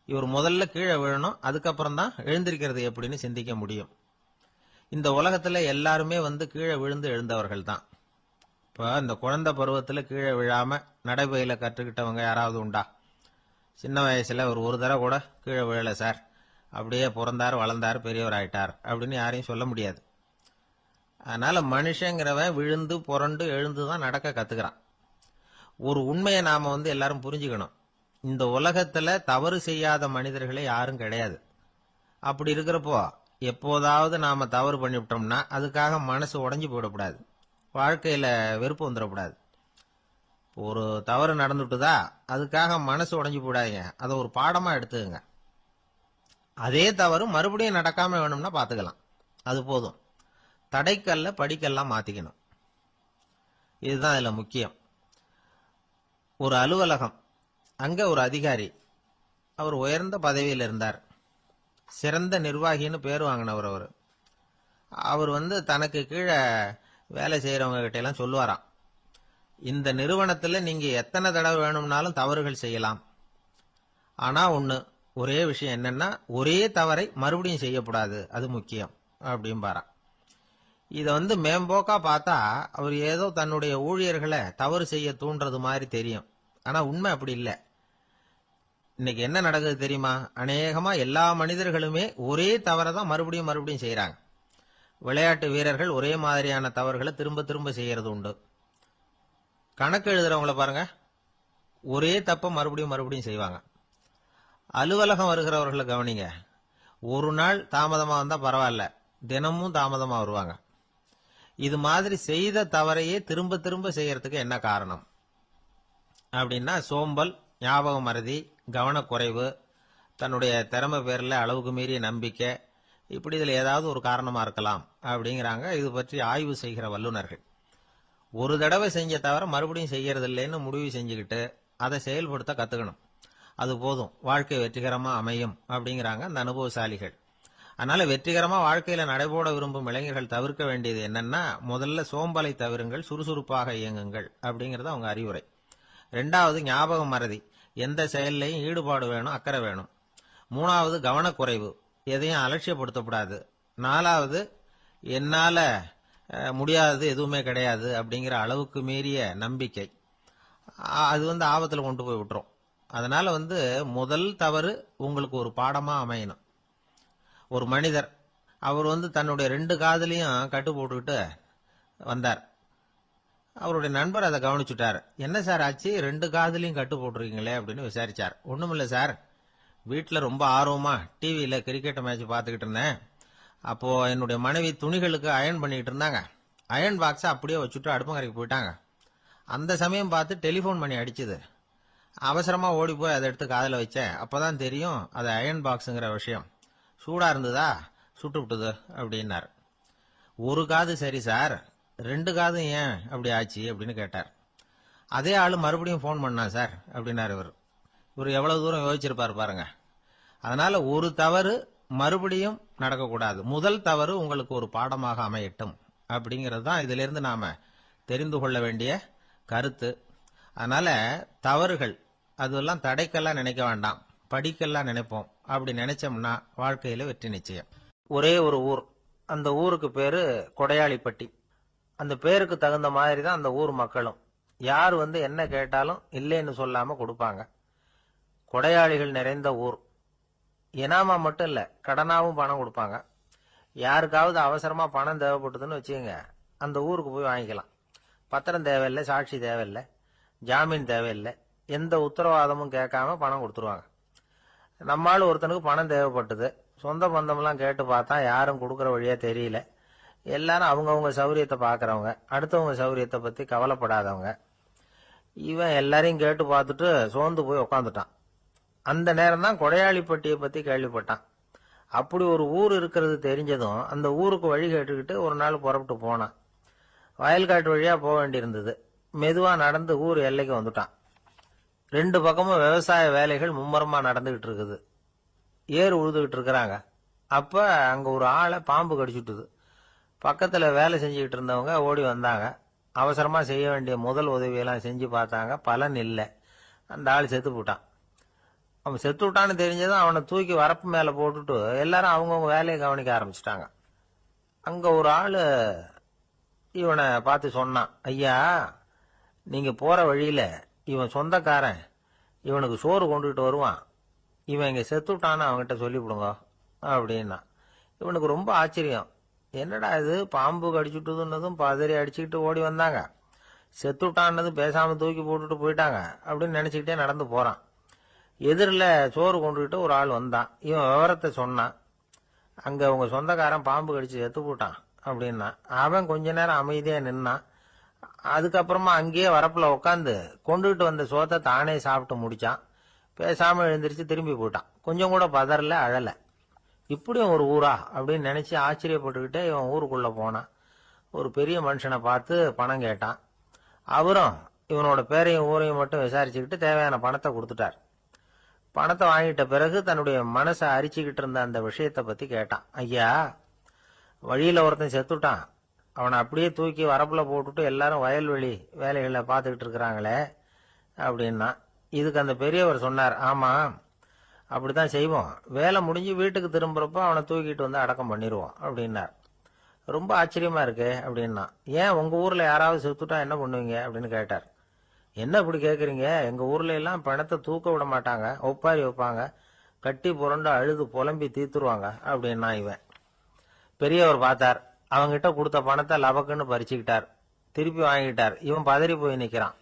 இவர் முதல்ல கீழே விழணும், அதுக்கப்புறம் தான் எழுந்திருக்கிறது எப்படின்னு சிந்திக்க முடியும். இந்த உலகத்துல எல்லாருமே வந்து கீழே விழுந்து எழுந்தவர்கள் தான். இப்போ இந்த குழந்தை பருவத்துல கீழே விழாம நடைபயில கற்றுக்கிட்டவங்க யாராவது உண்டா? சின்ன வயசுல ஒரு தடவை கூட கீழே விழல சார், அப்படியே பிறந்தார் வளர்ந்தார் பெரியவர் ஆயிட்டார் அப்படின்னு யாரையும் சொல்ல முடியாது. அதனால மனுஷங்கிறவன் விழுந்து புரண்டு எழுந்துதான் நடக்க கத்துக்கிறான். ஒரு உண்மையை நாம வந்து எல்லாரும் புரிஞ்சுக்கணும், இந்த உலகத்துல தவறு செய்யாத மனிதர்களே யாரும் கிடையாது. அப்படி இருக்கிறப்போ எப்போதாவது நாம தவறு பண்ணிவிட்டோம்னா அதுக்காக மனசு உடைஞ்சு போயிடக்கூடாது, வாழ்க்கையில வெறுப்பு வந்துடக்கூடாது. ஒரு தவறு நடந்துட்டுதா அதுக்காக மனசு உடைஞ்சு போடாதீங்க, அதை ஒரு பாடமா எடுத்துக்கங்க. அதே தவறு மறுபடியும் நடக்காம வேணும்னா பாத்துக்கலாம், அது போதும். தடைக்கல்ல படிக்கல்லாம் மாத்திக்கணும், இதுதான் இதுல முக்கியம். ஒரு அலுவலகம், அங்க ஒரு அதிகாரி, அவர் உயர்ந்த பதவியில் இருந்தார், சிறந்த நிர்வாகின்னு பேர் வாங்கினவர். அவர் தனக்கு கீழே வேலை செய்யறவங்க கிட்ட எல்லாம் சொல்லுவாராம், இந்த நிறுவனத்துல நீங்க எத்தனை தடவை வேணும்னாலும் தவறுகள் செய்யலாம், ஆனா ஒரே விஷயம் என்னன்னா ஒரே தவறை மறுபடியும் செய்யக்கூடாது, அது முக்கியம் அப்படின்பாராம். இத மேம்போக்கா பார்த்தா அவர் ஏதோ தன்னுடைய ஊழியர்களை தவறு செய்ய தூண்டுறது மாதிரி தெரியும். ஆனா உண்மை அப்படி இல்லை. இன்னைக்கு என்ன நடக்குது தெரியுமா? அநேகமா எல்லா மனிதர்களுமே ஒரே தவறை தான் மறுபடியும் மறுபடியும் செய்யறாங்க. விளையாட்டு வீரர்கள் ஒரே மாதிரியான தவறுகளை திரும்ப திரும்ப செய்யறது உண்டு. கணக்கு எழுதுறவங்கள பாருங்க, ஒரே தப்ப மறுபடியும் மறுபடியும் செய்வாங்க. அலுவலகம் வருகிறவர்களை கவனிங்க, ஒரு நாள் தாமதமா வந்தா பரவாயில்ல, தினமும் தாமதமா வருவாங்க. இது மாதிரி செய்த தவறையே திரும்ப திரும்ப செய்யறதுக்கு என்ன காரணம் அப்படின்னா, சோம்பல், ஞாபக மறதி, கவனக்குறைவு, தன்னுடைய திறமை பேர்ல அளவுக்கு மீறிய நம்பிக்கை, இப்படி இதுல ஏதாவது ஒரு காரணமா இருக்கலாம் அப்படிங்கிறாங்க இது பற்றி ஆய்வு செய்கிற வல்லுநர்கள். ஒரு தடவை செஞ்ச தவிர மறுபடியும் செய்யறது இல்லைன்னு முடிவு செஞ்சுக்கிட்டு அதை செயல்படுத்த கத்துக்கணும், அது போதும், வாழ்க்கை வெற்றிகரமா அமையும் அப்படிங்கிறாங்க அந்த அனுபவசாலிகள். அதனால வெற்றிகரமா வாழ்க்கையில நடைபோட விரும்பும் இளைஞர்கள் தவிர்க்க வேண்டியது என்னன்னா, முதல்ல சோம்பலை தவிருங்கள், சுறுசுறுப்பாக இயங்குங்கள் அப்படிங்கறது அவங்க அறிவுரை. ரெண்டாவது ஞாபக மறதி, எந்த செயல்லையும் ஈடுபாடு வேணும், அக்கறை வேணும். மூணாவது கவனக்குறைவு, எதையும் அலட்சியப்படுத்தக்கூடாது. நாலாவது என்னால முடியாதது எதுவுமே கிடையாது அப்படிங்கிற அளவுக்கு மீறிய நம்பிக்கை, அது ஆபத்துல கொண்டு போய் விட்டுரும். அதனால முதல் தவறு உங்களுக்கு ஒரு பாடமா அமையணும். ஒரு மனிதர், அவர் தன்னுடைய 2 காதுலையும் கட்டு போட்டுக்கிட்டு வந்தார். அவருடைய நண்பர் அதை கவனிச்சுட்டார். என்ன சார் ஆச்சு, 2 காதுலையும் கட்டு போட்டிருக்கீங்களே அப்படின்னு விசாரிச்சார். ஒண்ணுமில்ல சார், வீட்டுல ரொம்ப ஆர்வமா டிவியில கிரிக்கெட் மேட்ச் பார்த்துக்கிட்டு இருந்தேன். அப்போ என்னுடைய மனைவி துணிகளுக்கு அயன் பண்ணிட்டு இருந்தாங்க. அயன் பாக்ஸை அப்படியே வச்சுட்டு அடுப்பங்கரைக்கு போயிட்டாங்க. அந்த சமயம் பார்த்து டெலிபோன் பண்ணி அடிச்சுது. அவசரமா ஓடி போய் அதை எடுத்து காதுல வச்சேன். அப்பதான் தெரியும் அது அயன் பாக்ஸுங்கிற விஷயம். சூடா இருந்ததா, சுட்டு விட்டுது அப்படின்னார். ஒரு காது சரி சார், 2 காதும் ஏன் அப்படி ஆச்சு அப்படின்னு கேட்டார். அதே ஆளு மறுபடியும் போன் பண்ணா சார் அப்படின்னாரு இவர் எவ்வளவு தூரம் யோசிச்சிருப்பாரு பாருங்க. அதனால ஒரு தவறு மறுபடியும் நடக்கக்கூடாது, முதல் தவறு உங்களுக்கு ஒரு பாடமாக அமையட்டும் அப்படிங்கிறது தான் இதுல இருந்து நாம தெரிந்து கொள்ள வேண்டிய கருத்து. அதனால தவறுகள் அதெல்லாம் தடைக்கெல்லாம் நினைக்க வேண்டாம், படிக்கெல்லாம் நினைப்போம். அப்படி நினைச்சோம்னா வாழ்க்கையில வெற்றி நிச்சயம். ஒரே ஒரு ஊர், அந்த ஊருக்கு பேரு கொடையாளிப்பட்டி. அந்த பேருக்கு தகுந்த மாதிரி தான் அந்த ஊர் மக்களும். யார் என்ன கேட்டாலும் இல்லைன்னு சொல்லாம கொடுப்பாங்க. கொடையாளிகள் நிறைந்த ஊர். இனாமா மட்டும் இல்ல, கடனாவும் பணம் கொடுப்பாங்க. யாருக்காவது அவசரமா பணம் தேவைப்பட்டதுன்னு வச்சுக்கோங்க, அந்த ஊருக்கு போய் வாங்கிக்கலாம். பத்திரம் தேவையில்லை, சாட்சி தேவையில்லை, ஜாமீன் தேவையில்லை, எந்த உத்தரவாதமும் கேட்காம பணம் கொடுத்துருவாங்க. நம்மால் ஒருத்தனுக்கு பணம் தேவைப்பட்டது, சொந்த பந்தம்லாம் கேட்டு பார்த்தா யாரும் கொடுக்கற வழியா தெரியல. எல்லாரும் அவங்கவுங்க சௌரியத்தை பாக்குறவங்க, அடுத்தவங்க சௌரியத்தை பத்தி கவலைப்படாதவங்க. இவன் எல்லாரையும் கேட்டு பார்த்துட்டு சோர்ந்து போய் உக்காந்துட்டான். அந்த நேரம் தான் கொடையாளிப்பட்டியை பத்தி கேள்விப்பட்டான். அப்படி ஒரு ஊர் இருக்கிறது தெரிஞ்சதும் அந்த ஊருக்கு வழி கேட்டுக்கிட்டு ஒரு நாள் புறப்பட்டு போனான். வயல்காட்டு வழியா போக வேண்டியிருந்தது. மெதுவா நடந்து ஊர் எல்லைக்கு வந்துட்டான். 2 பக்கமும் விவசாய வேலைகள் மும்முரமா நடந்துகிட்டு இருக்குது. ஏறு உழுதுகிட்டு இருக்கிறாங்க. அப்ப அங்க ஒரு ஆளை பாம்பு கடிச்சுட்டுது. பக்கத்துல வேலை செஞ்சுக்கிட்டு இருந்தவங்க ஓடி வந்தாங்க. அவசரமா செய்ய வேண்டிய முதல் உதவியெல்லாம் செஞ்சு பார்த்தாங்க, பலன் இல்லை. அந்த ஆள் செத்து போட்டான். அவன் செத்து விட்டான்னு தெரிஞ்சதும் அவனை தூக்கி வரப்பு மேல போட்டுட்டு எல்லாரும் அவங்கவுங்க வேலையை கவனிக்க ஆரம்பிச்சுட்டாங்க. அங்க ஒரு ஆளு இவனை பார்த்து சொன்னான், ஐயா, நீங்க போற வழியில இவன் சொந்தக்காரன், இவனுக்கு சோறு கொண்டுகிட்டு வருவான், இவன் இங்க செத்துட்டான்னு அவன்கிட்ட சொல்லிவிடுங்க அப்படின்னா. இவனுக்கு ரொம்ப ஆச்சரியம். என்னடா இது, பாம்பு கடிச்சுட்டுதுன்னதும் பதறி அடிச்சுக்கிட்டு ஓடி வந்தாங்க, செத்துட்டான்னதும் பேசாம தூக்கி போட்டுட்டு போயிட்டாங்க அப்படின்னு நினைச்சுக்கிட்டே நடந்து போறான். எதிரில் சோறு கொண்டுகிட்டு ஒரு ஆள் வந்தான். இவன் விவரத்தை சொன்னான். அங்க உங்க சொந்தக்காரன் பாம்பு கடிச்சு செத்து போட்டான் அப்படின்னா. அவன் கொஞ்ச நேரம் அமைதியா நின்னான். அதுக்கப்புறமா அங்கேயே வரப்புல உட்காந்து கொண்டுகிட்டு வந்த சோத்தை தானே சாப்பிட்டு முடிச்சான். பேசாம எழுந்திரிச்சு திரும்பி போயிட்டான். கொஞ்சம் கூட பதறல, அழல. இப்படியும் ஒரு ஊரா அப்படின்னு நினைச்சு ஆச்சரியப்பட்டுக்கிட்டே இவன் ஊருக்குள்ள போனான். ஒரு பெரிய மனுஷனை பார்த்து பணம் கேட்டான். அவரும் இவனோட பேரையும் ஊரையும் மட்டும் விசாரிச்சுக்கிட்டு தேவையான பணத்தை கொடுத்துட்டார். பணத்தை வாங்கிட்ட பிறகு தன்னுடைய மனசை அரிச்சுக்கிட்டு இருந்த அந்த விஷயத்தை பத்தி கேட்டான். ஐயா, வழியில ஒருத்தன் செத்துட்டான், அவனை அப்படியே தூக்கி வரப்புல போட்டுட்டு எல்லாரும் வயல்வெளி வேலைகளை பார்த்துக்கிட்டு இருக்கிறாங்களே அப்படின்னா. இதுக்கு அந்த பெரியவர் சொன்னார், ஆமா அப்படித்தான் செய்வோம், வேலை முடிஞ்சு வீட்டுக்கு திரும்புறப்போ அவனை தூக்கிட்டு வந்து அடக்கம் பண்ணிடுவோம் அப்படின்னார். ரொம்ப ஆச்சரியமா இருக்கு அப்படின்னா. ஏன் உங்க ஊர்ல யாராவது செத்துட்டா என்ன பண்ணுவீங்க அப்படின்னு கேட்டார். என்ன இப்படி கேக்குறீங்க, எங்க ஊர்ல எல்லாம் பணத்தை தூக்க விட மாட்டாங்க, ஒப்பாரி வைப்பாங்க, கட்டி புரண்டு அழுது புலம்பி தீத்துருவாங்க அப்படின்னா. இவன் பெரியவர் பார்த்தார், அவங்கிட்ட கொடுத்த பணத்தை லபக்குன்னு பறிச்சுக்கிட்டார், திருப்பி வாங்கிட்டார். இவன் பதறி போய் நிக்கிறான்.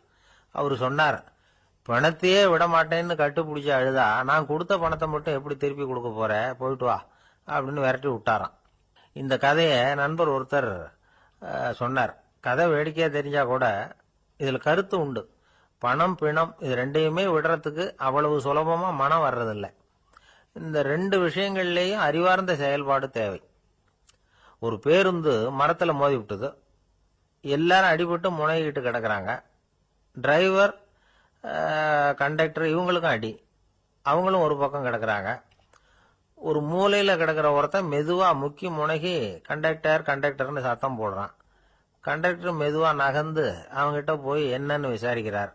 அவரு சொன்னார், பணத்தையே விட மாட்டேன்னு கட்டுப்பிடிச்சு அழுதா நான் கொடுத்த பணத்தை மட்டும் எப்படி திருப்பி கொடுக்க போற, போயிட்டு வா அப்படின்னு விரட்டி விட்டாராம். இந்த கதையை நண்பர் ஒருத்தர் சொன்னார். கதை வேடிக்கையா தெரிஞ்சா கூட இதுல கருத்து உண்டு. பணம் பிணம் இது ரெண்டையுமே விடுறதுக்கு அவ்வளவு சுலபமா மனம் வர்றதில்லை. இந்த ரெண்டு விஷயங்கள்லயும் அறிவார்ந்த செயல்பாடு தேவை. ஒரு பேருந்து மரத்துல மோதி விட்டது, எல்லாரும் அடிபட்டு முனைகிட்டு கிடக்குறாங்க. டிரைவர், கண்டக்டர் இவங்களுக்கும் அடி, அவங்களும் ஒரு பக்கம் கிடக்குறாங்க. ஒரு மூலையில கிடக்கிற ஒருத்தன் மெதுவா முக்கி முனகி கண்டக்டர் கண்டக்டர்னு சத்தம் போடுறான். கண்டக்டர் மெதுவா நகர்ந்து அவங்கிட்ட போய் என்னன்னு விசாரிக்கிறார்.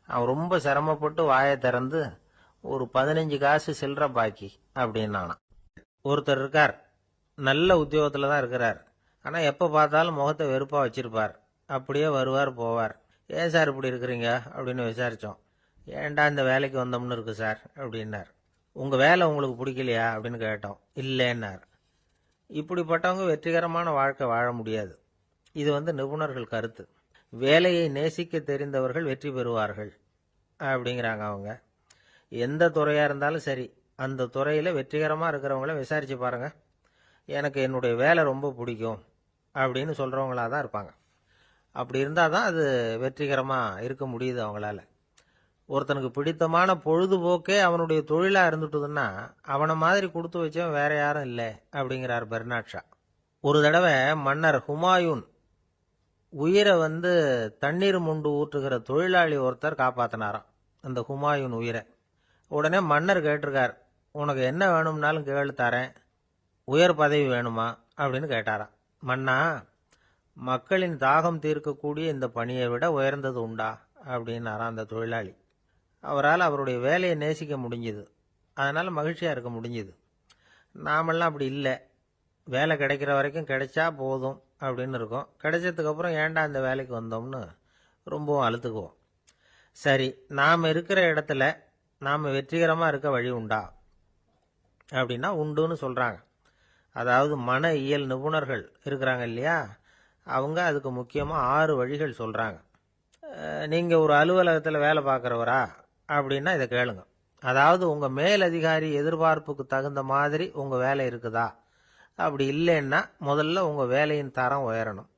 அவன் ரொம்ப சிரமப்பட்டு வாயை திறந்து ஒரு 15 காசு சில்லற பாக்கி அப்படின்னானான். ஒருத்தர் இருக்கார், நல்ல உத்தியோகத்துல தான் இருக்கிறார், ஆனா எப்ப பார்த்தாலும் முகத்தை வெறுப்பா வச்சிருப்பார், அப்படியே வருவார் போவார். ஏன் சார் இப்படி இருக்கிறீங்க அப்படின்னு விசாரிச்சோம். ஏன்டா இந்த வேலைக்கு வந்தோம்னு இருக்கு சார் அப்படின்னார். உங்க வேலை உங்களுக்கு பிடிக்கலையா அப்படின்னு கேட்டோம். இல்லைன்னார். இப்படிப்பட்டவங்க வெற்றிகரமான வாழ்க்கை வாழ முடியாது. இது நிபுணர்கள் கருத்து. வேலையை நேசிக்க தெரிந்தவர்கள் வெற்றி பெறுவார்கள் அப்படிங்கிறாங்க அவங்க. எந்த துறையா இருந்தாலும் சரி, அந்த துறையில வெற்றிகரமா இருக்கிறவங்கள விசாரிச்சு பாருங்க. எனக்கு என்னுடைய வேலை ரொம்ப பிடிக்கும் அப்படின்னு சொல்றவங்களா தான் இருப்பாங்க. அப்படி இருந்தாதான் அது வெற்றிகரமா இருக்க முடியுது அவங்களால. ஒருத்தனுக்கு பிடித்தமான பொழுதுபோக்கே அவனுடைய தொழிலா இருந்துட்டுதுன்னா அவனை மாதிரி கொடுத்து வச்சவன் வேற யாரும் இல்லை அப்படிங்கிறார் பெர்னாட் ஷா. ஒரு தடவை மன்னர் ஹுமாயூன் உயிரை தண்ணீர் முண்டு ஊற்றுகிற தொழிலாளி ஒருத்தர் காப்பாத்தினாராம் அந்த ஹுமாயூன் உயிரை. உடனே மன்னர் கேட்டிருக்கார், உனக்கு என்ன வேணும்னாலும் கேளு தரேன், உயர் பதவி வேணுமா அப்படின்னு கேட்டாராம். மன்னா, மக்களின் தாகம் தீர்க்கக்கூடிய இந்த பணியை விட உயர்ந்தது உண்டா அப்படின்னாராம் அந்த தொழிலாளி. அவரால் அவருடைய வேலையை நேசிக்க முடிஞ்சுது, அதனால மகிழ்ச்சியா இருக்க முடிஞ்சுது. நாமெல்லாம் அப்படி இல்லை, வேலை கிடைக்கிற வரைக்கும் கிடைச்சா போதும் அப்படின்னு இருக்கோம். கிடைச்சதுக்கு அப்புறம் ஏன்டா இந்த வேலைக்கு வந்தோம்னு ரொம்பவும் அழுத்துக்குவோம். சரி, நாம் இருக்கிற இடத்துல நாம் வெற்றிகரமாக இருக்க வழி உண்டா அப்படின்னா உண்டுன்னு சொல்கிறாங்க. அதாவது மன இயல் நிபுணர்கள் இருக்கிறாங்க இல்லையா, அவங்க அதுக்கு முக்கியமாக 6 வழிகள் சொல்கிறாங்க. நீங்கள் ஒரு அலுவலகத்தில் வேலை பார்க்குறவரா அப்படின்னா இதை கேளுங்க. அதாவது உங்கள் மேலதிகாரி எதிர்பார்ப்புக்கு தகுந்த மாதிரி உங்கள் வேலை இருக்குதா? அப்படி இல்லைன்னா முதல்ல உங்கள் வேலையின் தரம் உயரணும்.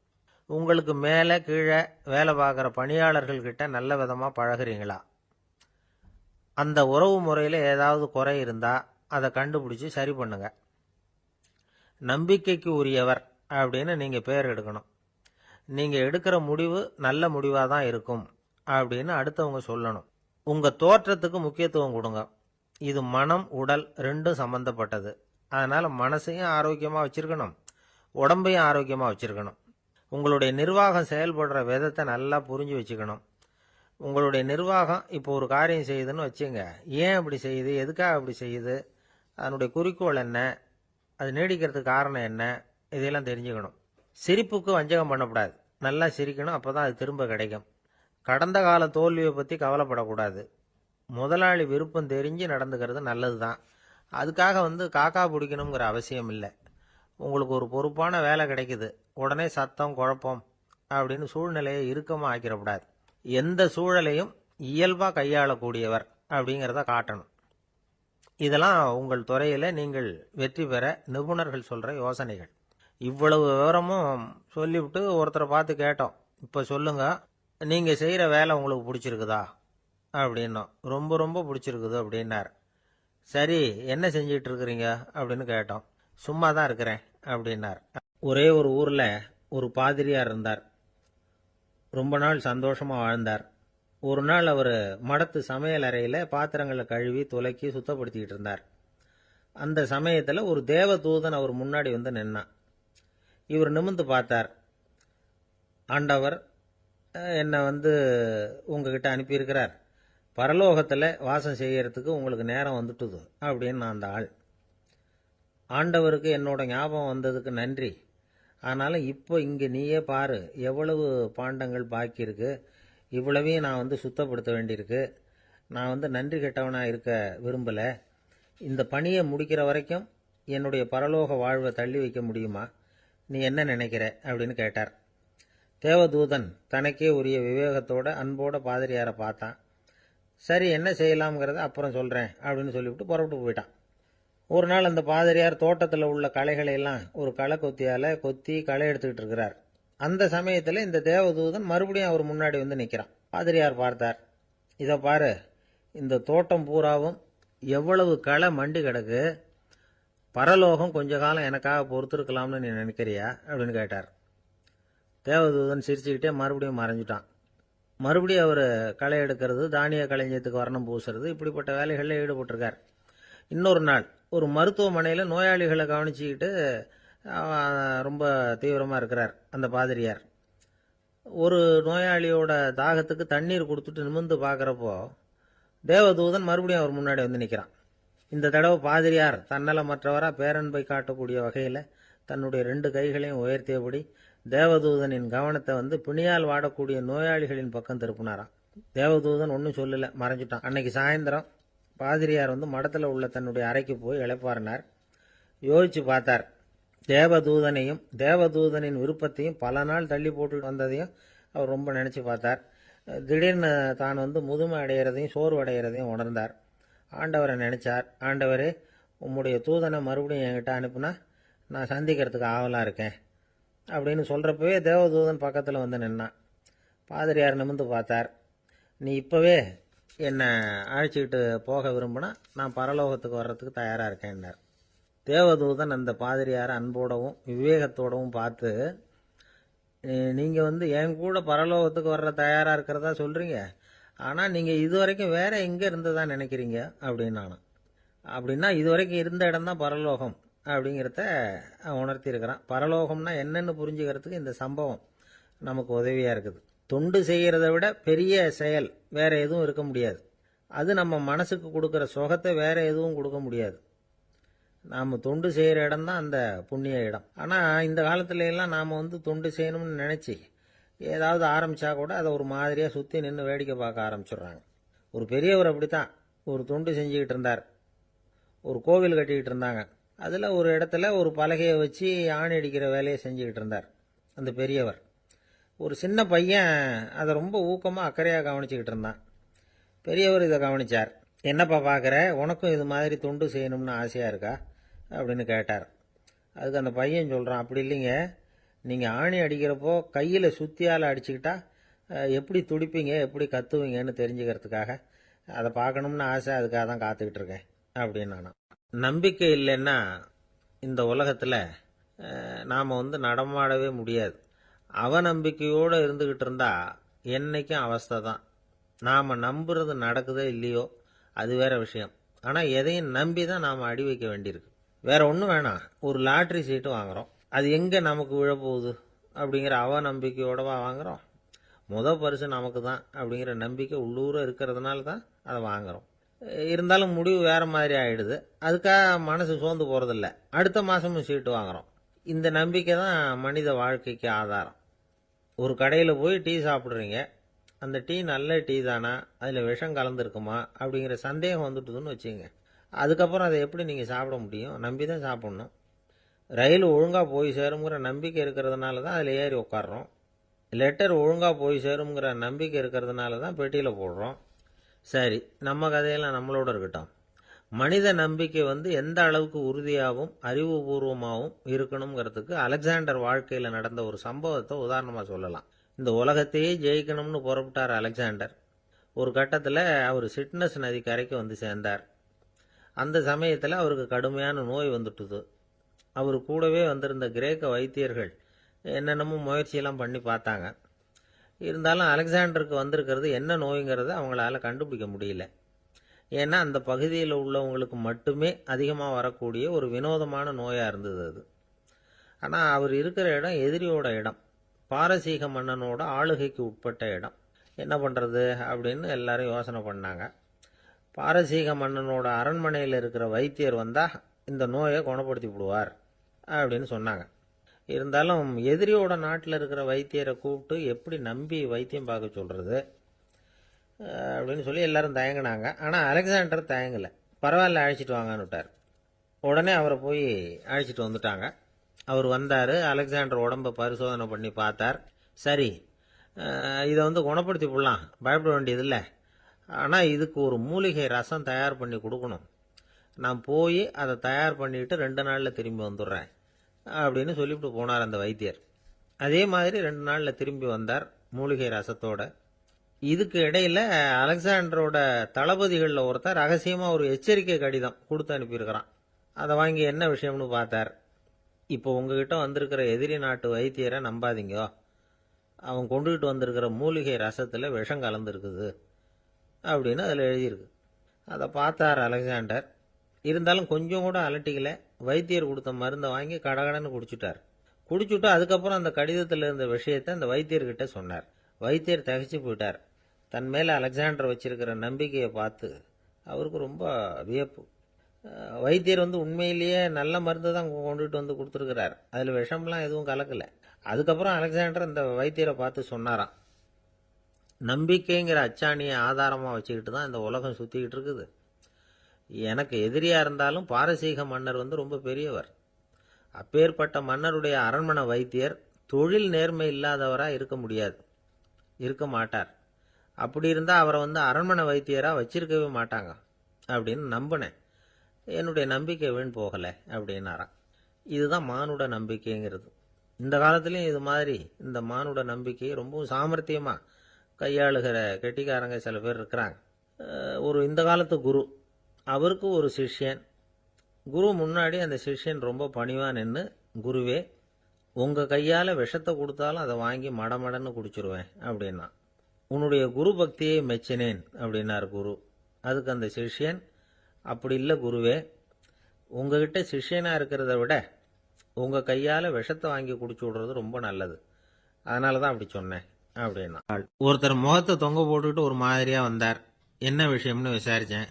உங்களுக்கு மேலே கீழே வேலை பார்க்குற பணியாளர்கள் கிட்ட நல்ல விதமாக பழகுறீங்களா? அந்த உறவு முறையில் ஏதாவது குறை இருந்தால் அதை கண்டுபிடிச்சி சரி பண்ணுங்க. நம்பிக்கைக்கு உரியவர் அப்படின்னு நீங்கள் பேர் எடுக்கணும். நீங்கள் எடுக்கிற முடிவு நல்ல முடிவாக தான் இருக்கும் அப்படின்னு அடுத்தவங்க சொல்லணும். உங்கள் தோற்றத்துக்கு முக்கியத்துவம் கொடுங்க. இது மனம் உடல் ரெண்டும் சம்பந்தப்பட்டது. அதனால மனசையும் ஆரோக்கியமாக வச்சிருக்கணும், உடம்பையும் ஆரோக்கியமாக வச்சிருக்கணும். உங்களுடைய நிர்வாகம் செயல்படுற விதத்தை நல்லா புரிஞ்சு வச்சுக்கணும். உங்களுடைய நிர்வாகம் இப்போ ஒரு காரியம் செய்யுதுன்னு வச்சுங்க, ஏன் அப்படி செய்யுது, எதுக்காக அப்படி செய்யுது, அதனுடைய குறிக்கோள் என்ன, அது நீடிக்கிறதுக்கு காரணம் என்ன, இதையெல்லாம் தெரிஞ்சுக்கணும். சிரிப்புக்கு வஞ்சகம் பண்ணக்கூடாது, நல்லா சிரிக்கணும், அப்போ தான் அது திரும்ப கிடைக்கும். கடந்த கால தோல்வியை பற்றி கவலைப்படக்கூடாது. முதலாளி விருப்பம் தெரிஞ்சு நடந்துக்கிறது நல்லது தான். அதுக்காக காக்கா பிடிக்கணுங்கிற அவசியம் இல்லை. உங்களுக்கு ஒரு பொறுப்பான வேலை கிடைக்குது, உடனே சத்தம் குழப்பம் அப்படின்னு சூழ்நிலையை இறுக்கமாக ஆக்கிடக்கூடாது. எந்த சூழலையும் இயல்பாக கையாளக்கூடியவர் அப்படிங்கிறத காட்டணும். இதெல்லாம் உங்கள் துறையில் நீங்கள் வெற்றி பெற நிபுணர்கள் சொல்கிற யோசனைகள். இவ்வளவு விவரமும் சொல்லிவிட்டு ஒருத்தரை பார்த்து கேட்டோம், இப்போ சொல்லுங்க, நீங்கள் செய்கிற வேலை உங்களுக்கு பிடிச்சிருக்குதா அப்படின்னோம். ரொம்ப ரொம்ப பிடிச்சிருக்குது அப்படின்னார். சரி, என்ன செஞ்சிட்டு இருக்கிறீங்க அப்படின்னு கேட்டோம். சும்மா தான் இருக்கிறேன் அப்படின்னார். ஒரே ஒரு ஊரில் ஒரு பாதிரியார் இருந்தார். ரொம்ப நாள் சந்தோஷமாக வாழ்ந்தார். ஒரு நாள் அவர் மடத்து சமையல் அறையில் பாத்திரங்களை கழுவி துலக்கி சுத்தப்படுத்திக்கிட்டு இருந்தார். அந்த சமயத்தில் ஒரு தேவதூதன் அவர் முன்னாடி வந்து நின்னான். இவர் நிமிர்ந்து பார்த்தார். ஆண்டவர் என்னை வந்து உங்ககிட்ட அனுப்பியிருக்கிறார். பரலோகத்தில் வாசம் செய்யறதுக்கு உங்களுக்கு நேரம் வந்துட்டுது அப்படின்னு நான் அந்த ஆள். ஆண்டவருக்கு என்னோட ஞாபகம் வந்ததுக்கு நன்றி. ஆனாலும் இப்போ இங்கே நீயே பாரு, எவ்வளவு பாண்டங்கள் பாக்கி இருக்கு. இவ்வளவையும் நான் வந்து சுத்தப்படுத்த வேண்டியிருக்கு. நான் வந்து நன்றி கெட்டவனாக இருக்க விரும்பலை. இந்த பணியை முடிக்கிற வரைக்கும் என்னுடைய பரலோக வாழ்வை தள்ளி வைக்க முடியுமா? நீ என்ன நினைக்கிற அப்படின்னு கேட்டார். தேவதூதன் தனக்கே உரிய விவேகத்தோட அன்போட பாதிரியாரை பார்த்தான். சரி, என்ன செய்யலாம்ங்கிறத அப்புறம் சொல்கிறேன் அப்படின்னு சொல்லிவிட்டு புறப்பட்டு போயிட்டான். ஒரு நாள் அந்த பாதிரியார் தோட்டத்தில் உள்ள களைகளை எல்லாம் ஒரு களை கொத்தியால் கொத்தி களை எடுத்துக்கிட்டு இருக்கிறார். அந்த சமயத்தில் இந்த தேவதூதன் மறுபடியும் அவர் முன்னாடி வந்து நிற்கிறான். பாதிரியார் பார்த்தார். இதை பாரு, இந்த தோட்டம் பூராவும் எவ்வளவு களை மண்டி கிடக்கு. பரலோகம் கொஞ்ச காலம் எனக்காக பொறுத்திருக்கலாம்னு நீ நினைக்கிறியா அப்படின்னு கேட்டார். தேவதூதன் சிரிச்சுக்கிட்டே மறுபடியும் மறைஞ்சிட்டான். மறுபடியும் அவர் களை எடுக்கிறது, தானிய களஞ்சியத்துக்கு வர்ணம் பூசுறது, இப்படிப்பட்ட வேலைகளில் ஈடுபட்டிருக்கார். இன்னொரு நாள் ஒரு மருத்துவமனையில் நோயாளிகளை கவனிச்சுக்கிட்டு ரொம்ப தீவிரமாக இருக்கிறார் அந்த பாதிரியார். ஒரு நோயாளியோட தாகத்துக்கு தண்ணீர் கொடுத்துட்டு நிமிர்ந்து பார்க்குறப்போ தேவதூதன் மறுபடியும் அவர் முன்னாடி வந்து நிற்கிறான். இந்த தடவை பாதிரியார் தன்னலமற்றவராக பேரன்பை காட்டக்கூடிய வகையில் தன்னுடைய 2 கைகளையும் உயர்த்தியபடி தேவதூதனின் கவனத்தை வந்து பிணியால் வாடக்கூடிய நோயாளிகளின் பக்கம் திருப்பினாராம். தேவதூதன் ஒன்றும் சொல்லலை, மறைஞ்சிட்டான். அன்னைக்கு சாயந்தரம் பாதிரியார் வந்து மடத்தில் உள்ள தன்னுடைய அறைக்கு போய் இளைப்பாறினார். யோசிச்சு பார்த்தார். தேவதூதனையும் தேவதூதனின் விருப்பத்தையும் பல நாள் தள்ளி போட்டு வந்ததையும் அவர் ரொம்ப நினச்சி பார்த்தார். திடீர்னு தான் வந்து முதுமை அடைகிறதையும் சோர்வு அடைகிறதையும் உணர்ந்தார். ஆண்டவரை நினைச்சார். ஆண்டவரே, உம்முடைய தூதனை மறுபடியும் என்கிட்ட அனுப்புனா நான் சந்திக்கிறதுக்கு ஆவலாக இருக்கேன் அப்படின்னு சொல்கிறப்பவே தேவதூதன் பக்கத்தில் வந்து நின்னான். பாதிரியார் நிமிர்ந்து பார்த்தார். நீ இப்போவே என்னை அழைச்சிக்கிட்டு போக விரும்பினா நான் பரலோகத்துக்கு வர்றதுக்கு தயாராக இருக்கேன்னார். தேவதூதன் அந்த பாதிரியாரை அன்போடவும் விவேகத்தோடவும் பார்த்து, நீங்கள் வந்து என் கூட பரலோகத்துக்கு வர்ற தயாராக இருக்கிறதா சொல்கிறீங்க, ஆனால் நீங்கள் இதுவரைக்கும் வேற எங்கே இருந்ததா நினைக்கிறீங்க அப்படின்னு நானும். அப்படின்னா இதுவரைக்கும் இருந்த இடம் தான் பரலோகம் அப்படிங்கிறத உணர்த்தியிருக்கிறான். பரலோகம்னா என்னென்னு புரிஞ்சுக்கிறதுக்கு இந்த சம்பவம் நமக்கு உதவியாக இருக்குது. தொண்டு செய்கிறத விட பெரிய செயல் வேற எதுவும் இருக்க முடியாது. அது நம்ம மனசுக்கு கொடுக்குற சுகத்தை வேற எதுவும் கொடுக்க முடியாது. நாம் தொண்டு செய்கிற இடம் தான் அந்த புண்ணிய இடம். ஆனால் இந்த காலத்துல எல்லாம் நாம் வந்து தொண்டு செய்யணும்னு நினச்சி ஏதாவது ஆரம்பித்தா கூட அதை ஒரு மாதிரியாக சுற்றி நின்று வேடிக்கை பார்க்க ஆரம்பிச்சிடுறாங்க. ஒரு பெரியவர் அப்படித்தான் ஒரு தொண்டு செஞ்சுக்கிட்டு இருந்தார். ஒரு கோவில் கட்டிக்கிட்டு இருந்தாங்க. அதில் ஒரு இடத்துல ஒரு பலகையை வச்சு ஆணி அடிக்கிற வேலையை செஞ்சுக்கிட்டு இருந்தார் அந்த பெரியவர். ஒரு சின்ன பையன் அதை ரொம்ப ஊக்கமாக அக்கறையாக கவனிச்சுக்கிட்டு இருந்தான். பெரியவர் இதை கவனித்தார். என்னப்பா பார்க்குற, உனக்கும் இது மாதிரி தொண்டு செய்யணும்னு ஆசையாக இருக்கா அப்படின்னு கேட்டார். அதுக்கு அந்த பையன் சொல்கிறான், அப்படி இல்லைங்க, நீங்கள் ஆணி அடிக்கிறப்போ கையில் சுத்தியால் அடிச்சுக்கிட்டா எப்படி துடிப்பீங்க, எப்படி கத்துவீங்கன்னு தெரிஞ்சுக்கிறதுக்காக அதை பார்க்கணும்னு ஆசை, அதுக்காக தான் காத்துக்கிட்டு இருக்கேன் அப்படின்னு நானும். நம்பிக்கை இல்லைன்னா இந்த உலகத்தில் நாம் வந்து நடமாடவே முடியாது. அவநம்பிக்கையோடு இருந்துக்கிட்டு இருந்தா என்னைக்கும் அவஸ்தை தான். நாம் நம்புறது நடக்குதோ இல்லையோ அது வேற விஷயம். ஆனால் எதையும் நம்பி தான் நாம் அடி வைக்க வேண்டியிருக்கு. வேற ஒன்றும் வேணாம், ஒரு லாட்ரி சீட்டு வாங்குகிறோம், அது எங்கே நமக்கு விழப்போகுது அப்படிங்கிற அவநம்பிக்கையோடவா வாங்குகிறோம்? பரிசு நமக்கு தான் அப்படிங்கிற நம்பிக்கை உள்ளூர இருக்கிறதுனால தான் அதை வாங்குகிறோம். இருந்தாலும் முடிவு வேற மாதிரி ஆயிடுது. அதுக்காக மனசு சோர்ந்து போகிறதில்ல, அடுத்த மாதமும் சீட்டு வாங்குகிறோம். இந்த நம்பிக்கை தான் மனித வாழ்க்கைக்கு ஆதாரம். ஒரு கடையில் போய் டீ சாப்பிட்றீங்க, அந்த டீ நல்ல டீ தானா, அதில் விஷம் கலந்துருக்குமா அப்படிங்கிற சந்தேகம் வந்துட்டுதுன்னு வச்சுங்க. அதுக்கப்புறம் அதை எப்படி நீங்கள் சாப்பிட முடியும்? நம்பி தான் சாப்பிட்ணும். ரயில் ஒழுங்காக போய் சேருங்கிற நம்பிக்கை இருக்கிறதுனால தான் அதில் ஏறி உட்காடுறோம். லெட்டர் ஒழுங்காக போய் சேருங்கிற நம்பிக்கை இருக்கிறதுனால தான் பெட்டியில் போடுறோம். சரி, நம்ம கதையெல்லாம் நம்மளோட இருக்கட்டும். மனித நம்பிக்கை வந்து எந்த அளவுக்கு உறுதியாகவும் அறிவுபூர்வமாகவும் இருக்கணுங்கிறதுக்கு அலெக்சாண்டர் வாழ்க்கையில் நடந்த ஒரு சம்பவத்தை உதாரணமாக சொல்லலாம். இந்த உலகத்தையே ஜெயிக்கணும்னு புறப்பட்டார் அலெக்சாண்டர். ஒரு கட்டத்தில் அவர் சிட்னஸ் நதி கரைக்கு வந்து சேர்ந்தார். அந்த சமயத்தில் அவருக்கு கடுமையான நோய் வந்துட்டுது. அவர் கூடவே வந்திருந்த கிரேக்க வைத்தியர்கள் என்னென்னமோ முயற்சியெல்லாம் பண்ணி பார்த்தாங்க. இருந்தாலும் அலெக்சாண்டருக்கு வந்திருக்கிறது என்ன நோய்ங்கிறத அவங்களால கண்டுபிடிக்க முடியல. ஏன்னா அந்த பகுதியில் உள்ளவங்களுக்கு மட்டுமே அதிகமாக வரக்கூடிய ஒரு வினோதமான நோயாக இருந்தது அது. ஆனால் அவர் இருக்கிற இடம் எதிரியோட இடம், பாரசீக மன்னனோட ஆளுகைக்கு உட்பட்ட இடம். என்ன பண்ணுறது அப்படின்னு எல்லாரும் யோசனை பண்ணாங்க. பாரசீக மன்னனோட அரண்மனையில் இருக்கிற வைத்தியர் வந்தால் இந்த நோயை குணப்படுத்தி விடுவார் அப்படின்னு சொன்னாங்க. இருந்தாலும் எதிரியோட நாட்டில் இருக்கிற வைத்தியரை கூப்பிட்டு எப்படி நம்பி வைத்தியம் பார்க்க சொல்கிறது அப்படின்னு சொல்லி எல்லாரும் தயங்கினாங்க. ஆனால் அலெக்சாண்டர் தயங்கலை. பரவாயில்ல, அழைச்சிட்டு வாங்கன்னு விட்டார். உடனே அவரை போய் அழைச்சிட்டு வந்துட்டாங்க. அவர் வந்தார். அலெக்சாண்டர் உடம்பை பரிசோதனை பண்ணி பார்த்தார். சரி, இதை குணப்படுத்தி விடலாம், பயப்பட வேண்டியதில்லை. ஆனால் இதுக்கு ஒரு மூலிகை ரசம் தயார் பண்ணி கொடுக்கணும். நான் போய் அதை தயார் பண்ணிவிட்டு 2 நாளில் திரும்பி வந்துடுறேன் அப்படின்னு சொல்லிவிட்டு போனார் அந்த வைத்தியர். அதே மாதிரி 2 நாளில் திரும்பி வந்தார் மூலிகை ரசத்தோட. இதுக்கு இடையில் அலெக்சாண்டரோட தளபதிகளில் ஒருத்தர் ரகசியமாக ஒரு எச்சரிக்கை கடிதம் கொடுத்து அனுப்பியிருக்கிறான். அதை வாங்கி என்ன விஷயம்னு பார்த்தார். இப்போ உங்ககிட்ட வந்திருக்கிற எதிரி நாட்டு வைத்தியரை நம்பாதீங்க, அவன் கொண்டுகிட்டு வந்திருக்கிற மூலிகை ரசத்தில் விஷம் கலந்துருக்குது அப்படின்னு அதில் எழுதியிருக்கு. அதை பார்த்தார் அலெக்சாண்டர். இருந்தாலும் கொஞ்சம் கூட அலட்டிக்கல. வைத்தியர் கொடுத்த மருந்தை வாங்கி கடகடன்னு குடிச்சுட்டு அதுக்கப்புறம் அந்த கடிதத்தில் இருந்த விஷயத்தை அந்த வைத்தியர்கிட்ட சொன்னார். வைத்தியர் திகைச்சு போயிட்டார். தன் மேலே அலெக்சாண்டர் வச்சிருக்கிற நம்பிக்கையை பார்த்து அவருக்கு ரொம்ப வியப்பு. வைத்தியர் உண்மையிலேயே நல்ல மருந்து தான் கொண்டுகிட்டு வந்து கொடுத்துருக்கிறார், அதில் விஷம்லாம் எதுவும் கலக்கலை. அதுக்கப்புறம் அலெக்சாண்டர் அந்த வைத்தியரை பார்த்து சொன்னாராம், நம்பிக்கைங்கிற அச்சாணியை ஆதாரமாக வச்சுக்கிட்டு தான் இந்த உலகம் சுற்றிக்கிட்டு இருக்குது. எனக்கு எதிரியாக இருந்தாலும் பாரசீக மன்னர் ரொம்ப பெரியவர். அப்பேற்பட்ட மன்னருடைய அரண்மனை வைத்தியர் தொழில் நேர்மை இல்லாதவராக இருக்க மாட்டார். அப்படி இருந்தால் அவரை அரண்மனை வைத்தியராக வச்சிருக்கவே மாட்டாங்க அப்படின்னு நம்பினேன். என்னுடைய நம்பிக்கை வீண் போகலை அப்படின்னாராம். இதுதான் மானுட நம்பிக்கைங்கிறது. இந்த காலத்துலேயும் இது மாதிரி இந்த மானுட நம்பிக்கையை ரொம்பவும் சாமர்த்தியமாக கையாளுகிற கெட்டிக்காரங்க சில பேர் இருக்கிறாங்க. இந்த காலத்து குரு, அவருக்கு ஒரு சிஷ்யன். குரு முன்னாடி அந்த சிஷ்யன் ரொம்ப பணிவாக நின்று, குருவே, உங்கள் கையால் விஷத்தை கொடுத்தாலும் அதை வாங்கி மடமடன்னு குடிச்சிருவேன் அப்படின்னா. உன்னுடைய குரு பக்தியை மெச்சினேன் அப்படின்னார் குரு. அதுக்கு அந்த சிஷ்யன், அப்படி இல்லை குருவே, உங்ககிட்ட சிஷ்யனாக இருக்கிறத விட உங்கள் கையால் விஷத்தை வாங்கி குடிச்சு விடுறது ரொம்ப நல்லது, அதனால தான் அப்படி சொன்னேன் அப்படின்னா. ஒருத்தர் முகத்தை தொங்க போட்டுக்கிட்டு ஒரு மாதிரியாக வந்தார். என்ன விஷயம்னு விசாரித்தேன்.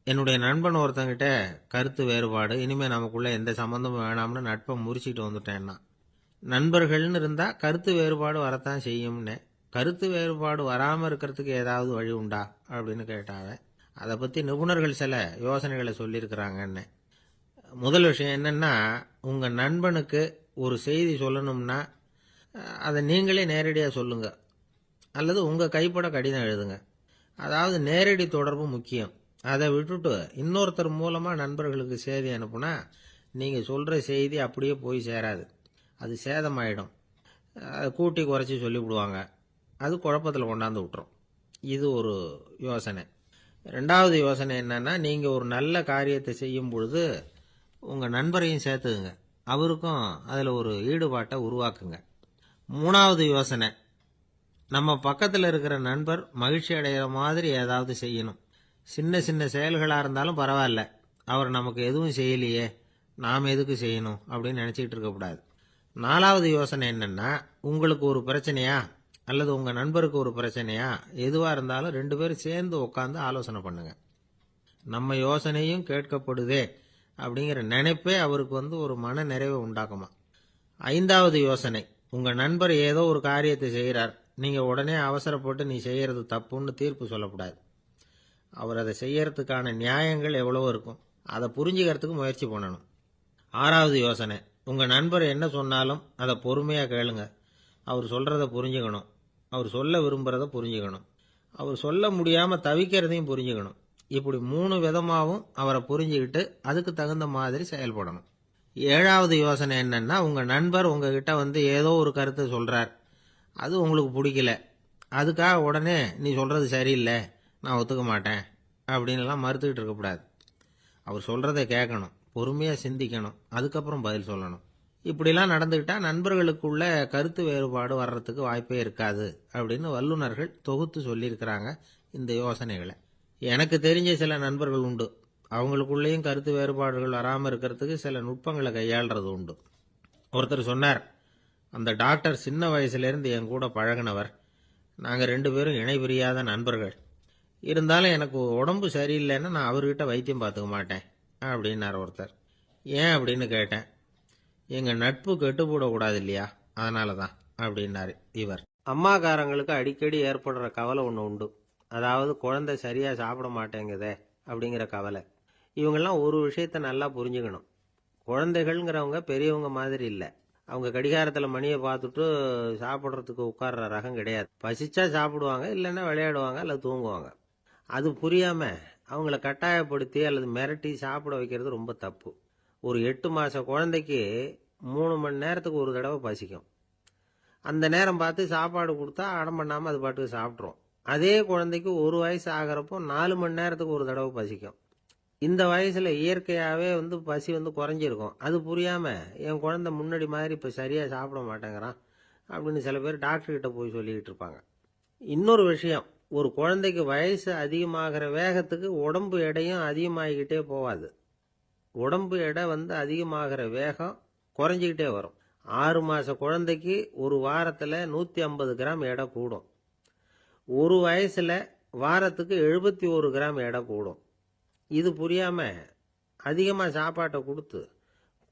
என்னுடைய நண்பன் ஒருத்தங்கிட்ட கருத்து வேறுபாடு, இனிமேல் நமக்குள்ளே எந்த சம்மந்தமும் வேணாம்னு நட்பை முறிச்சிட்டு வந்துட்டேன்னா. நண்பர்கள்னு இருந்தால் கருத்து வேறுபாடு வரத்தான் செய்யும்னு. கருத்து வேறுபாடு வராமல் இருக்கிறதுக்கு ஏதாவது வழி உண்டா அப்படின்னு கேட்டாங்க. அதை பற்றி நிபுணர்கள் சில யோசனைகளை சொல்லியிருக்கிறாங்கன்னு. முதல் விஷயம் என்னென்னா, உங்கள் நண்பனுக்கு ஒரு செய்தி சொல்லணும்னா அதை நீங்களே நேரடியாக சொல்லுங்கள், அல்லது உங்கள் கைப்பட கடிதம் எழுதுங்க. அதாவது நேரடி தொடர்பு முக்கியம். அதை விட்டுட்டு இன்னொருத்தர் மூலமாக நண்பர்களுக்கு செய்தி அனுப்புனா நீங்கள் சொல்கிற செய்தி அப்படியே போய் சேராது, அது சேதமாயிடும். அதை கூட்டி குறைச்சி சொல்லிவிடுவாங்க, அது குழப்பத்தில் கொண்டாந்து விட்டுரும். இது ஒரு யோசனை. 2வது யோசனை என்னன்னா, நீங்கள் ஒரு நல்ல காரியத்தை செய்யும் பொழுது உங்கள் நண்பரையும் சேர்த்துக்குங்க, அவருக்கும் அதில் ஒரு ஈடுபாட்டை உருவாக்குங்க. 3வது யோசனை, நம்ம பக்கத்தில் இருக்கிற நண்பர் மகிழ்ச்சி அடைகிற மாதிரி ஏதாவது செய்யணும். சின்ன சின்ன செயல்களாக இருந்தாலும் பரவாயில்ல, அவர் நமக்கு எதுவும் செய்யலையே, நாம் எதுக்கு செய்யணும் அப்படின்னு நினச்சிக்கிட்டு இருக்கக்கூடாது. 4வது யோசனை என்னென்னா, உங்களுக்கு ஒரு பிரச்சனையா அல்லது உங்கள் நண்பருக்கு ஒரு பிரச்சனையா, எதுவாக இருந்தாலும் 2 பேரும் சேர்ந்து உட்காந்து ஆலோசனை பண்ணுங்க. நம்ம யோசனையும் கேட்கப்படுதே அப்படிங்கிற நினைப்பே அவருக்கு ஒரு மன நிறைவை உண்டாக்குமா. 5வது யோசனை, உங்கள் நண்பர் ஏதோ ஒரு காரியத்தை செய்கிறார், நீங்கள் உடனே அவசரப்பட்டு நீ செய்கிறது தப்புன்னு தீர்ப்பு சொல்லக்கூடாது. அவர் அதை செய்யறதுக்கான நியாயங்கள் எவ்வளவோ இருக்கும், அதை புரிஞ்சுக்கிறதுக்கு முயற்சி பண்ணணும். 6வது யோசனை, உங்கள் நண்பர் என்ன சொன்னாலும் அதை பொறுமையாக கேளுங்க. அவர் சொல்கிறத புரிஞ்சுக்கணும், அவர் சொல்ல விரும்புகிறத புரிஞ்சுக்கணும், அவர் சொல்ல முடியாமல் தவிக்கிறதையும் புரிஞ்சுக்கணும். இப்படி 3 விதமாகவும் அவரை புரிஞ்சுக்கிட்டு அதுக்கு தகுந்த மாதிரி செயல்படணும். 7வது யோசனை என்னன்னா, உங்கள் நண்பர் உங்ககிட்ட ஏதோ ஒரு கருத்தை சொல்கிறார், அது உங்களுக்கு பிடிக்கல, அதுக்காக உடனே நீ சொல்கிறது சரியில்லை, நான் ஒத்துக்க மாட்டேன் அப்படின்லாம் மறுத்துக்கிட்டு இருக்கக்கூடாது. அவர் சொல்கிறத கேட்கணும், பொறுமையாக சிந்திக்கணும், அதுக்கப்புறம் பதில் சொல்லணும். இப்படிலாம் நடந்துக்கிட்டால் நண்பர்களுக்குள்ள கருத்து வேறுபாடு வர்றதுக்கு வாய்ப்பே இருக்காது அப்படின்னு வல்லுநர்கள் தொகுத்து சொல்லியிருக்கிறாங்க இந்த யோசனைகளை. எனக்கு தெரிஞ்ச சில நண்பர்கள் உண்டு, அவங்களுக்குள்ளேயும் கருத்து வேறுபாடுகள் வராமல் இருக்கிறதுக்கு சில நுட்பங்களை கையாளுறது உண்டு. ஒருத்தர் சொன்னார், அந்த டாக்டர் சின்ன வயசுலேருந்து என் கூட பழகினவர், நாங்கள் 2 பேரும் இணை பிரியாத நண்பர்கள். இருந்தாலும் எனக்கு உடம்பு சரியில்லைன்னா நான் அவர்கிட்ட வைத்தியம் பார்த்துக்க மாட்டேன் அப்படின்னார் ஒருத்தர். ஏன் அப்படின்னு கேட்டேன். எங்கள் நட்பு கெட்டுப்போடக்கூடாது இல்லையா, அதனால தான் அப்படின்னாரு இவர். அம்மாக்காரங்களுக்கு அடிக்கடி ஏற்படுற கவலை ஒன்று உண்டு, அதாவது குழந்தை சரியாக சாப்பிட மாட்டேங்குதே அப்படிங்கிற கவலை. இவங்கெல்லாம் ஒரு விஷயத்த நல்லா புரிஞ்சுக்கணும். குழந்தைகள்ங்கிறவங்க பெரியவங்க மாதிரி இல்லை. அவங்க கடிகாரத்தில் மணியை பார்த்துட்டு சாப்பிட்றதுக்கு உட்கார்ற ரகம் கிடையாது. பசிச்சா சாப்பிடுவாங்க, இல்லைன்னா விளையாடுவாங்க அல்லது தூங்குவாங்க. அது புரியாமல் அவங்கள கட்டாயப்படுத்தி அல்லது மிரட்டி சாப்பிட வைக்கிறது ரொம்ப தப்பு. ஒரு 8 மாத குழந்தைக்கு 3 மணி நேரத்துக்கு ஒரு தடவை பசிக்கும். அந்த நேரம் பார்த்து சாப்பாடு கொடுத்தா அடம் பண்ணாமல் அது பாட்டுக்கு சாப்பிட்ரும். அதே குழந்தைக்கு 1 வயசு ஆகிறப்போ 4 மணி நேரத்துக்கு ஒரு தடவை பசிக்கும். இந்த வயசில் இயற்கையாகவே பசி குறைஞ்சிருக்கும். அது புரியாமல் என் குழந்தை முன்னாடி மாதிரி இப்போ சரியாக சாப்பிட மாட்டேங்கிறான் அப்படின்னு சில பேர் டாக்டர்கிட்ட போய் சொல்லிக்கிட்டு இருப்பாங்க. இன்னொரு விஷயம், ஒரு குழந்தைக்கு வயசு அதிகமாகிற வேகத்துக்கு உடம்பு எடையும் அதிகமாகிக்கிட்டே போகாது. உடம்பு எடை அதிகமாகிற வேகம் குறைஞ்சிக்கிட்டே வரும். 6 மாத குழந்தைக்கு ஒரு வாரத்தில் 150 கிராம் எடை கூடும். ஒரு வயசில் வாரத்துக்கு 71 கிராம் எடை கூடும். இது புரியாமல் அதிகமாக சாப்பாட்டை கொடுத்து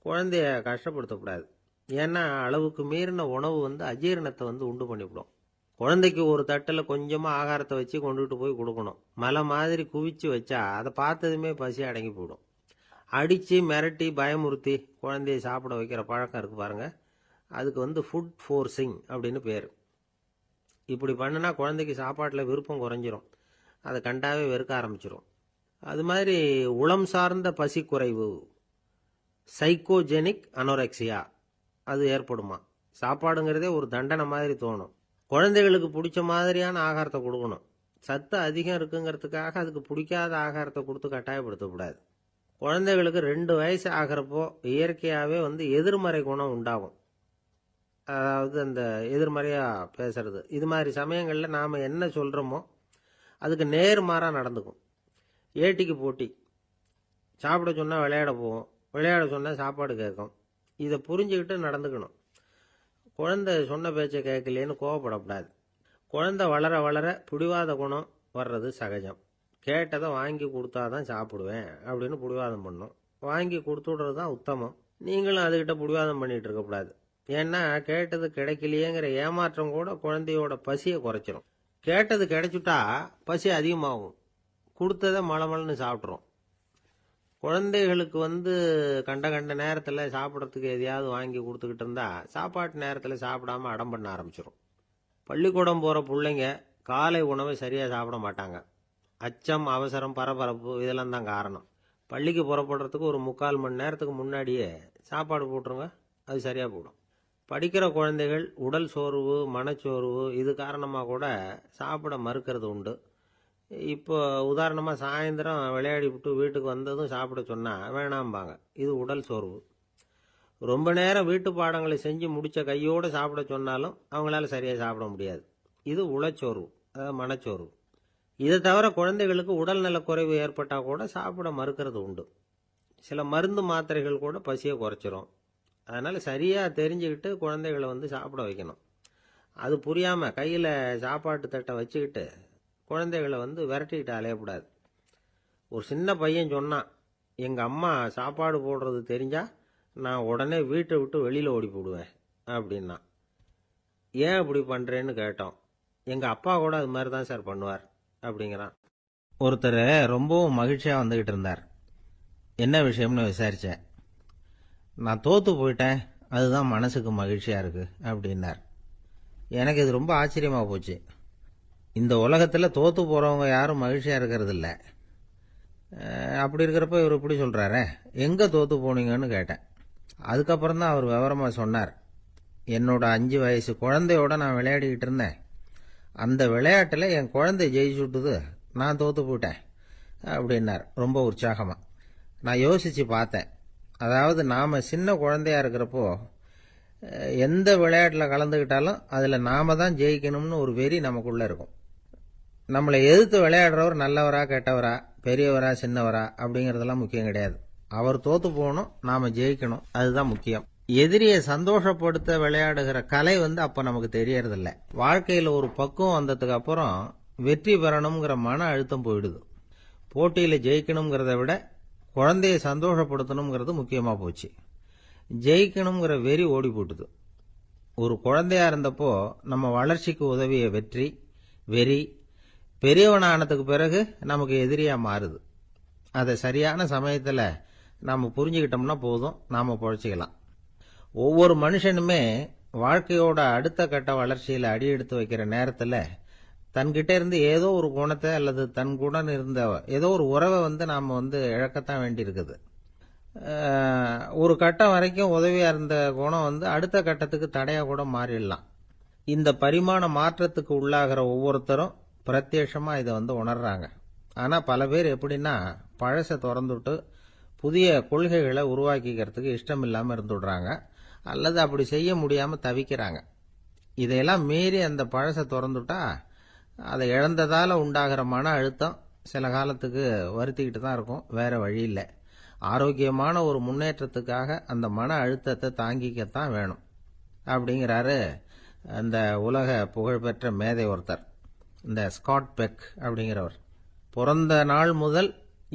குழந்தைய கஷ்டப்படுத்தக்கூடாது. ஏன்னா அளவுக்கு மீறின உணவு அஜீரணத்தை உண்டு பண்ணிவிடும். குழந்தைக்கு ஒரு தட்டில் கொஞ்சமாக ஆகாரத்தை வச்சு கொண்டுகிட்டு போய் கொடுக்கணும். மலை மாதிரி குவிச்சு வச்சா அதை பார்த்ததுமே பசி அடங்கி போயிடும். அடித்து மிரட்டி பயமுறுத்தி குழந்தைய சாப்பிட வைக்கிற பழக்கம் இருக்குது பாருங்கள், அதுக்கு ஃபுட் ஃபோர்ஸிங் அப்படின்னு பேர். இப்படி பண்ணுனா குழந்தைக்கு சாப்பாட்டில் விருப்பம் குறைஞ்சிரும், அதை கண்டாவே வெறுக்க ஆரம்பிச்சிடும். அது மாதிரி உளம் சார்ந்த பசி குறைவு, சைக்கோஜெனிக் அனோரெக்சியா, அது ஏற்படுமா. சாப்பாடுங்கிறதே ஒரு தண்டனை மாதிரி தோணும். குழந்தைகளுக்கு பிடிச்ச மாதிரியான ஆகாரத்தை கொடுக்கணும். சத்து அதிகம் இருக்குங்கிறதுக்காக அதுக்கு பிடிக்காத ஆகாரத்தை கொடுத்து கட்டாயப்படுத்தக்கூடாது. குழந்தைகளுக்கு 2 வயசு ஆகிறப்போ இயற்கையாகவே எதிர்மறை குணம் உண்டாகும். அதாவது அந்த எதிர்மறையாக பேசுறது. இது மாதிரி சமயங்களில் நாம் என்ன சொல்கிறோமோ அதுக்கு நேர்மாறாக நடந்துக்கும். ஏட்டிக்கு போட்டி, சாப்பிட சொன்னால் விளையாட போவோம், விளையாட சொன்னால் சாப்பாடு கேட்கும். இதை புரிஞ்சுக்கிட்டு நடந்துக்கணும். குழந்தை சொன்ன பேச்சை கேட்கலேன்னு கோவப்படக்கூடாது. குழந்தை வளர வளர பிடிவாத குணம் வர்றது சகஜம். கேட்டதை வாங்கி கொடுத்தாதான் சாப்பிடுவேன் அப்படின்னு பிடிவாதம் பண்ணும். வாங்கி கொடுத்துடுறது தான் உத்தமம். நீங்களும் அதுக்கிட்ட பிடிவாதம் பண்ணிகிட்டு இருக்கக்கூடாது. ஏன்னா கேட்டது கிடைக்கலையேங்கிற ஏமாற்றம் கூட குழந்தையோட பசியை குறைச்சிரும். கேட்டது கிடைச்சுட்டா பசி அதிகமாகும், கொடுத்ததை மலமலன்னு சாப்பிட்றோம். குழந்தைகளுக்கு கண்ட கண்ட நேரத்தில் சாப்பிட்றதுக்கு எதையாவது வாங்கி கொடுத்துக்கிட்டு இருந்தால் சாப்பாட்டு நேரத்தில் சாப்பிடாம அடம் பண்ண ஆரம்பிச்சிடும். பள்ளிக்கூடம் போகிற பிள்ளைங்க காலை உணவை சரியாக சாப்பிட மாட்டாங்க. அச்சம், அவசரம், பரபரப்பு இதெல்லாம் தான் காரணம். பள்ளிக்கு புறப்படுறதுக்கு ஒரு 3/4 மணி நேரத்துக்கு முன்னாடியே சாப்பாடு போட்டுருங்க, அது சரியாக போடும். படிக்கிற குழந்தைகள் உடல் சோர்வு, மனச்சோர்வு இது காரணமாக கூட சாப்பிட மறுக்கிறது உண்டு. இப்போ உதாரணமாக சாயந்தரம் விளையாடி விட்டு வீட்டுக்கு வந்ததும் சாப்பிட சொன்னால் வேணாம்பாங்க. இது உடல் சோர்வு. ரொம்ப நேரம் வீட்டு பாடங்களை செஞ்சு முடித்த கையோடு சாப்பிட சொன்னாலும் அவங்களால சரியாக சாப்பிட முடியாது. இது உளச்சோர்வு, அதாவது மனச்சோர்வு. இதை தவிர குழந்தைகளுக்கு உடல்நல குறைவு ஏற்பட்டால் கூட சாப்பிட மறுக்கிறது உண்டு. சில மருந்து மாத்திரைகள் கூட பசியை குறைச்சிரும். அதனால் சரியாக தெரிஞ்சுக்கிட்டு குழந்தைகளை சாப்பிட வைக்கணும். அது புரியாமல் கையில் சாப்பாட்டு தட்டை வச்சுக்கிட்டு குழந்தைகளை விரட்டிக்கிட்டு அலையக்கூடாது. ஒரு சின்ன பையன் சொன்னான், எங்கள் அம்மா சாப்பாடு போடுறது தெரிஞ்சால் நான் உடனே வீட்டை விட்டு வெளியில் ஓடி போடுவேன் அப்படின்னா. ஏன் இப்படி பண்ணுறேன்னு கேட்டோம். எங்கள் அப்பா கூட அது மாதிரி தான் சார் பண்ணுவார் அப்படிங்கிறான். ஒருத்தர் ரொம்பவும் மகிழ்ச்சியாக வந்துக்கிட்டு இருந்தார். என்ன விஷயம்னு விசாரித்தேன். நான் தோற்று போயிட்டேன், அதுதான் மனசுக்கு மகிழ்ச்சியாக இருக்குது அப்படின்னார். எனக்கு இது ரொம்ப ஆச்சரியமாக போச்சு. இந்த உலகத்தில் தோற்று போகிறவங்க யாரும் மகிழ்ச்சியாக இருக்கிறது இல்லை. அப்படி இருக்கிறப்ப இவர் இப்படி சொல்கிறாரே, எங்கே தோற்று போனீங்கன்னு கேட்டேன். அதுக்கப்புறம் தான் அவர் விவரமாக சொன்னார். என்னோட 5 வயசு குழந்தையோட நான் விளையாடிக்கிட்டு இருந்தேன். அந்த விளையாட்டில் என் குழந்தை ஜெயிச்சுட்டுது, நான் தோத்து போயிட்டேன் அப்படின்னார் ரொம்ப உற்சாகமா. நான் யோசிச்சு பார்த்தேன். அதாவது நாம சின்ன குழந்தையா இருக்கிறப்போ எந்த விளையாட்டில் கலந்துக்கிட்டாலும் அதில் நாம தான் ஜெயிக்கணும்னு ஒரு வெறி நமக்குள்ள இருக்கும். நம்மளை எதிர்த்து விளையாடுறவர் நல்லவரா கெட்டவரா, பெரியவரா சின்னவரா அப்படிங்கறதெல்லாம் முக்கியம் கிடையாது. அவர் தோத்து போகணும், நாம ஜெயிக்கணும், அதுதான் முக்கியம். எதிரியை சந்தோஷப்படுத்த விளையாடுகிற கலை அப்ப நமக்கு தெரியறதில்ல. வாழ்க்கையில ஒரு பக்குவம் வந்ததுக்கு அப்புறம் வெற்றி பெறணுங்கிற மன அழுத்தம் போயிடுது. போட்டியில ஜெயிக்கணுங்கிறத விட குழந்தையை சந்தோஷப்படுத்தணுங்கிறது முக்கியமா போச்சு. ஜெயிக்கணுங்கிற வெறி ஓடி போட்டுது. ஒரு குழந்தையா இருந்தப்போ நம்ம வளர்ச்சிக்கு உதவிய வெறி பெரியவனானதுக்கு பிறகு நமக்கு எதிரியா மாறுது. அதை சரியான சமயத்துல நாம புரிஞ்சுக்கிட்டோம்னா போதும், நாம பொழைச்சிக்கலாம். ஒவ்வொரு மனுஷனுமே வாழ்க்கையோட அடுத்த கட்ட வளர்ச்சியில அடி எடுத்து வைக்கிற நேரத்துல தன்கிட்ட இருந்து ஏதோ ஒரு குணத்தை அல்லது தன் கூட இருந்த ஏதோ ஒரு உறவை நாம இழக்கத்தான் வேண்டி இருக்குது. ஒரு கட்டம் வரைக்கும் உதவியா இருந்த குணம் அடுத்த கட்டத்துக்கு தடையா கூட மாறிடலாம். இந்த பரிமாண மாற்றத்துக்கு உள்ளாகிற ஒவ்வொருத்தரும் பிரத்யட்சமா இதை உணர்றாங்க. ஆனா பல பேர் எப்படின்னா பழசை திறந்துட்டு புதிய கொள்கைகளை உருவாக்கிக்கிறதுக்கு இஷ்டம் இல்லாம இருந்துடுறாங்க, அல்லது அப்படி செய்ய முடியாம தவிக்கிறாங்க. இதையெல்லாம் மீறி அந்த பழசை திறந்துட்டா அதை இழந்ததால உண்டாகிற மன அழுத்தம் சில காலத்துக்கு வருத்திக்கிட்டு தான் இருக்கும், வேற வழி இல்லை. ஆரோக்கியமான ஒரு முன்னேற்றத்துக்காக அந்த மன அழுத்தத்தை தாங்கிக்கத்தான் வேணும் அப்படிங்கிறாரு அந்த உலக புகழ்பெற்ற மேதை ஒருத்தர், இந்த ஸ்காட் பெக் அப்படிங்கிறவர். பிறந்த நாள் முதல்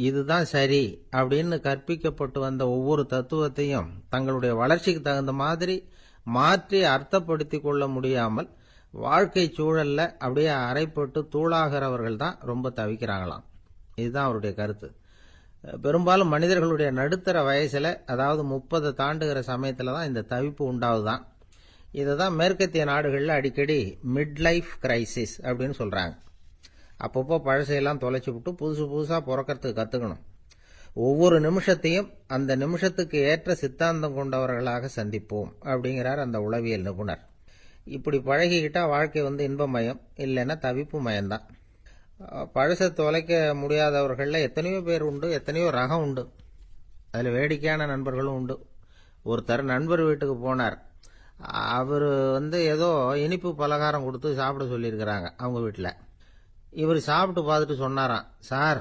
இதுதான் சரி அப்படின்னு கற்பிக்கப்பட்டு வந்த ஒவ்வொரு தத்துவத்தையும் தங்களுடைய வளர்ச்சிக்கு தகுந்த மாதிரி மாற்றி அர்த்தப்படுத்தி கொள்ள முடியாமல் வாழ்க்கை சூழல்ல அப்படியே அரைப்பட்டு தூளாகிறவர்கள் தான் ரொம்ப தவிக்கிறாங்களாம். இதுதான் அவருடைய கருத்து. பெரும்பாலும் மனிதர்களுடைய நடுத்தர வயசுல, அதாவது 30 தாண்டுகிற சமயத்துல தான் இந்த தவிப்பு உண்டாகுதான். இதுதான் மேற்கத்திய நாடுகள்ல அடிக்கடி மிட் லைஃப் கிரைசிஸ் அப்படின்னு சொல்றாங்க. அப்பப்போ பழசையெல்லாம் தொலைச்சு விட்டு புதுசு புதுசா பிறக்கிறதுக்கு கத்துக்கணும். ஒவ்வொரு நிமிஷத்தையும் அந்த நிமிஷத்துக்கு ஏற்ற சித்தாந்தம் கொண்டவர்களாக சந்திப்போம் அப்படிங்கிறார் அந்த உளவியல் நிபுணர். இப்படி பழகிக்கிட்டா வாழ்க்கை இன்பமயம், இல்லைன்னா தவிப்பு மயம்தான். பழசை தொலைக்க முடியாதவர்கள்ல எத்தனையோ பேர் உண்டு, எத்தனையோ ரகம் உண்டு. அதுல வேடிக்கையான நண்பர்களும் உண்டு. ஒருத்தர் நண்பர் வீட்டுக்கு போனார். அவரு ஏதோ இனிப்பு பலகாரம் கொடுத்து சாப்பிட சொல்லியிருக்கிறாங்க அவங்க வீட்டுல. இவர் சாப்பிட்டு பார்த்துட்டு சொன்னாராம், சார்